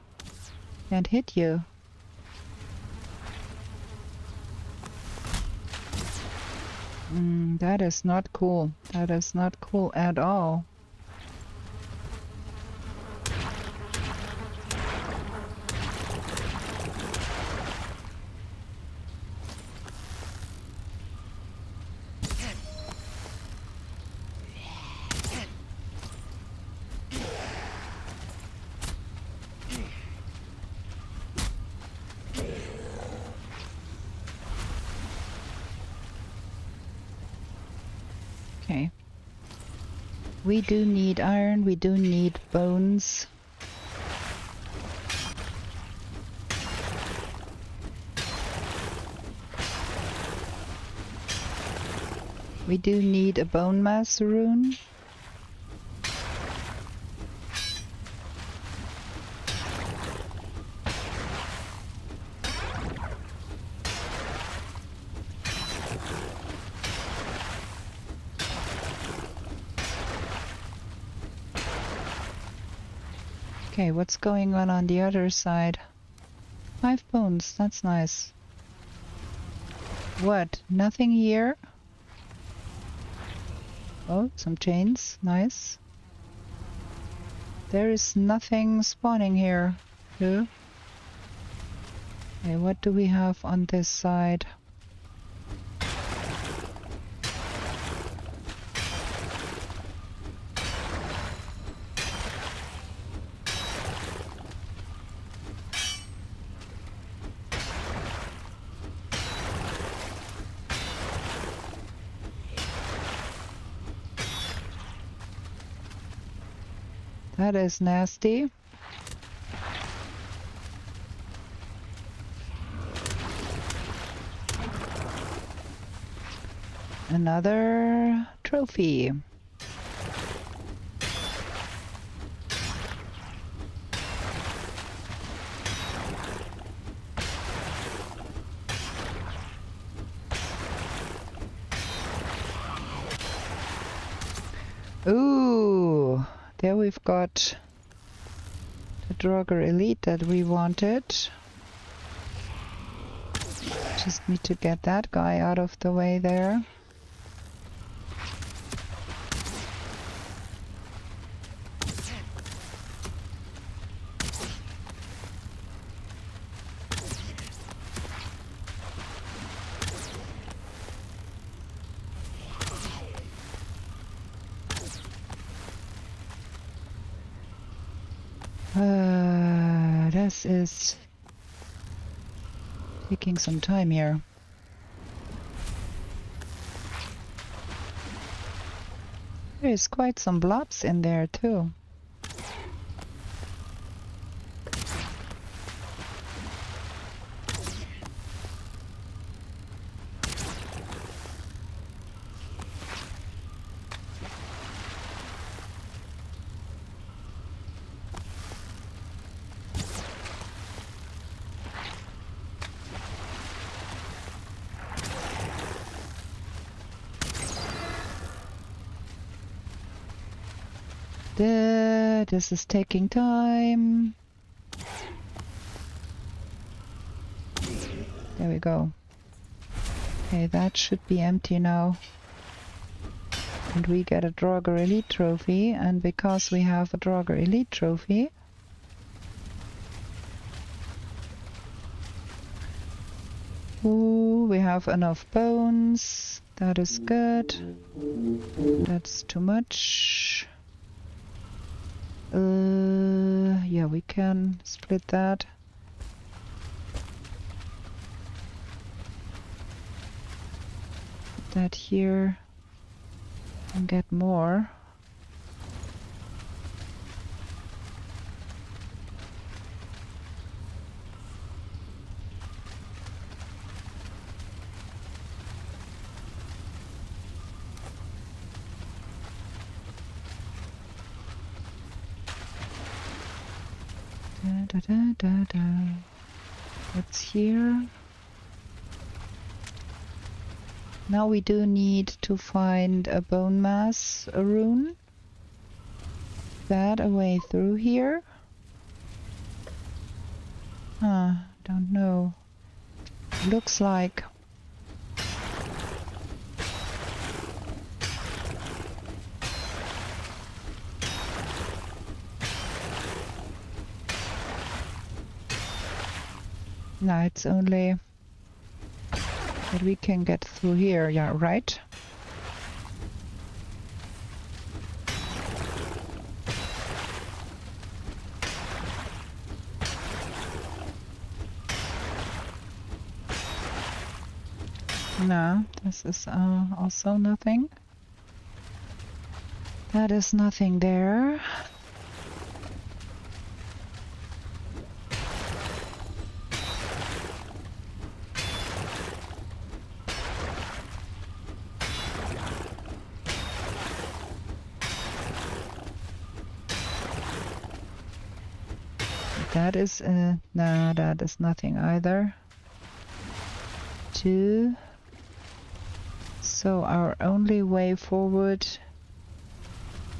Can't hit you. That is not cool. That is not cool at all. Okay. We do need iron, we do need bones. We do need a bone mass rune. Okay, what's going on the other side? 5 bones, that's nice. What? Nothing here? Oh, some chains, nice. There is nothing spawning here. Okay, what do we have on this side? That is nasty. Another trophy. Ooh, there we've got the Draugr Elite that we wanted. Just need to get that guy out of the way there. This is taking some time here. There's quite some blobs in there too. This is taking time. There we go. Okay, that should be empty now. And we get a Draugr Elite trophy, and because we have a Draugr Elite trophy, ooh, we have enough bones. That is good. That's too much. Yeah, we can split that. Put that here and get more. That's here. Now we do need to find a bone mass rune. That a way through here? Don't know. Looks like. No, it's only that we can get through here, yeah, right? No, this is also nothing. That is nothing there. That is, no, that is nothing either. 2. So our only way forward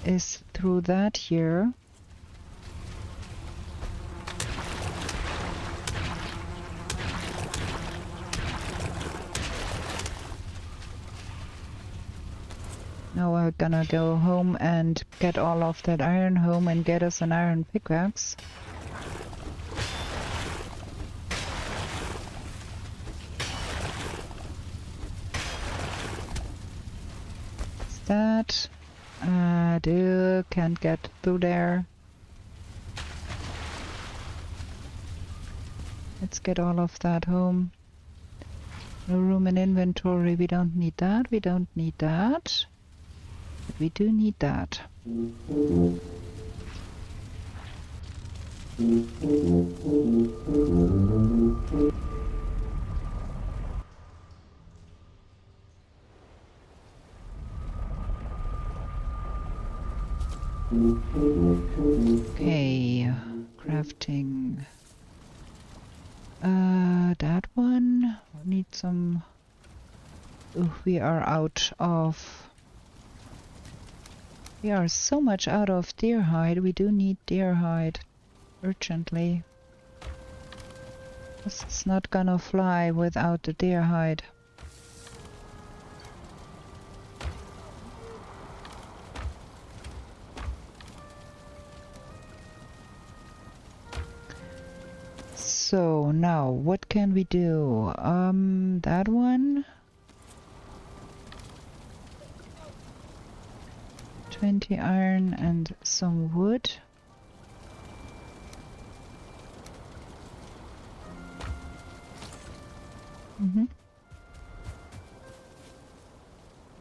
is through that here. Now we're gonna go home and get all of that iron home and get us an iron pickaxe. That can't get through there. Let's get all of that home. No room in inventory. We don't need that. We don't need that. But we do need that. Okay, crafting. That one. We need some. Oh, we are out of. We are so much out of deer hide. We do need deer hide urgently. It's not gonna fly without the deer hide. So now what can we do? That one. 20 iron and some wood.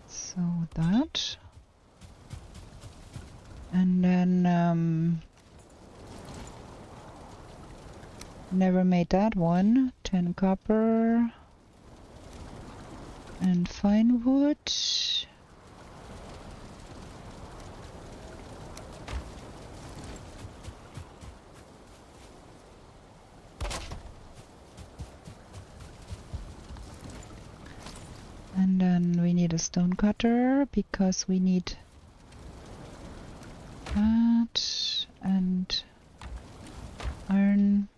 So that. And then never made that one. 10 copper and fine wood. And then we need a stone cutter because we need that and iron.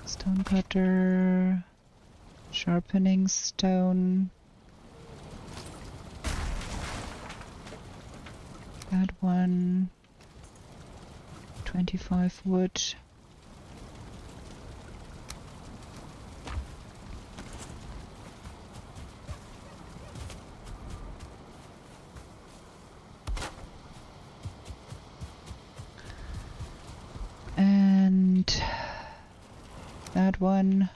Stone cutter, sharpening stone. That one. 25 wood. And that one.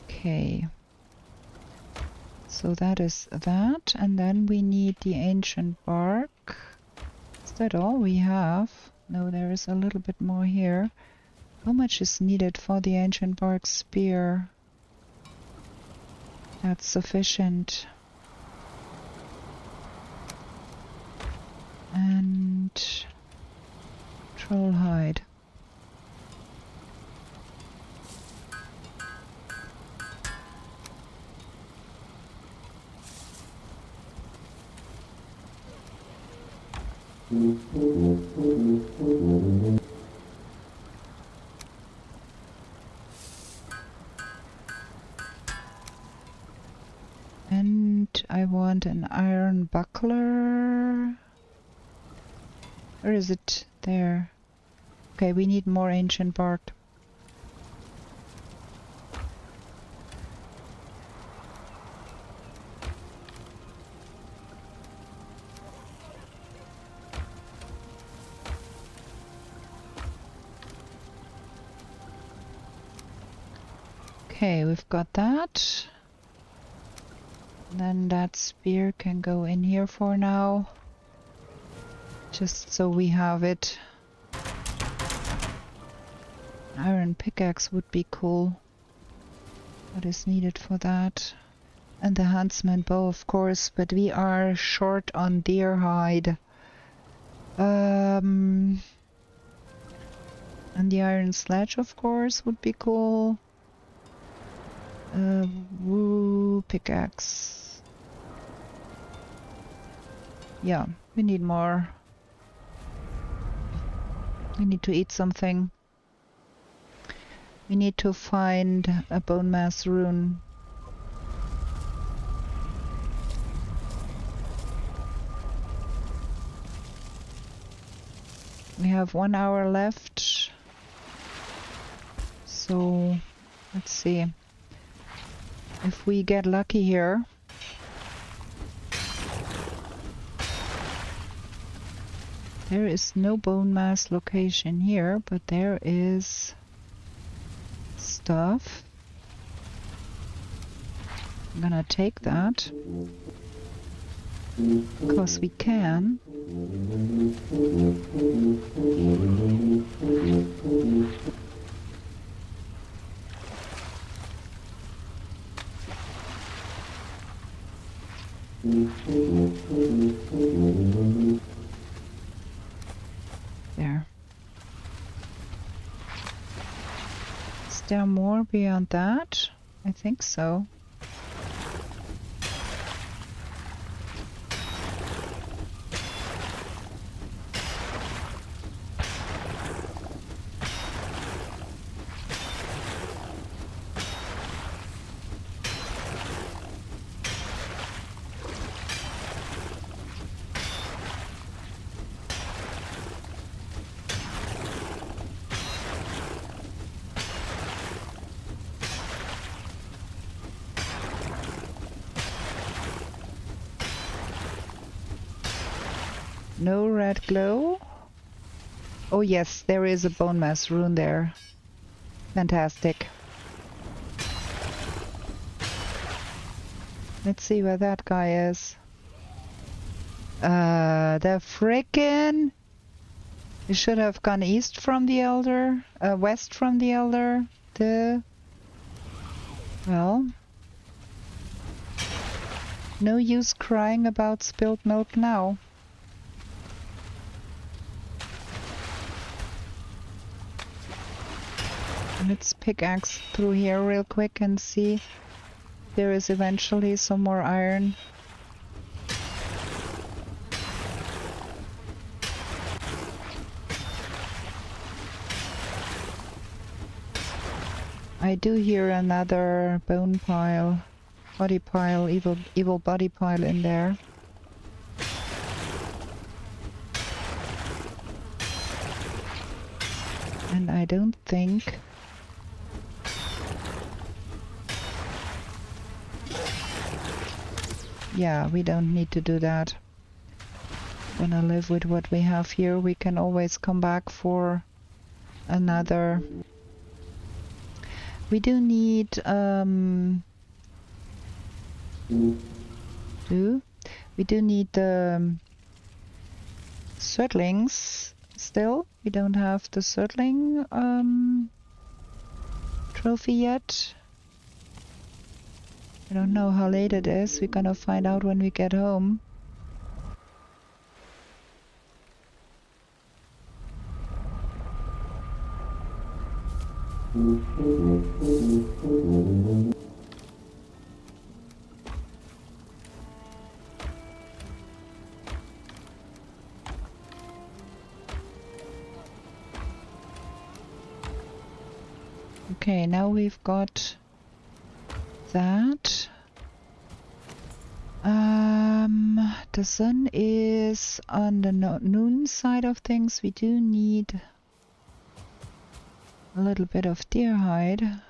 Okay. So that is that, and then we need the ancient bark. Is that all we have? No, there is a little bit more here. How much is needed for the ancient bark spear? That's sufficient. And troll hide. And I want an iron buckler. Where is it? There. Okay, we need more ancient bark. Okay, we've got that. Then that spear can go in here for now. Just so we have it. Iron pickaxe would be cool. What is needed for that? And the huntsman bow, of course, but we are short on deer hide. And the iron sledge, of course, would be cool. Woo, pickaxe. Yeah, we need more. We need to eat something. We need to find a bone mass rune. We have 1 hour left. So, let's see. If we get lucky here. There is no bone mass location here, but there is stuff. I'm gonna take that. Because we can. There. Is there more beyond that? I think so. No red glow. Oh yes, there is a bone mass rune there. Fantastic. Let's see where that guy is. The frickin'... We should have gone east from the Elder. West from the Elder. Well... No use crying about spilled milk now. Let's pickaxe through here real quick and see if there is eventually some more iron. I do hear another bone pile, body pile, evil body pile in there. And I don't think... Yeah, we don't need to do that. Gonna live with what we have here. We can always come back for another. We do need we do need the Surtlings still. We don't have the Surtling trophy yet. I don't know how late it is. We're gonna find out when we get home. Okay, now we've got that. The sun is on the noon side of things. We do need a little bit of deer hide.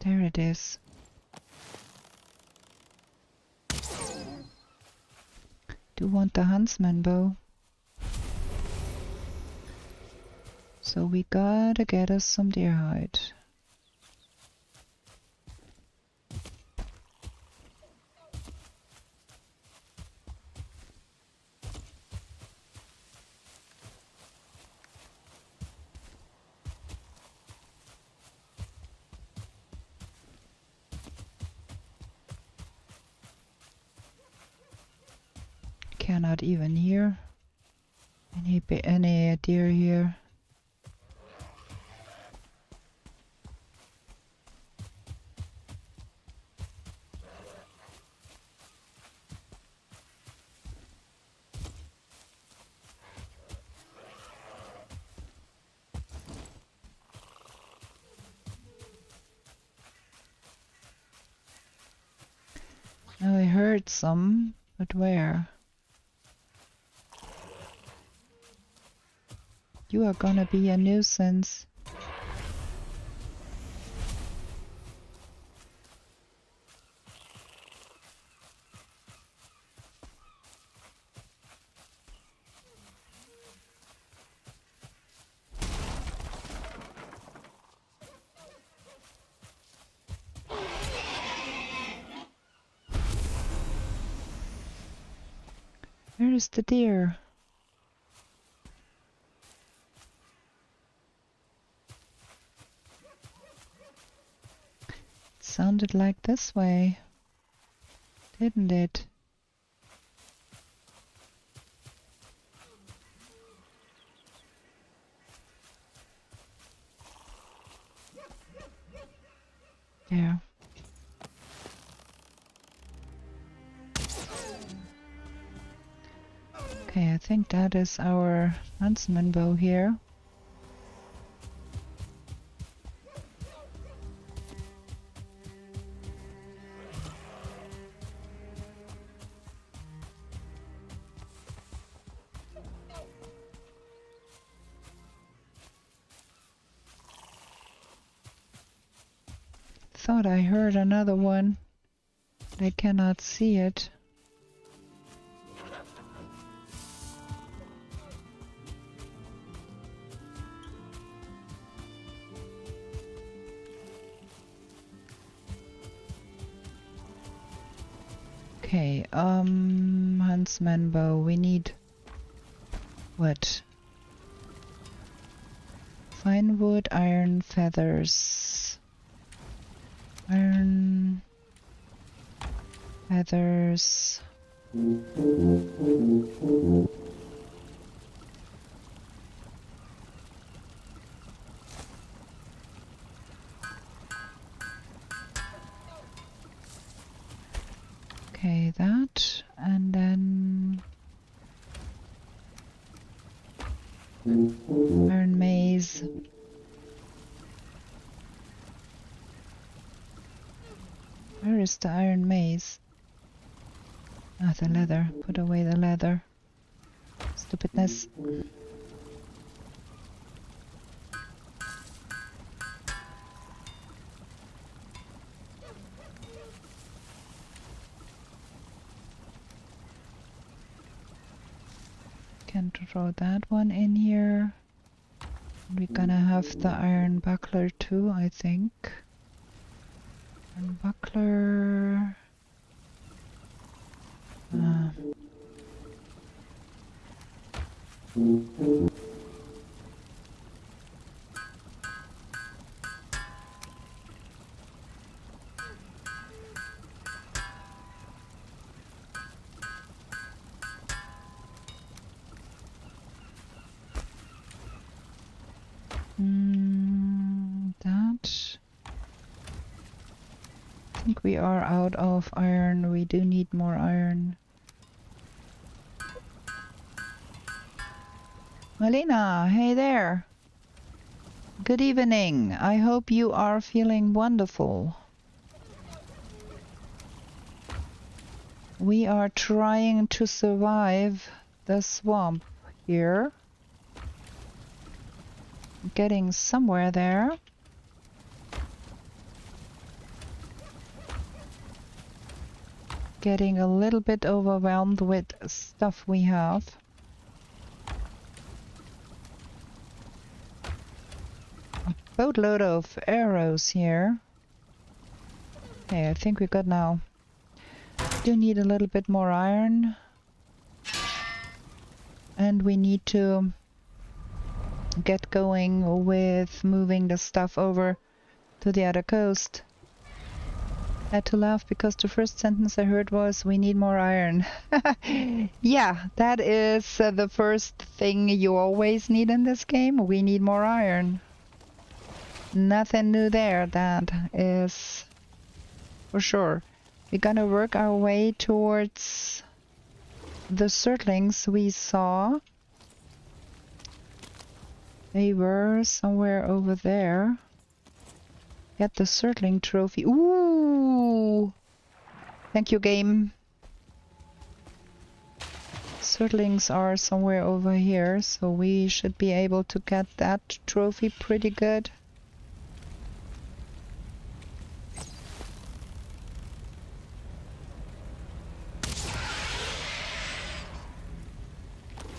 There it is. Do want the huntsman bow. So we gotta get us some deer hide. Cannot even hear any deer here. Now I heard some, but where? You are gonna be a nuisance. Where is the deer? It sounded like this way, didn't it? Yeah. Okay, I think that is our huntsman bow here. Thought I heard another one, but I cannot see it. Okay, huntsman bow, we need what? Fine wood, iron, feathers. Iron, feathers. Okay, that, and then iron maze. Where is the iron maze? Ah, the leather. Put away the leather. Stupidness. Can throw that one in here. We're gonna have the iron buckler too, I think. Iron buckler. That. I think we are out of iron. We do need more iron. Malina, hey there. Good evening. I hope you are feeling wonderful. We are trying to survive the swamp here. Getting somewhere there. Getting a little bit overwhelmed with stuff we have. A boatload of arrows here. Okay, I think we got now. Do need a little bit more iron. And we need to get going with moving the stuff over to the other coast. I had to laugh because the first sentence I heard was, we need more iron. Yeah, that is the first thing you always need in this game. We need more iron. Nothing new there, that is for sure. We're gonna work our way towards the surtlings we saw. They were somewhere over there. Get the surtling trophy. Ooh! Thank you, game. Surtlings are somewhere over here, so we should be able to get that trophy pretty good.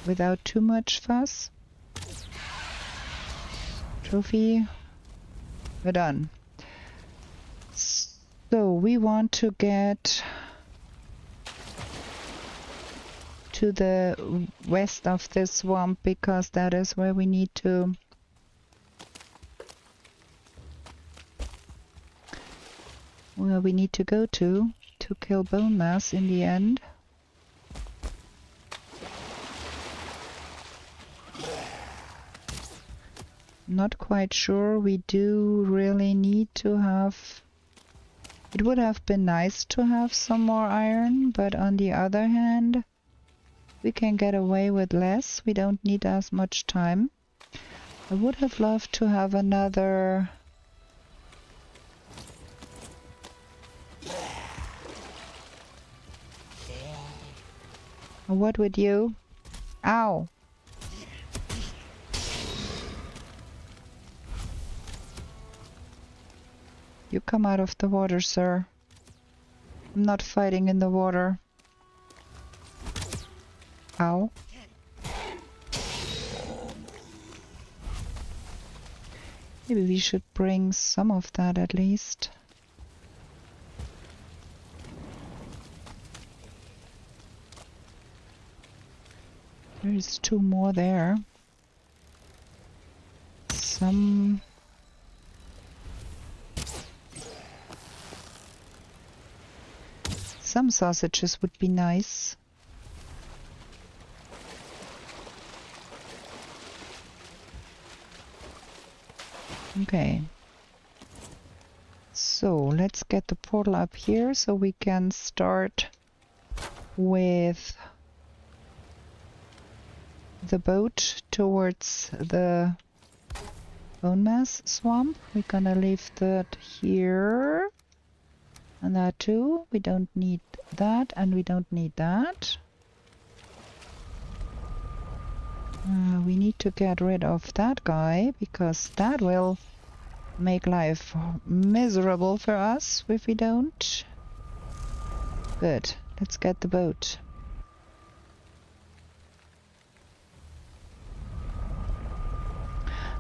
Without too much fuss. Trophy. We're done. So we want to get to the west of this swamp because that is where we need to go to kill bone mass in the end. Not quite sure. We do really need to have... It would have been nice to have some more iron, but on the other hand, we can get away with less. We don't need as much time. I would have loved to have another... What would you? Ow! You come out of the water, sir. I'm not fighting in the water. Ow. Maybe we should bring some of that at least. There's 2 more there. Some sausages would be nice. Okay. So let's get the portal up here so we can start with the boat towards the bone mass swamp. We're gonna leave that here. And that too. We don't need that, and we don't need that. We need to get rid of that guy, because that will make life miserable for us if we don't. Good. Let's get the boat.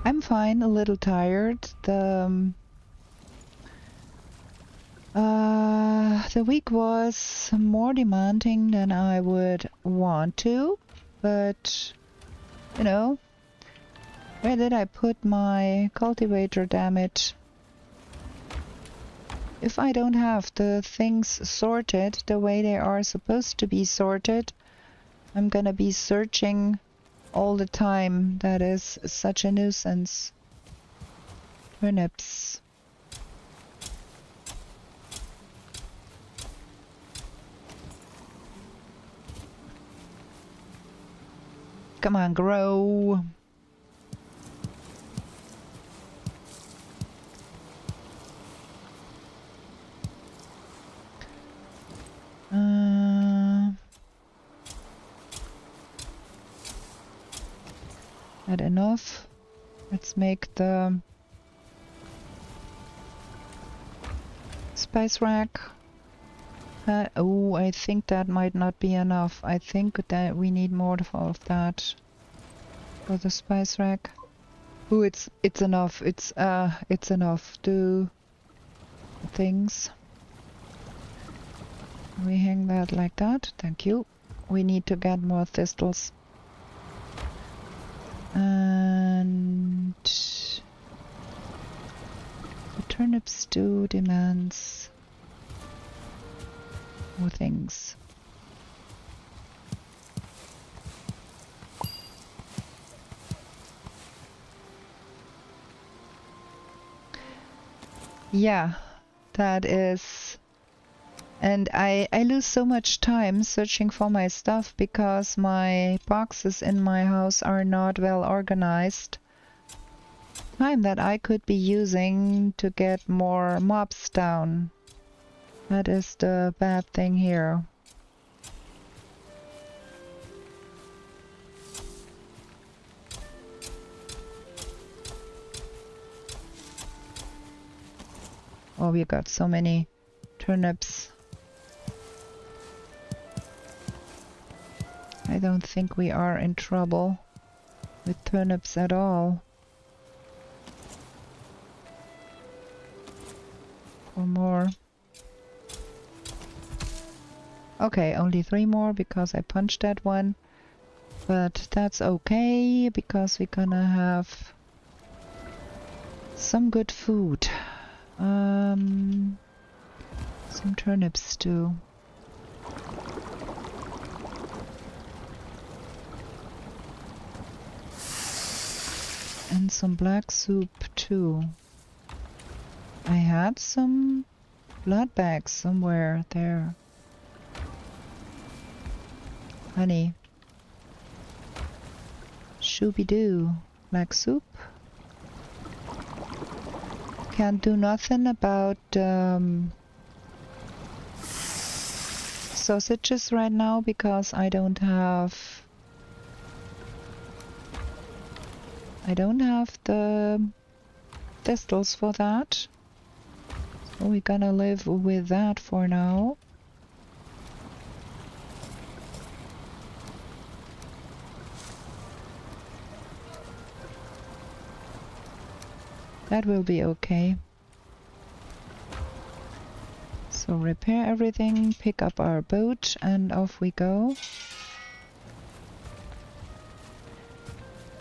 I'm fine, a little tired. The week was more demanding than I would want to, but, you know, where did I put my cultivator, damn it? If I don't have the things sorted the way they are supposed to be sorted, I'm gonna be searching all the time. That is such a nuisance. Turnips. Come on, grow. Not enough. Let's make the spice rack. Oh, I think that might not be enough. I think that we need more of that for the spice rack. Oh, it's enough. It's enough. Do things. We hang that like that. Thank you. We need to get more thistles. And the turnip stew demands more things. Yeah, that is... And I lose so much time searching for my stuff because my boxes in my house are not well organized. Time that I could be using to get more mobs down. That is the bad thing here. Oh, we got so many turnips. I don't think we are in trouble with turnips at all. Or more. Okay, only 3 more because I punched that one. But that's okay because we're gonna have some good food. Some turnip stew. And some black soup too. I had some blood bags somewhere there. Honey. Shooby-doo. Black soup. Can't do nothing about sausages right now because I don't have the thistles for that. So we're gonna live with that for now. That will be okay. So repair everything, pick up our boat, and off we go.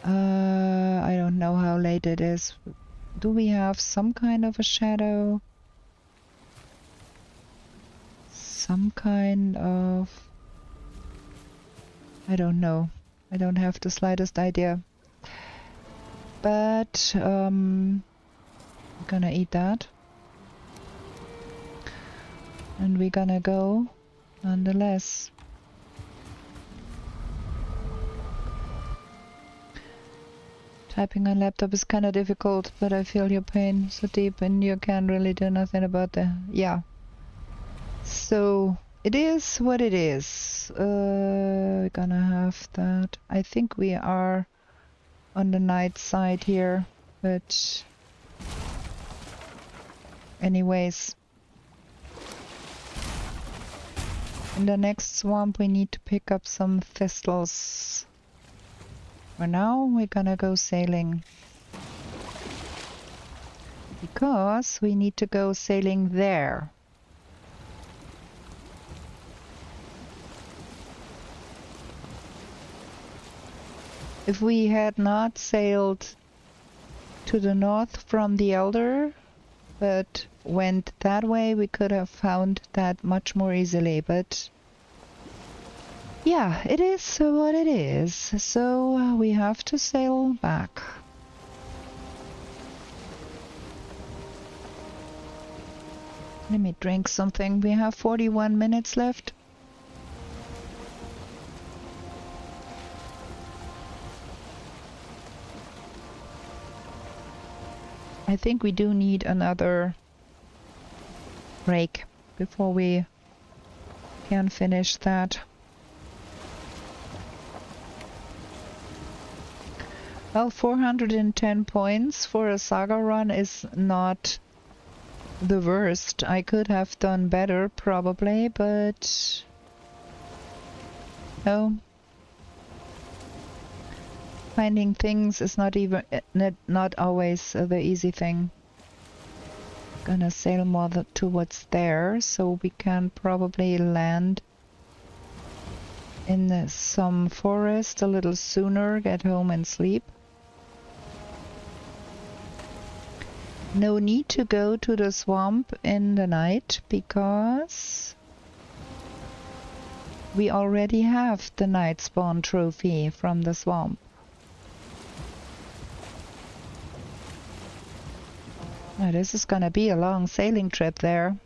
I don't know how late it is. Do we have some kind of a shadow? Some kind of... I don't know. I don't have the slightest idea. But, I'm gonna eat that. And we're gonna go, nonetheless. Typing on laptop is kind of difficult, but I feel your pain so deep and you can't really do nothing about the... Yeah. So, it is what it is. We're gonna have that. I think we are on the night side here, but... Anyways. In the next swamp we need to pick up some thistles. For now we're gonna go sailing. Because we need to go sailing there. If we had not sailed to the north from the Elder, but went that way, we could have found that much more easily, but yeah, it is what it is, so we have to sail back. Let me drink something. We have 41 minutes left. I think we do need another break before we can finish that. Well, 410 points for a Saga run is not the worst. I could have done better probably, but no. Finding things is not always the easy thing. Gonna sail more towards there, so we can probably land in some forest a little sooner, get home and sleep. No need to go to the swamp in the night because we already have the night spawn trophy from the swamp. Now, this is gonna be a long sailing trip there.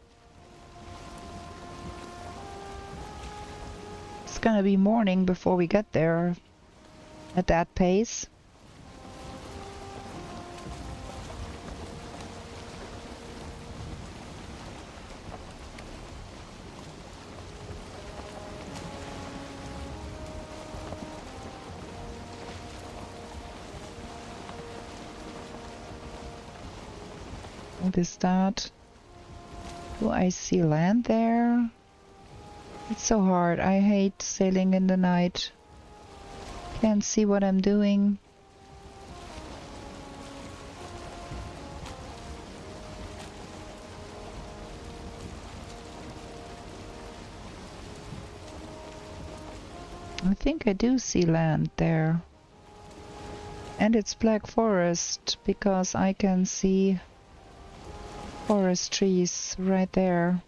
It's gonna be morning before we get there at that pace. What is that? Do I see land there? It's so hard. I hate sailing in the night. Can't see what I'm doing. I think I do see land there. And it's black forest because I can see forest trees right there.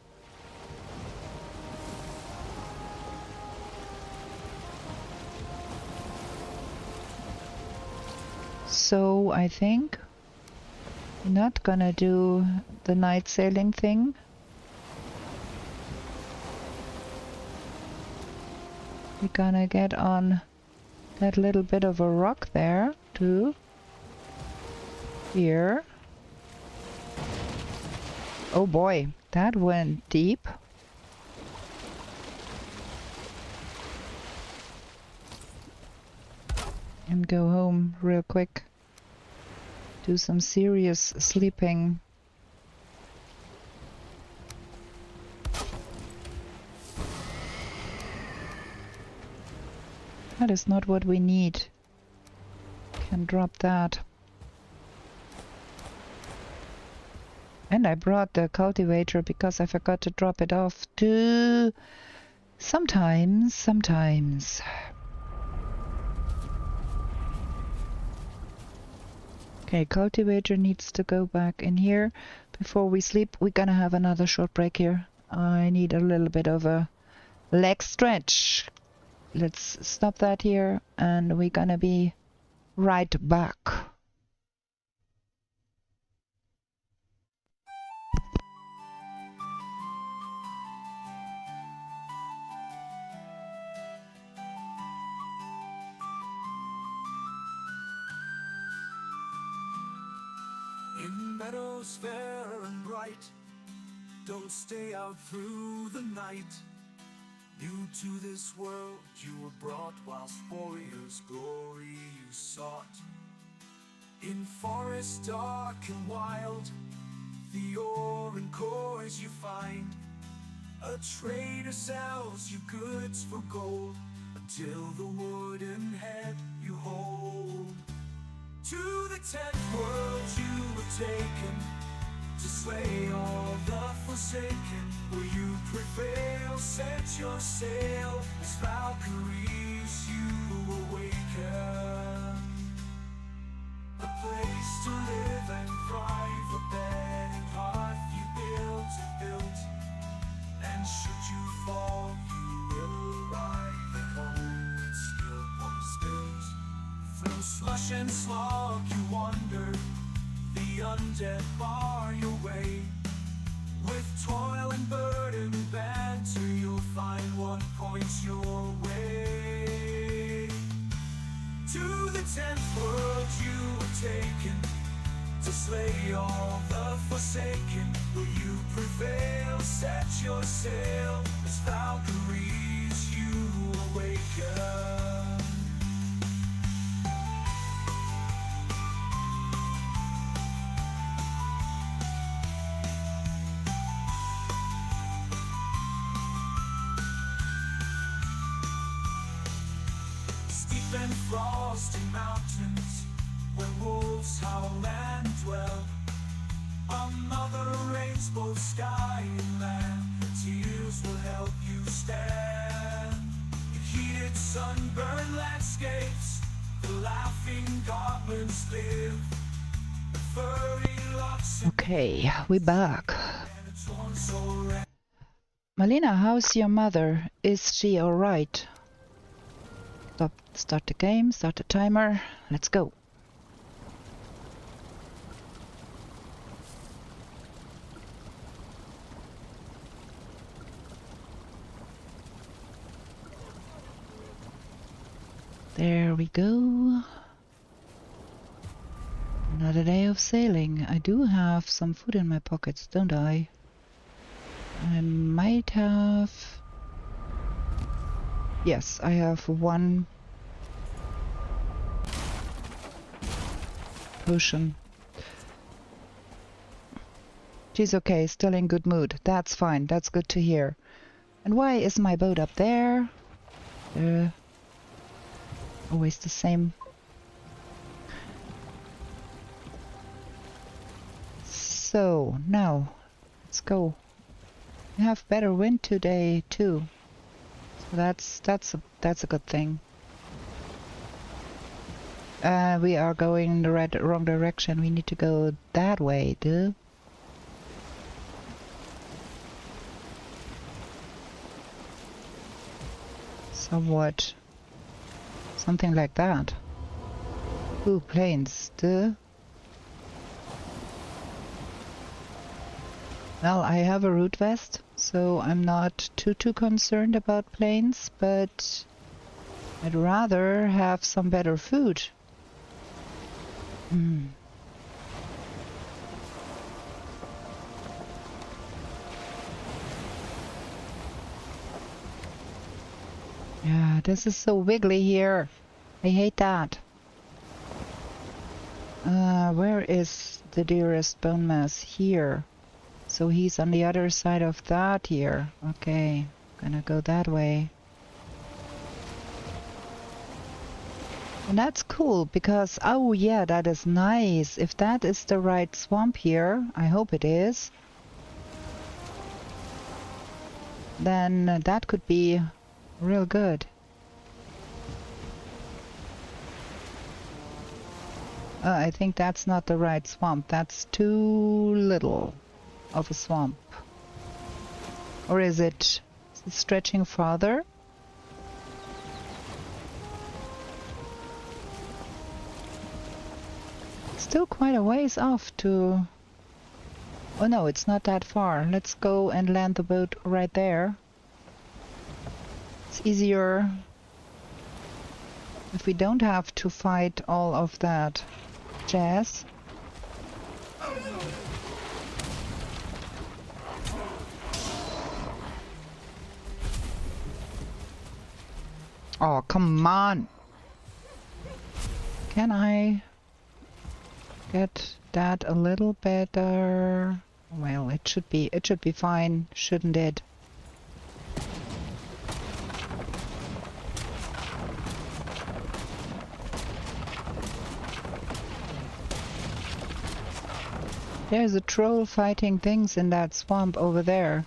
So I think we're not gonna do the night sailing thing. We're gonna get on that little bit of a rock there to here. Oh boy, that went deep. And go home real quick. Do some serious sleeping. That is not what we need. Can drop that. And I brought the cultivator because I forgot to drop it off too. Sometimes. Okay, cultivator needs to go back in here. Before we sleep, we're gonna have another short break here. I need a little bit of a leg stretch. Let's stop that here and we're gonna be right back. In meadows fair and bright, don't stay out through the night. New to this world you were brought, whilst warriors' glory you sought. In forest dark and wild, the ore and cores you find. A trader sells you goods for gold, until the wooden head you hold. To the 10th world you were taken, to slay all the forsaken. Will you prevail? Set your sail, as Valkyries you awaken. A place to live and thrive, a bed and hearth you built. And should you fall, you will arrive at home with skill unspilled. Through slush and slog you wander, the undead bar your way. With toil and burden banter, you'll find what points your way. To the 10th world you were taken, to slay all the forsaken. Will you prevail? Set your sail, as Valkyries you awaken. And frosty mountains, where wolves howl and dwell. A mother rains both sky and land, her tears will help you stand. In heated sunburned landscapes, the laughing goblins live. The furry locks Okay, we're back. Malina, how's your mother? Is she alright? Start the game, start the timer, let's go. There we go. Another day of sailing. I do have some food in my pockets, don't I? I might have... Yes, I have one potion. She's okay, still in good mood. That's fine, that's good to hear. And why is my boat up there? Always the same. So, now, let's go. We have better wind today, too. So that's a good thing. We are going in the wrong direction. We need to go that way, dude. Somewhat. Something like that. Ooh, planes, duh. Well, I have a root vest, so I'm not too concerned about planes, but I'd rather have some better food. Yeah, this is so wiggly here. I hate that. Where is the dearest bone mass? Here. So he's on the other side of that here. Okay, gonna go that way. And that's cool because, oh yeah, that is nice. If that is the right swamp here, I hope it is, then that could be real good. I think that's not the right swamp. That's too little of a swamp. Or is it stretching farther? Still quite a ways off to... Oh no, it's not that far. Let's go and land the boat right there. It's easier if we don't have to fight all of that jazz. Oh, come on! Can I get that a little better? Well, it should be fine, shouldn't it? There's a troll fighting things in that swamp over there.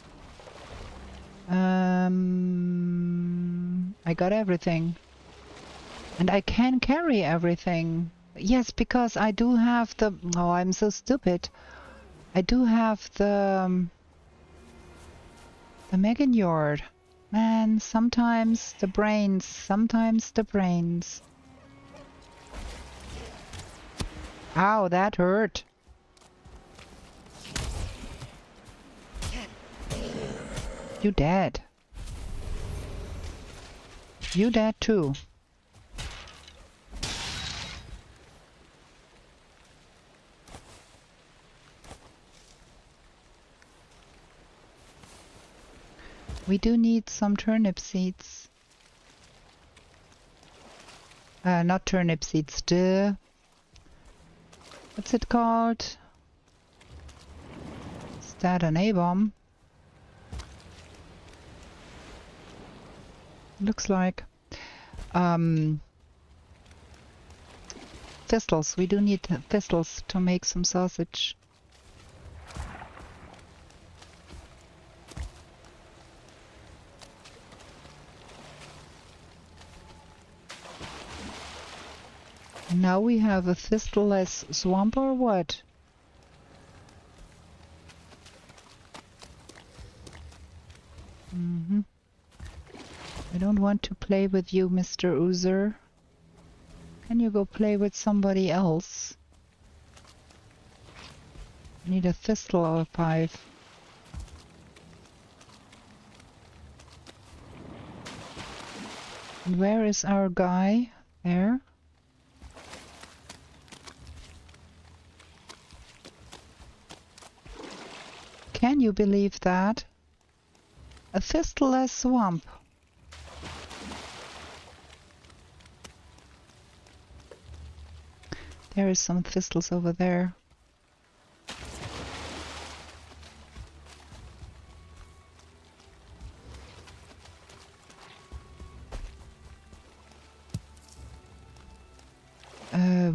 I got everything. And I can carry everything. Yes, because I do have the... Oh, I'm so stupid. I do have the Megan Yard. Man, sometimes the brains. Ow, that hurt. You dead. You dead too. We do need some turnip seeds. Not turnip seeds, duh. What's it called? Is that an A-bomb? Looks like. Thistles. We do need thistles to make some sausage. Now we have a thistle-less swamp or what? I don't want to play with you, Mr. Oozer. Can you go play with somebody else? I need a thistle or a pipe. And where is our guy? There. Can you believe that? A thistle-less swamp. There is some thistles over there.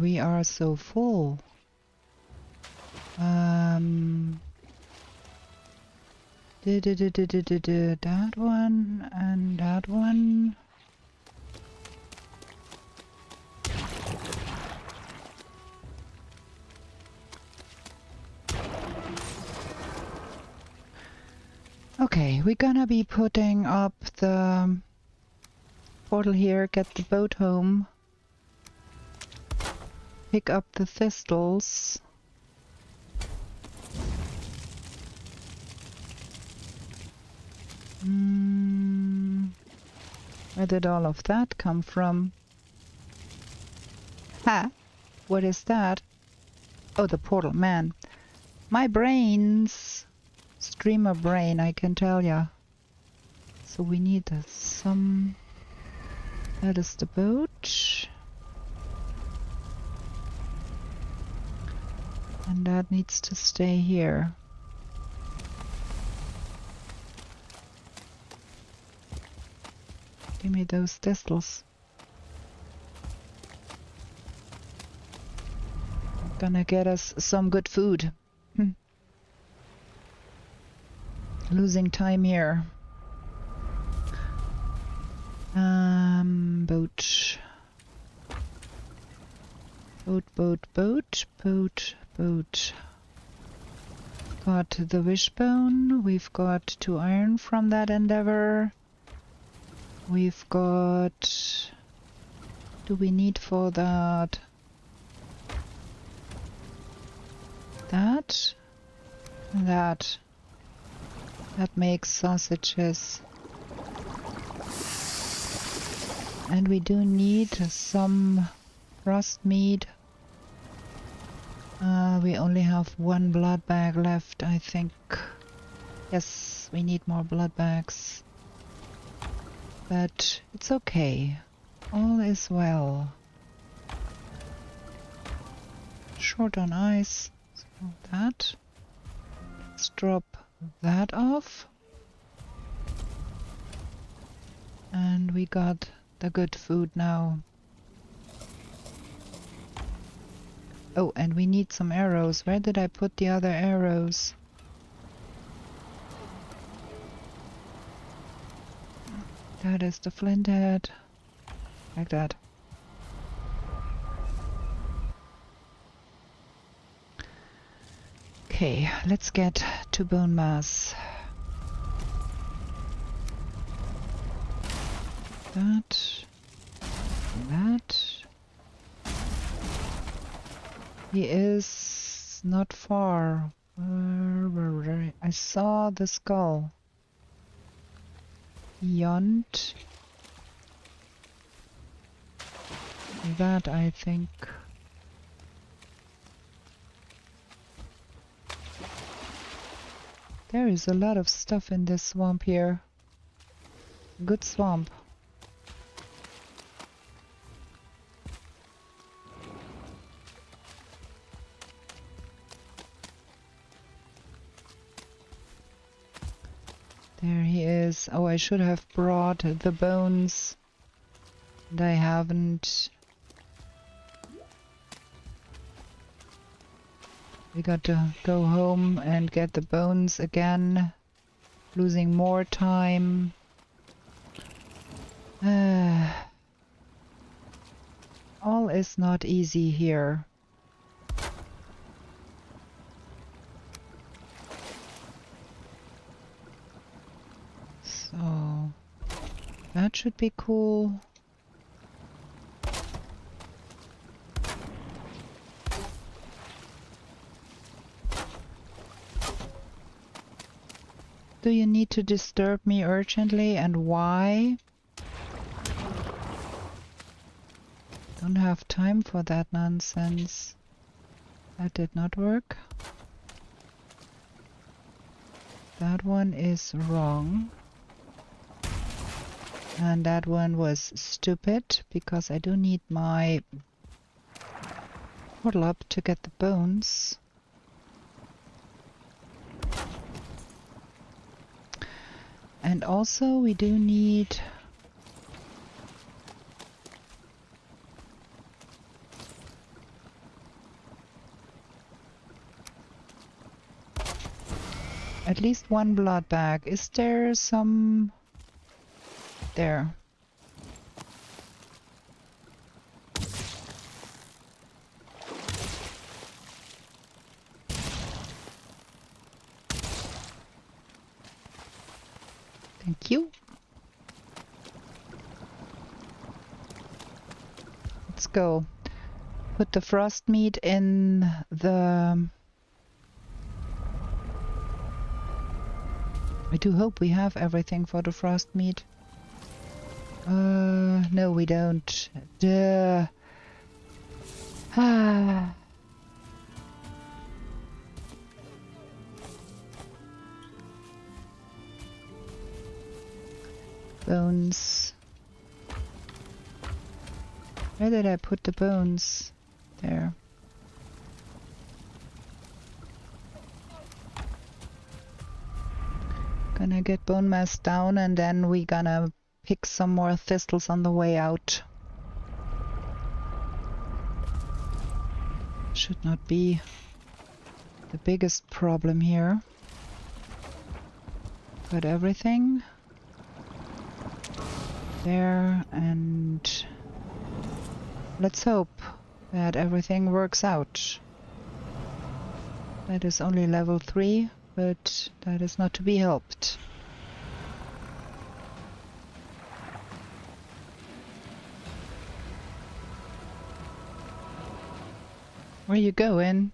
we are so full. That one and that one. Okay, we're gonna be putting up the portal here, get the boat home, pick up the thistles. Where did all of that come from? Ha! What is that? Oh, the portal, man. My brains! Streamer brain, I can tell ya. So we need some... That is the boat. And that needs to stay here. Give me those thistles. Gonna get us some good food. Losing time here. Boat. Boat. Got the wishbone. We've got 2 iron from that endeavor. We've got... Do we need for that? That? That. That makes sausages. And we do need some roast meat. We only have 1 blood bag left, I think. Yes, we need more blood bags. But it's okay. All is well. Short on ice. So that. Let's drop that off. And we got the good food now. Oh, and we need some arrows. Where did I put the other arrows? That is the flint head. Like that. Okay, let's get to bone mass. That. He is not far. I saw the skull. Beyond that, I think. There is a lot of stuff in this swamp here. Good swamp. There he is. Oh, I should have brought the bones. And I haven't. We got to go home and get the bones again. Losing more time. All is not easy here. So that should be cool. Do you need to disturb me urgently, and why? Don't have time for that nonsense. That did not work. That one is wrong. And that one was stupid, because I do need my portal up to get the bones. And also we do need at least one blood bag. Is there some... There. Thank you. Let's go. Put the frost meat in the... I do hope we have everything for the frost meat. No, we don't. Duh. Ah. Bones. Where did I put the bones? There. Gonna get bone mass down and then we gonna pick some more thistles on the way out. Should not be the biggest problem here. Got everything. There, and let's hope that everything works out. That is only level 3, but that is not to be helped. Where you going?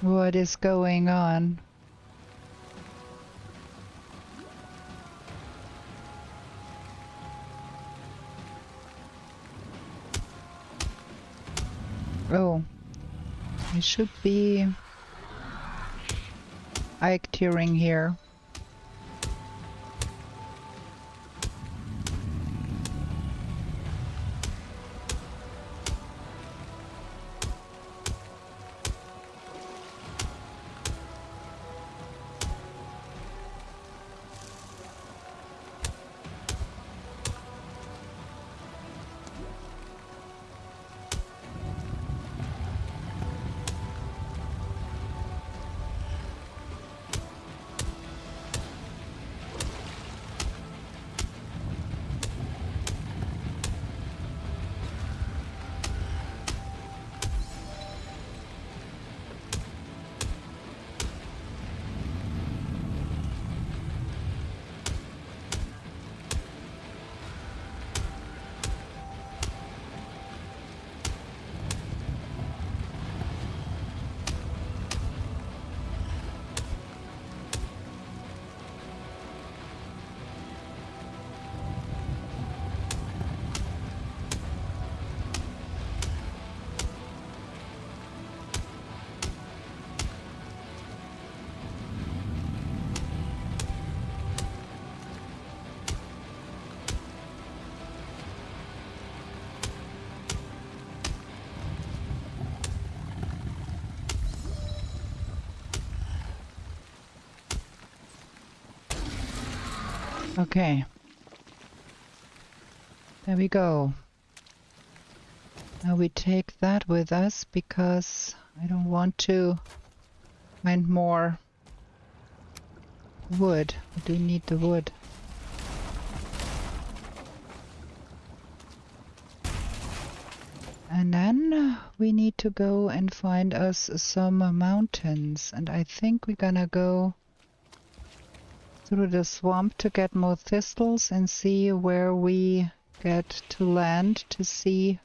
What is going on? Oh, I should be ike-tearing here. Okay. There we go. Now we take that with us because I don't want to find more wood. I do need the wood. And then we need to go and find us some mountains. And I think we're gonna go through the swamp to get more thistles and see where we get to land to see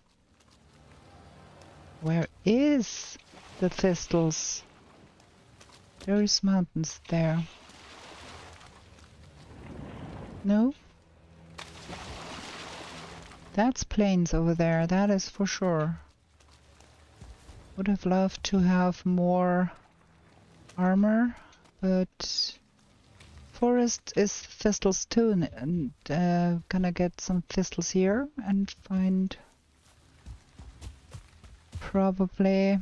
where is the thistles. There is mountains there. No? That's plains over there, that is for sure. Would have loved to have more armor, but forest is thistles too, and gonna get some thistles here and find probably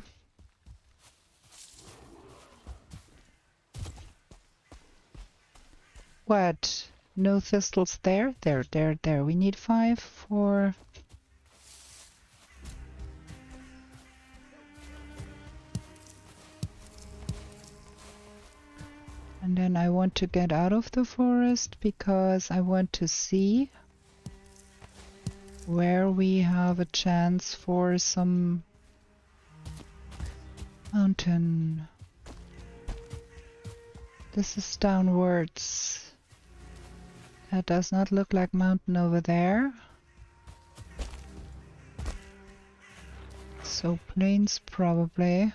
what? No thistles there? There. We need 5 for And then I want to get out of the forest because I want to see where we have a chance for some mountain. This is downwards. That does not look like mountain over there. So plains probably.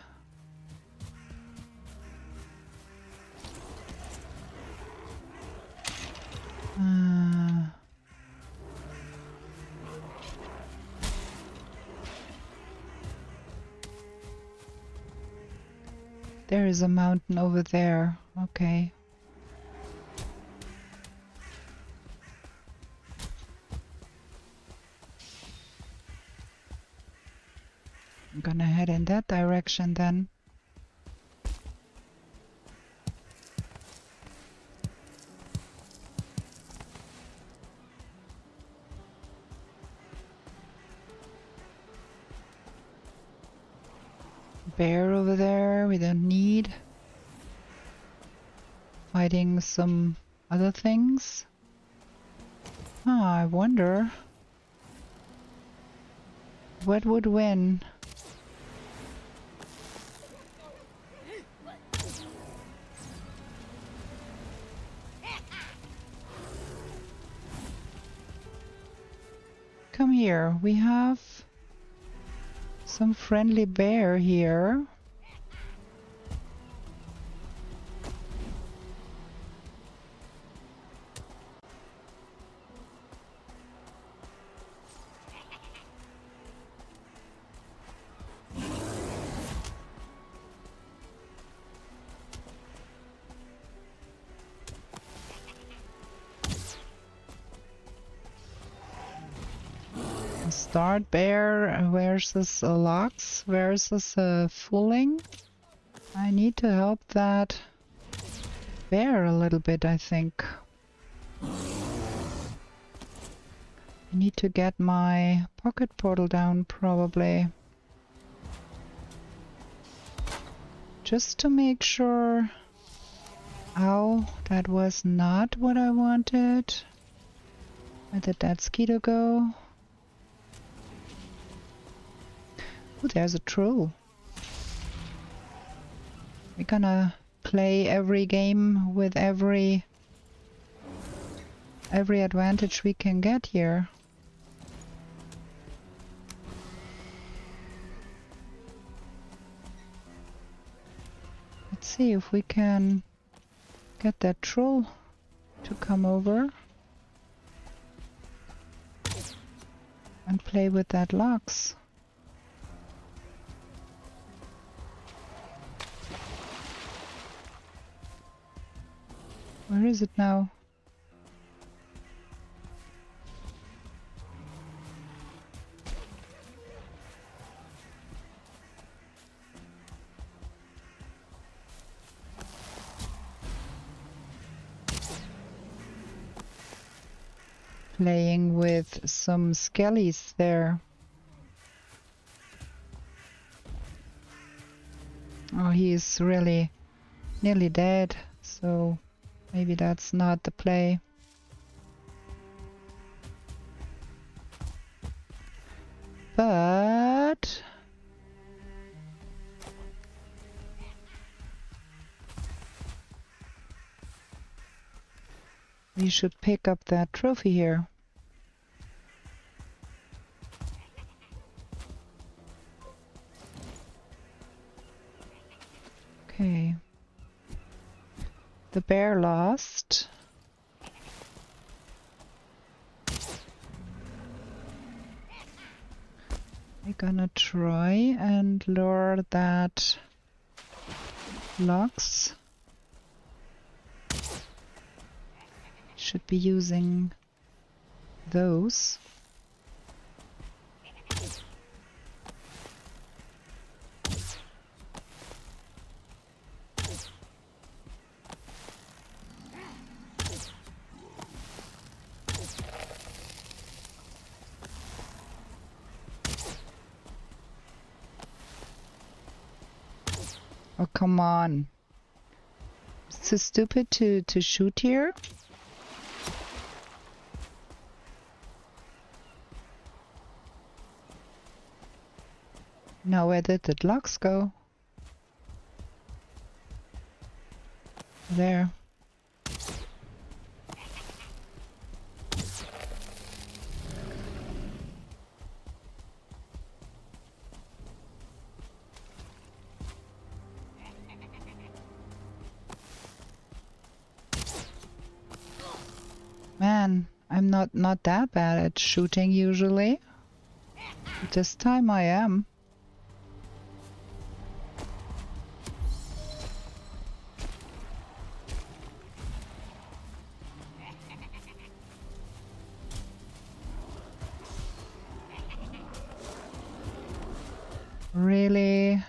There is a mountain over there. Okay. I'm gonna head in that direction then. Bear over there, we don't need. Fighting some other things. Ah, I wonder what would win. Come here, we have some friendly bear here. Start bear versus a Lux versus a Fooling. I need to help that bear a little bit, I think. I need to get my pocket portal down probably. Just to make sure. Ow, that was not what I wanted. Where did that Skeeto go? Oh, there's a troll. We're gonna play every game with every advantage we can get here. Let's see if we can get that troll to come over and play with that Lux. Where is it now? Playing with some skellies there. Oh, he is really nearly dead, so maybe that's not the play. But we should pick up that trophy here. Okay. The bear lost. We're gonna try and lure that Lux. Should be using those. Oh, come on. so stupid to shoot here? Now where did the logs go? There. Man, I'm not that bad at shooting usually. But this time I am. Really?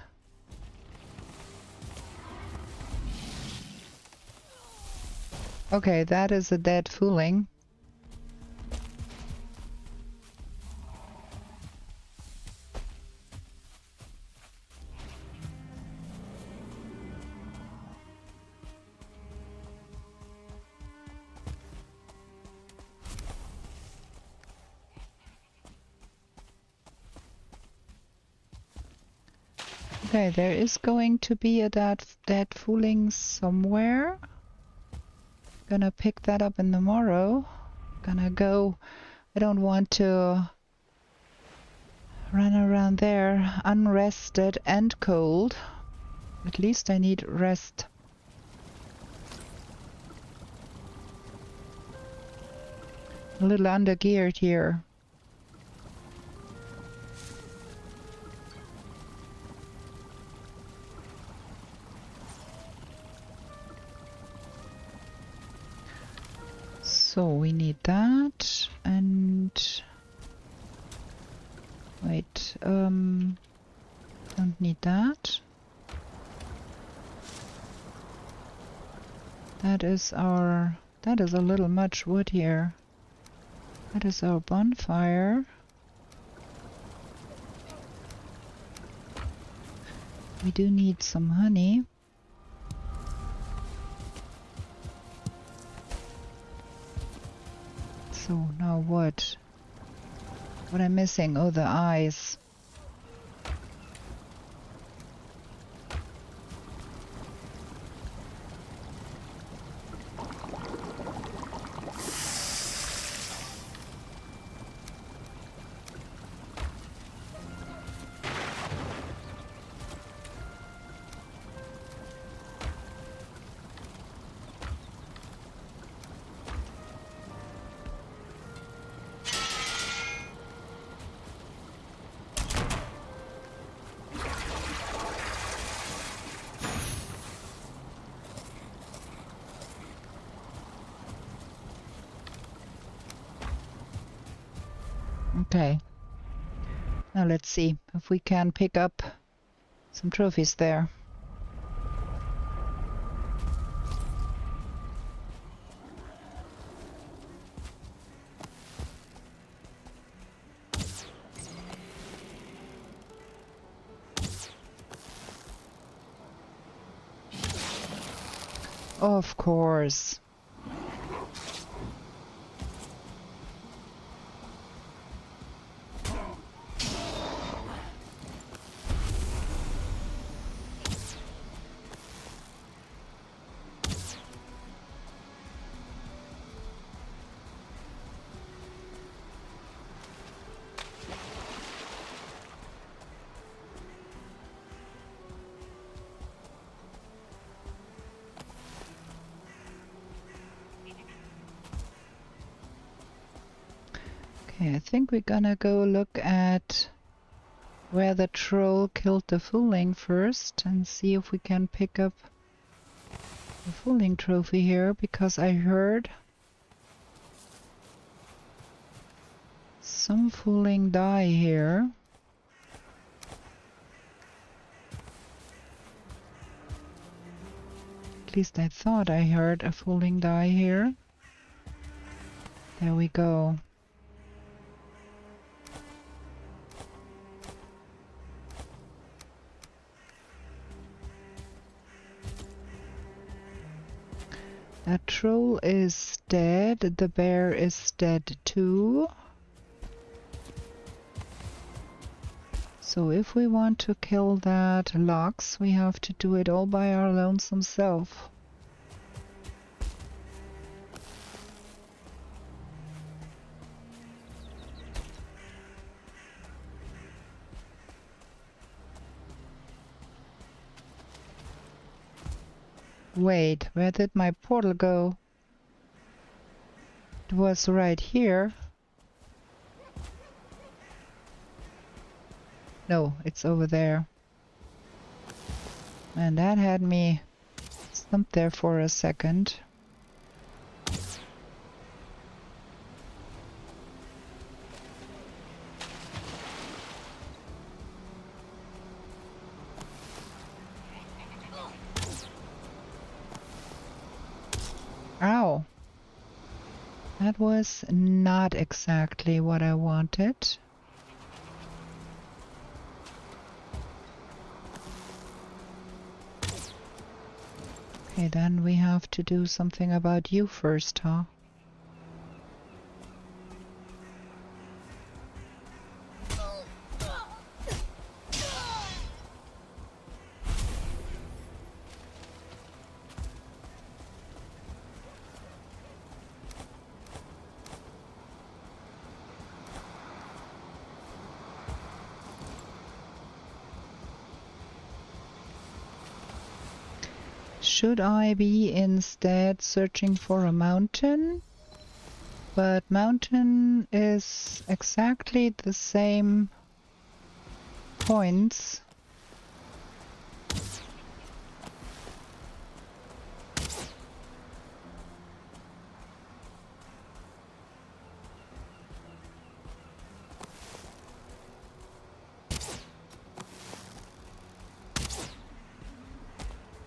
Okay, that is a dead fooling. Okay, there is going to be a dead fooling somewhere. Gonna pick that up in tomorrow. Gonna go. I don't want to run around there unrested and cold. At least I need rest. A little undergeared here. So we need that, and wait, don't need that. That is a little much wood here. That is our bonfire. We do need some honey. So now what? What am I missing? Oh, the eyes. Okay. Now let's see if we can pick up some trophies there. Of course. Okay, I think we're gonna go look at where the troll killed the fooling first and see if we can pick up the fooling trophy here, because I heard some fooling die here. At least I thought I heard a fooling die here. There we go. That troll is dead. The bear is dead too. So if we want to kill that Lox, we have to do it all by our lonesome self. Wait, where did my portal go? It was right here. No, it's over there. And that had me stumped there for a second. Ow! That was not exactly what I wanted. Okay, then we have to do something about you first, huh? Should I be instead searching for a mountain? But mountain is exactly the same points.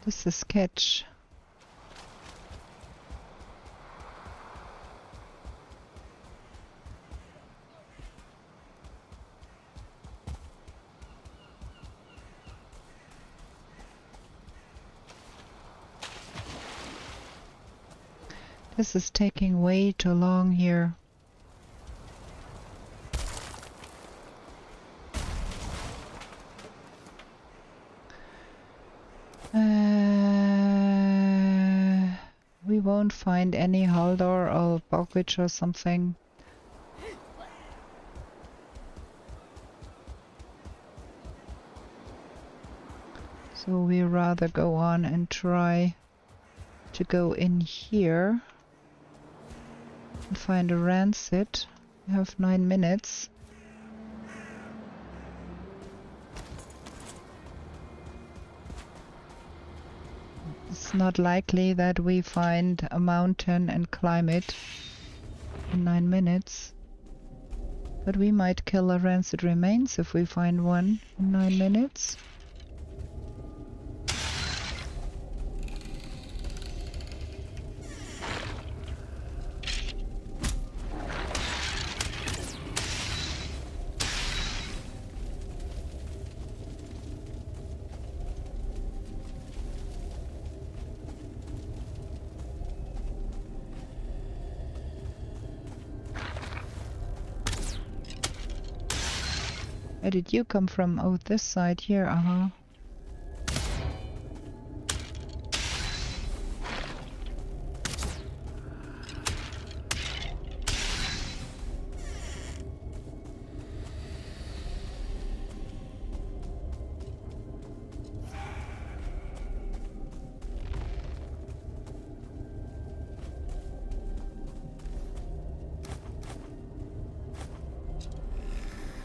This is sketch. This is taking way too long here. We won't find any Haldor or Balkwitch or something. So we rather go on and try to go in here and find a rancid. We have 9 minutes. It's not likely that we find a mountain and climb it in 9 minutes. But we might kill a rancid remains if we find one in 9 minutes. Where did you come from? Oh, this side here, uh-huh.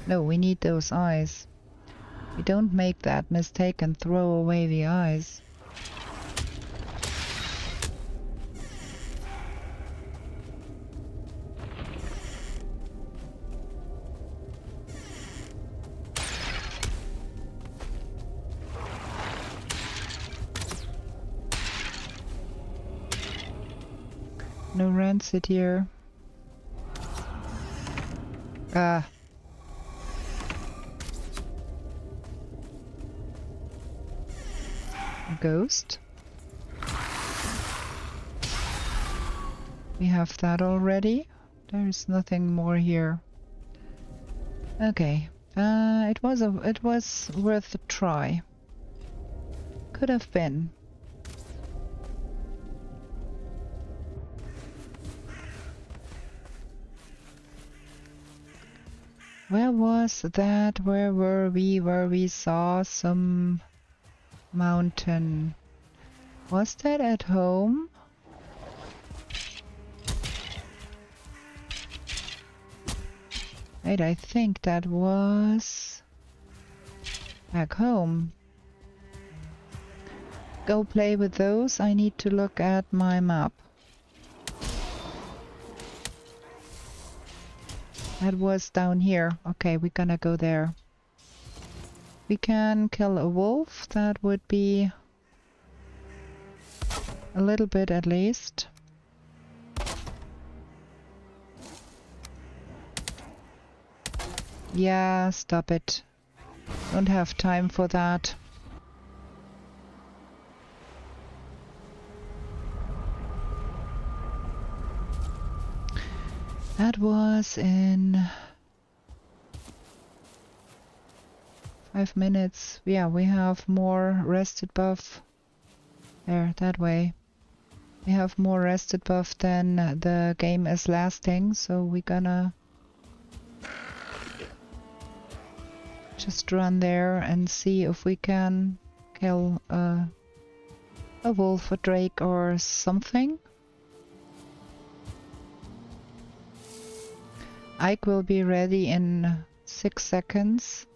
No, we need those eyes. We don't make that mistake and throw away the eyes. No rancid here. Ah. A ghost. We have that already. There's nothing more here. Okay. It was worth a try. Could have been. Where was that? Where were we? Where we saw some mountain. Was that at home? Wait, I think that was back home. Go play with those. I need to look at my map. That was down here. Okay, we're gonna go there. We can kill a wolf. That would be a little bit at least. Yeah, stop it. Don't have time for that. That was in 5 minutes. Yeah, we have more rested buff. There, that way. We have more rested buff than the game is lasting, so we're gonna just run there and see if we can kill a wolf, a drake, or something. Ike will be ready in 6 seconds.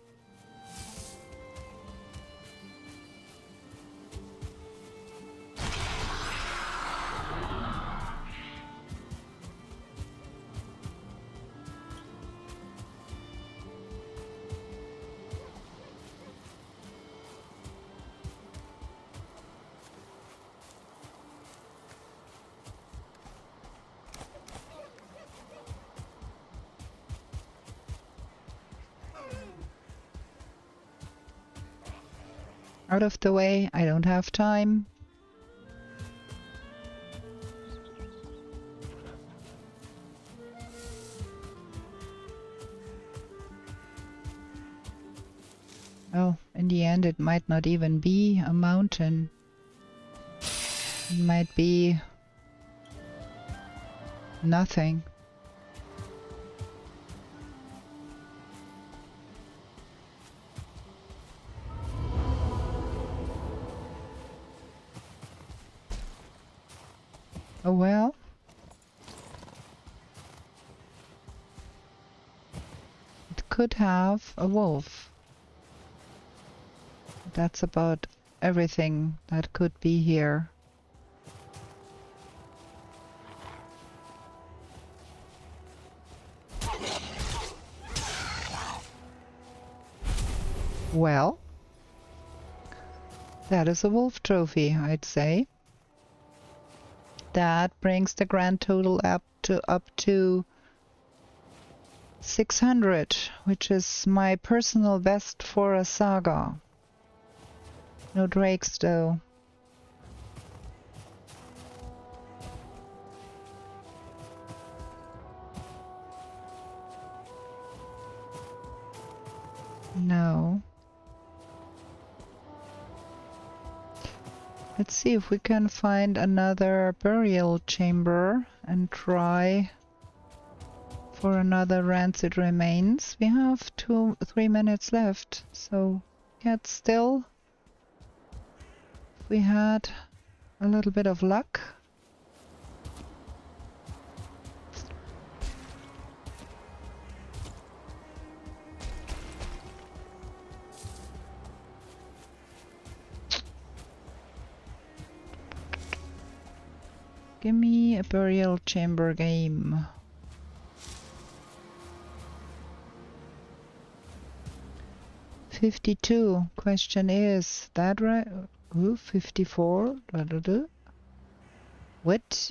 Out of the way, I don't have time. Well, in the end it might not even be a mountain. It might be nothing. Oh well. It could have a wolf. That's about everything that could be here. Well, that is a wolf trophy, I'd say. That brings the grand total up to 600, which is my personal best for a saga. No drakes though. No. Let's see if we can find another burial chamber and try for another rancid remains. We have 3 minutes left, so yet still, if we had a little bit of luck. Give me a burial chamber game. $52. Question is that right? Ooh, 54. What?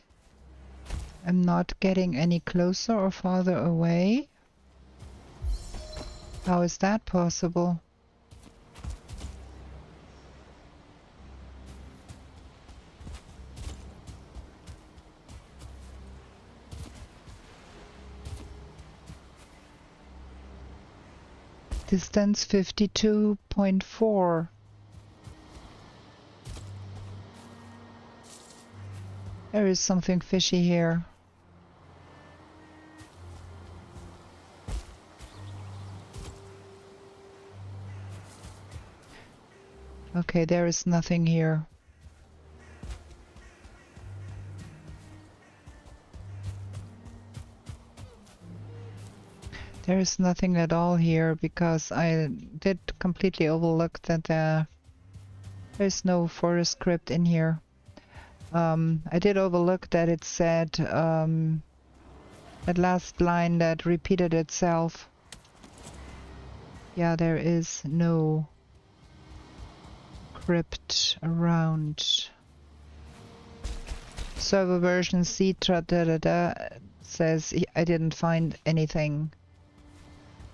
I'm not getting any closer or farther away. How is that possible? Distance 52.4. There is something fishy here. Okay, there is nothing here. There is nothing at all here because I did completely overlook that there's no forest script in here. I did overlook that it said that last line that repeated itself. Yeah, there is no script around. Server version C says I didn't find anything.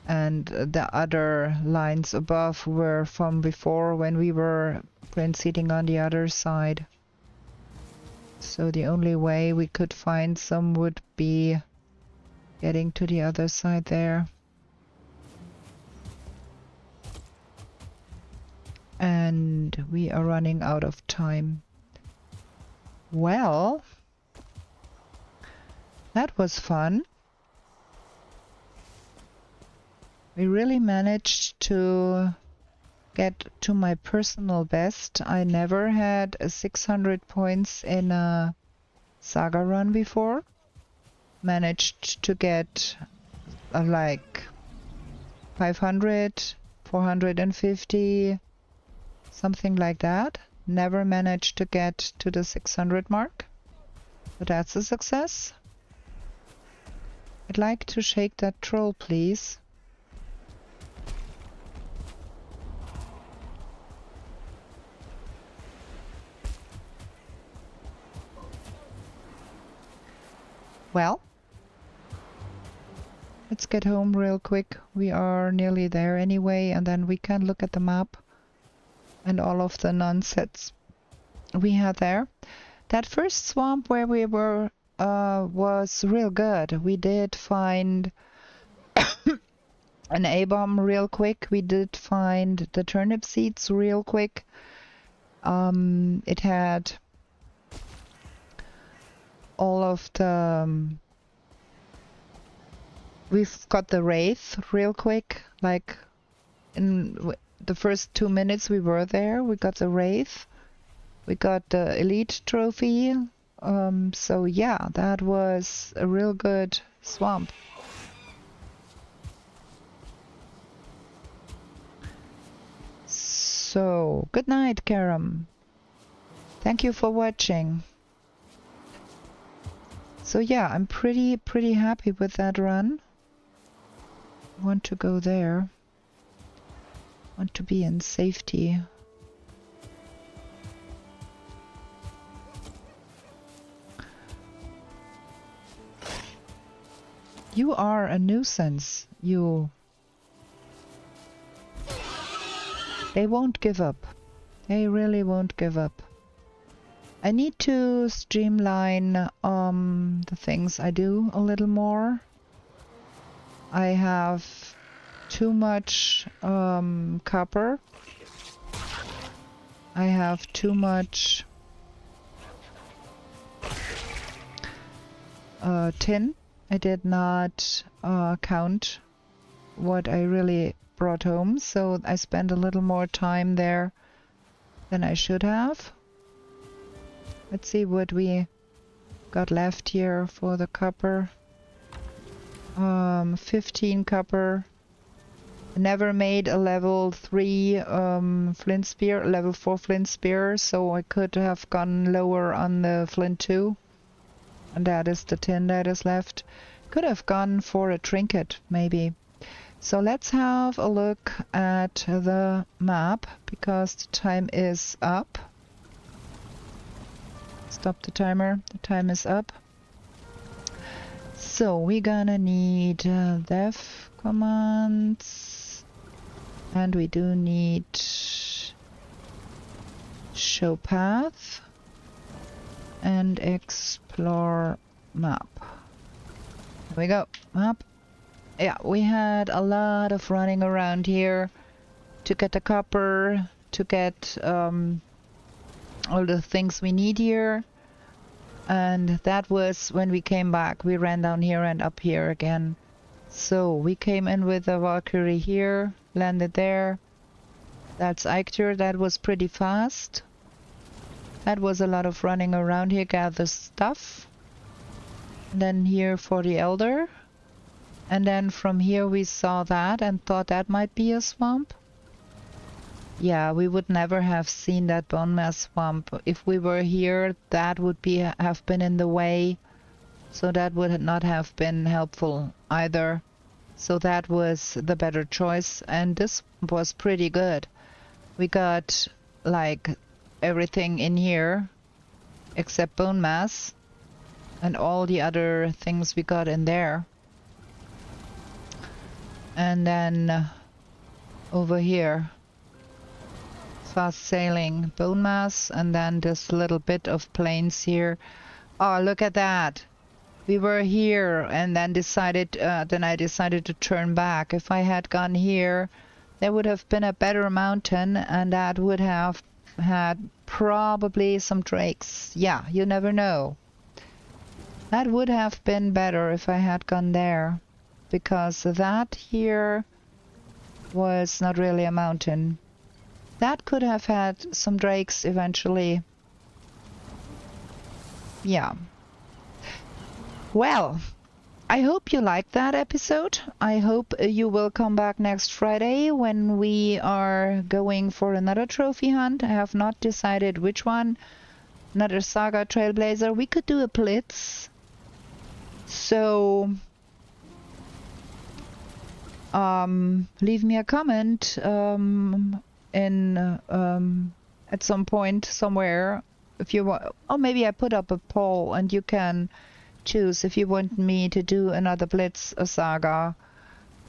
And the other lines above were from before when we were print seating on the other side. So the only way we could find some would be getting to the other side there. And we are running out of time. Well, that was fun. We really managed to get to my personal best. I never had 600 points in a Saga run before. Managed to get like 500, 450, something like that. Never managed to get to the 600 mark, but that's a success. I'd like to shake that troll, please. Well, let's get home real quick. We are nearly there anyway, and then we can look at the map and all of the nonsense we had there. That first swamp where we were was real good. We did find an A-bomb real quick. We did find the turnip seeds real quick. It had all of the we've got the wraith real quick, like in the first 2 minutes we were there. We got the wraith, we got the elite trophy, so yeah, that was a real good swamp. So good night, Karam. Thank you for watching. So yeah, I'm pretty happy with that run. Want to go there. Want to be in safety. You are a nuisance, you. They won't give up. They really won't give up. I need to streamline the things I do a little more. I have too much copper. I have too much tin. I did not count what I really brought home, so I spent a little more time there than I should have. Let's see what we got left here for the copper. 15 copper. Never made a level 3 flint spear, level 4 flint spear, so I could have gone lower on the flint 2. And that is the tin that is left. Could have gone for a trinket, maybe. So let's have a look at the map, because the time is up. Stop the timer. The time is up. So we're gonna need def commands, and we do need show path and explore map. Here we go. Map. Yeah, we had a lot of running around here to get the copper, to get all the things we need here. And that was when we came back. We ran down here and up here again. So we came in with the Valkyrie here, landed there. That's Eichter. That was pretty fast. That was a lot of running around here, gather stuff. And then here for the Elder. And then from here we saw that and thought that might be a swamp. Yeah, we would never have seen that bone mass swamp. If we were here, that would have been in the way. So that would not have been helpful either. So that was the better choice. And this was pretty good. We got like everything in here except bone mass. And all the other things we got in there. And then over here, fast sailing, bone mass, and then this little bit of plains here. Oh, look at that. We were here and then I decided to turn back. If I had gone here, there would have been a better mountain and that would have had probably some drakes. Yeah, you never know. That would have been better if I had gone there. Because that here was not really a mountain. That could have had some drakes eventually. Yeah. Well, I hope you liked that episode. I hope you will come back next Friday when we are going for another trophy hunt. I have not decided which one. Another Saga Trailblazer. We could do a blitz. So leave me a comment at some point somewhere if you want. Or maybe I put up a poll and you can choose if you want me to do another blitz, a saga,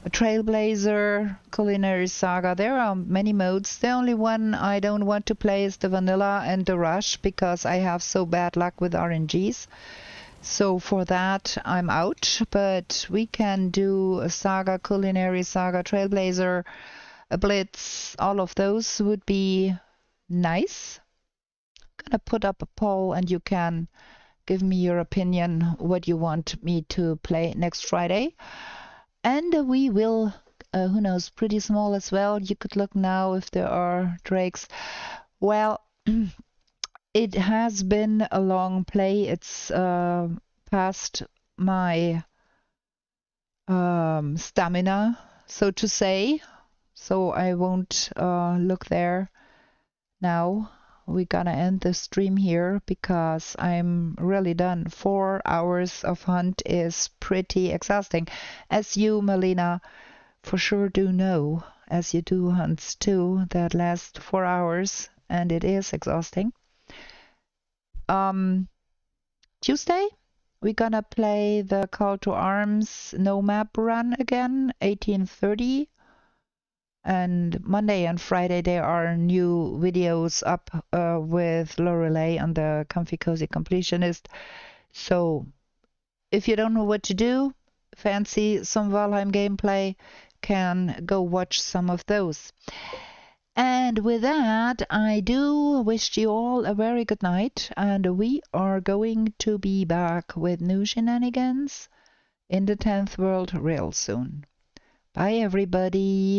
a trailblazer, culinary saga. There are many modes. The only one I don't want to play is the vanilla and the rush because I have so bad luck with RNGs. So for that, I'm out, but we can do a saga, culinary saga, trailblazer, a blitz. All of those would be nice. I'm gonna put up a poll and you can give me your opinion, what you want me to play next Friday. And we will, who knows, pretty small as well. You could look now if there are drakes. Well, it has been a long play. It's past my stamina, so to say. So I won't look there now. We're gonna end the stream here because I'm really done. 4 hours of hunt is pretty exhausting. As you, Melina, for sure do know, as you do hunts too, that last 4 hours, and it is exhausting. Tuesday, we're gonna play the Call to Arms no map run again, 1830. And Monday and Friday there are new videos up with Lorelei on the Comfy Cozy Completionist. So if you don't know what to do, fancy some Valheim gameplay, can go watch some of those. And with that, I do wish you all a very good night, and we are going to be back with new shenanigans in the 10th world real soon. Bye, everybody.